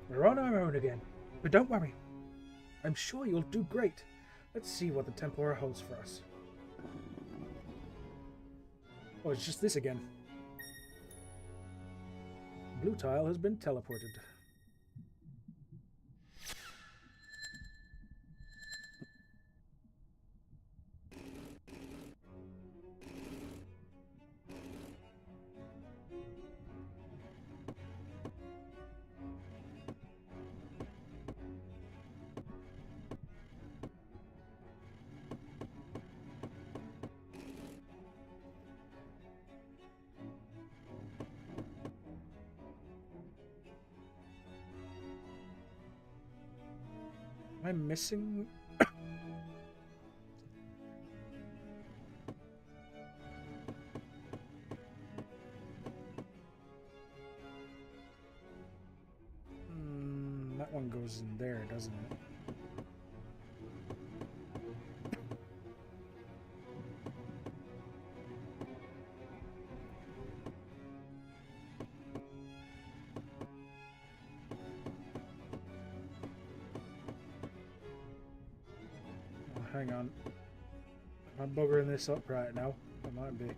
We're on our own again, but don't worry. I'm sure you'll do great. Let's see what the Tempora holds for us. Oh, it's just this again. Blue tile has been teleported. Am I missing? That one goes in there, doesn't it? Oh, hang on. Am I buggering this up right now? I might be.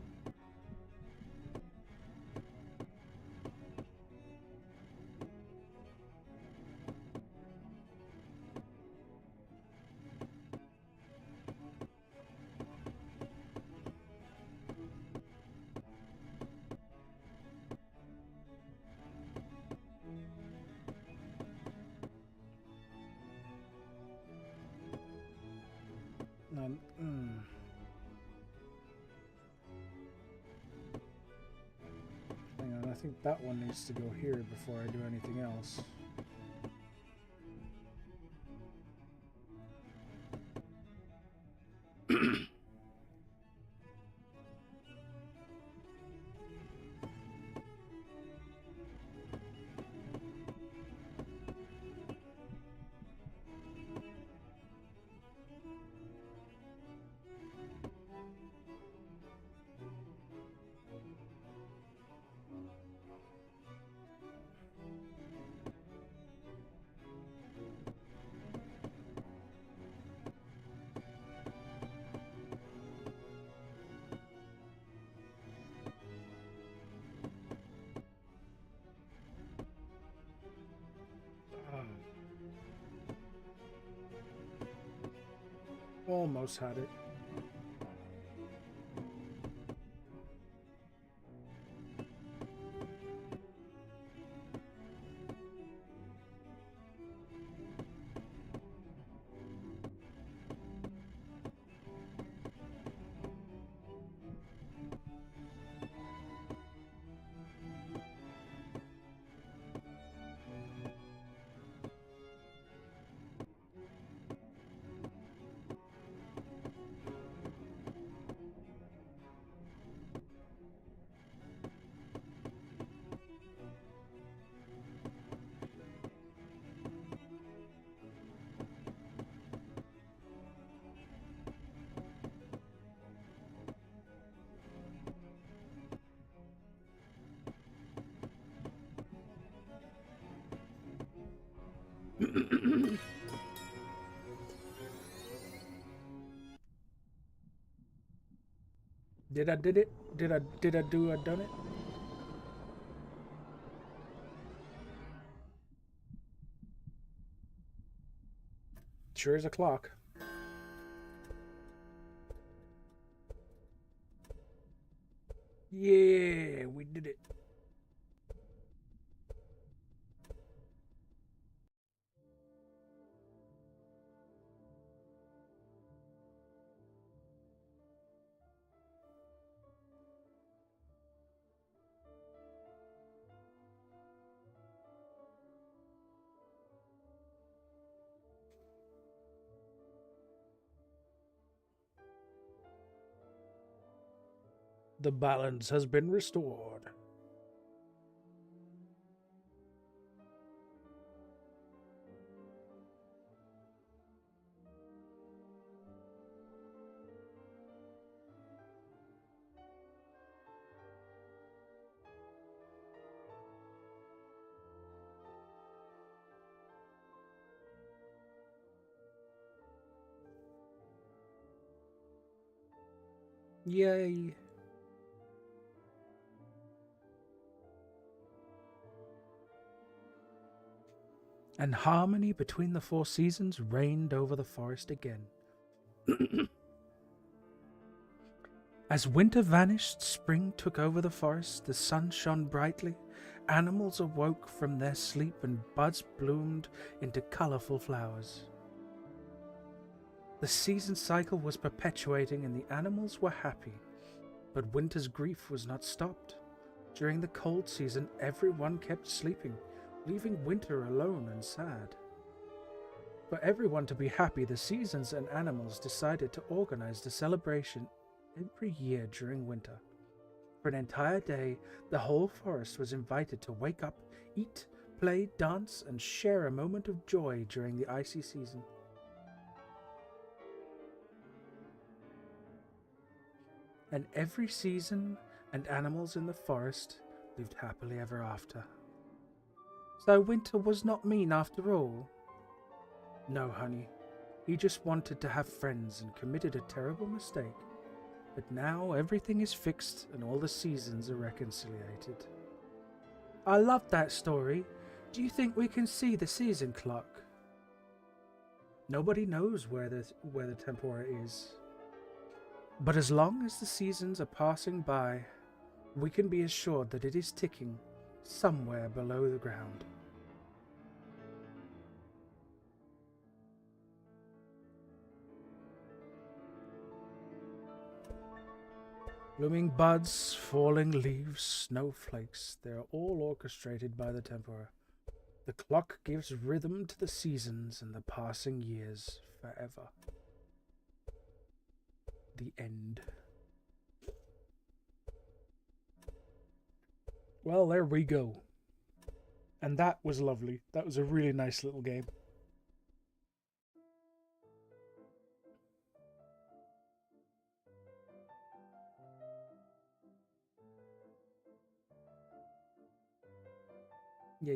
Hang on, I think that one needs to go here before I do anything else. Almost had it. Did I did it? Did I done it? Sure as a clock. Yeah, we did it. The balance has been restored. Yay. and harmony between the four seasons reigned over the forest again. As winter vanished, spring took over the forest, the sun shone brightly, animals awoke from their sleep, and buds bloomed into colorful flowers. The season cycle was perpetuating, and the animals were happy, but winter's grief was not stopped. During the cold season, everyone kept sleeping, leaving winter alone and sad. For everyone to be happy, the seasons and animals decided to organize the celebration every year during winter. For an entire day, the whole forest was invited to wake up, eat, play, dance, and share a moment of joy during the icy season. And every season and animals in the forest lived happily ever after. So winter was not mean after all. No, honey, he just wanted to have friends and committed a terrible mistake. But now everything is fixed and all the seasons are reconciliated. I love that story. Do you think we can see the season clock? Nobody knows where the Tempora is. But as long as the seasons are passing by, we can be assured that it is ticking somewhere below the ground. Blooming buds, falling leaves, snowflakes, they are all orchestrated by the Tempora. The clock gives rhythm to the seasons and the passing years forever. The end. Well, there we go. And that was lovely. That was a really nice little game. Yeah.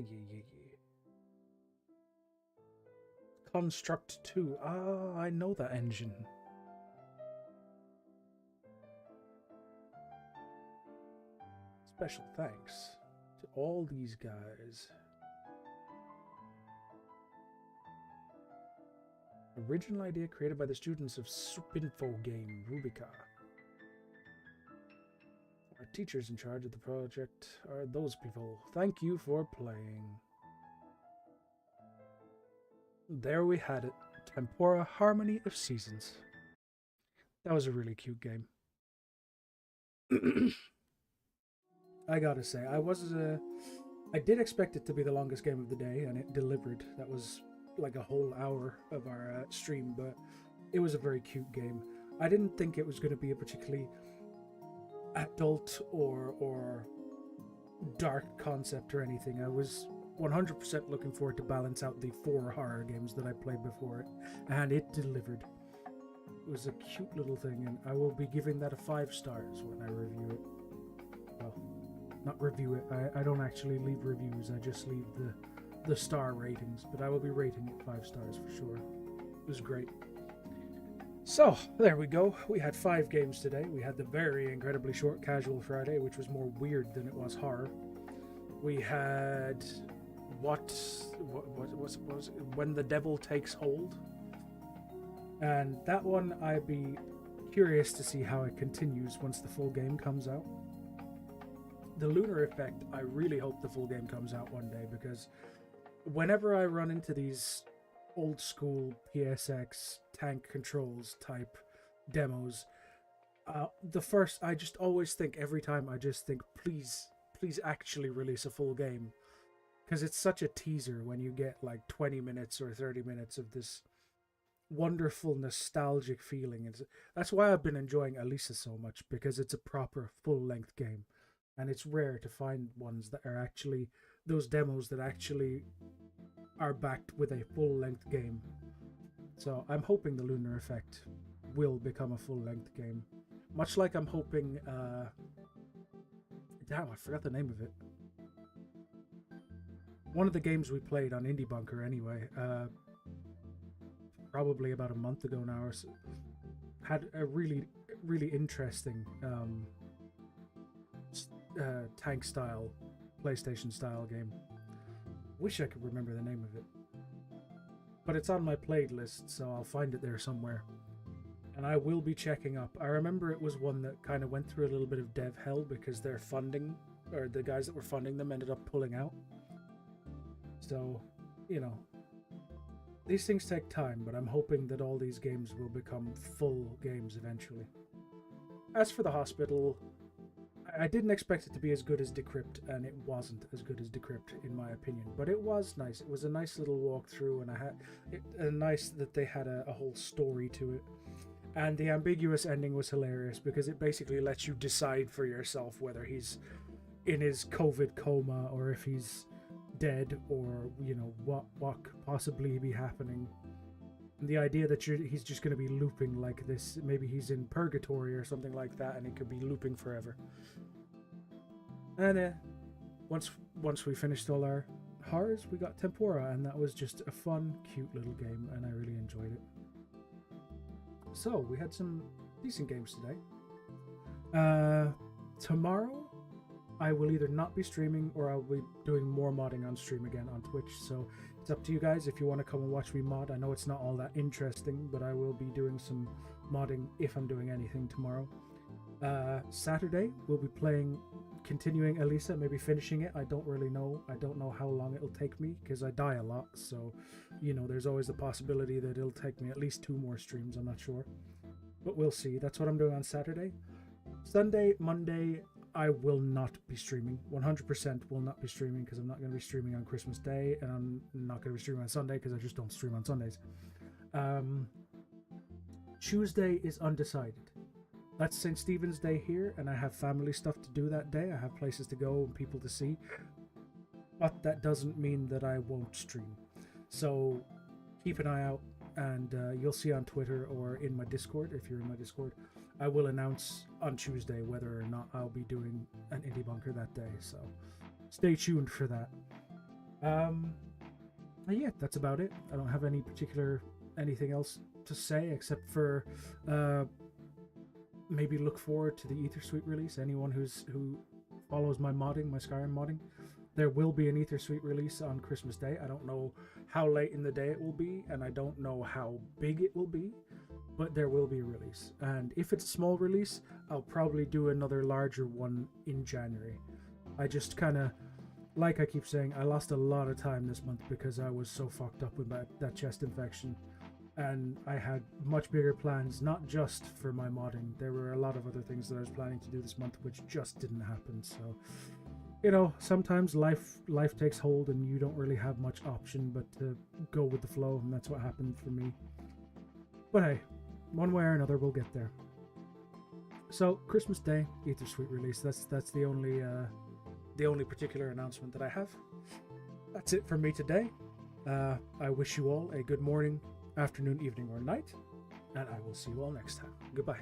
Construct 2. Ah, I know that engine. Special thanks to all these guys. Original idea created by the students of Supinfo game, Rubica. Our teachers in charge of the project are those people. Thank you for playing. There we had it. Tempora Harmony of Seasons. That was a really cute game. I gotta say, I did expect it to be the longest game of the day, and it delivered. That was like a whole hour of our stream, but it was a very cute game. I didn't think it was going to be a particularly adult or dark concept or anything. I was 100% looking forward to balance out the 4 horror games that I played before it, and it delivered. It was a cute little thing, and I will be giving that a 5 stars when I review it. Well, not review it. I don't actually leave reviews. I just leave the star ratings, but I will be rating it 5 stars for sure. It was great. So, there we go. We had 5 games today. We had the very incredibly short Casual Friday, which was more weird than it was horror. We had what was When the Devil Takes Hold. And that one, I'd be curious to see how it continues once the full game comes out. The Lunar Effect, I really hope the full game comes out one day, because whenever I run into these old school PSX tank controls type demos, I just always think, every time I just think, please actually release a full game, because it's such a teaser when you get like 20 minutes or 30 minutes of this wonderful nostalgic feeling. That's why I've been enjoying Elisa so much, because it's a proper full-length game, and it's rare to find ones that are actually those demos that actually are backed with a full-length game. So I'm hoping the Lunar Effect will become a full-length game, much like I'm hoping damn, I forgot the name of it. One of the games we played on Indie Bunker anyway, probably about a month ago now, or so, had a really interesting tank style, PlayStation style game. Wish I could remember the name of it. but it's on my played list, so I'll find it there somewhere. And I will be checking up. I remember it was one that kind of went through a little bit of dev hell because their funding, or the guys that were funding them, ended up pulling out. So, you know, these things take time, but I'm hoping that all these games will become full games eventually. As for the hospital, I didn't expect it to be as good as Decrypt, and it wasn't as good as Decrypt in my opinion. But it was nice. It was a nice little walkthrough, and nice that they had a whole story to it. And the ambiguous ending was hilarious because it basically lets you decide for yourself whether he's in his COVID coma or if he's dead, or you know what could possibly be happening. And the idea that he's just going to be looping like this, maybe he's in purgatory or something like that, and it could be looping forever. And once we finished all our horrors, we got Tempora, and that was just a fun, cute little game, and I really enjoyed it. So we had some decent games today. Tomorrow I will either not be streaming or I'll be doing more modding on stream again on Twitch. So it's up to you guys if you want to come and watch me mod. I know it's not all that interesting, but I will be doing some modding if I'm doing anything tomorrow. Saturday we'll be continuing Elisa, maybe finishing it. I don't really know. I don't know how long it'll take me because I die a lot. So, you know, there's always the possibility that it'll take me at least 2 more streams. I'm not sure, but we'll see. That's what I'm doing on Saturday. Sunday, Monday, I will not be streaming. 100% will not be streaming because I'm not going to be streaming on Christmas Day, and I'm not going to be streaming on Sunday because I just don't stream on Sundays. Tuesday is undecided. That's St. Stephen's Day here, and I have family stuff to do that day. I have places to go and people to see. But that doesn't mean that I won't stream. So keep an eye out, and you'll see on Twitter or in my Discord, if you're in my Discord, I will announce on Tuesday whether or not I'll be doing an Indie Bunker that day. So stay tuned for that. Yeah, that's about it. I don't have anything else to say except for maybe look forward to the Ethersuite release. Anyone who follows my modding, my Skyrim modding, there will be an Ethersuite release on Christmas Day. I don't know how late in the day it will be, and I don't know how big it will be, but there will be a release. And if it's a small release, I'll probably do another larger one in January. I just kind of, like I keep saying, I lost a lot of time this month because I was so fucked up with that chest infection. And I had much bigger plans, not just for my modding. There were a lot of other things that I was planning to do this month, which just didn't happen. So, you know, sometimes life takes hold and you don't really have much option but to go with the flow, and that's what happened for me. But hey, one way or another, we'll get there. So, Christmas Day, Ethersuite release. That's the only particular announcement that I have. That's it for me today. I wish you all a good morning, afternoon, evening, or night, and I will see you all next time. Goodbye.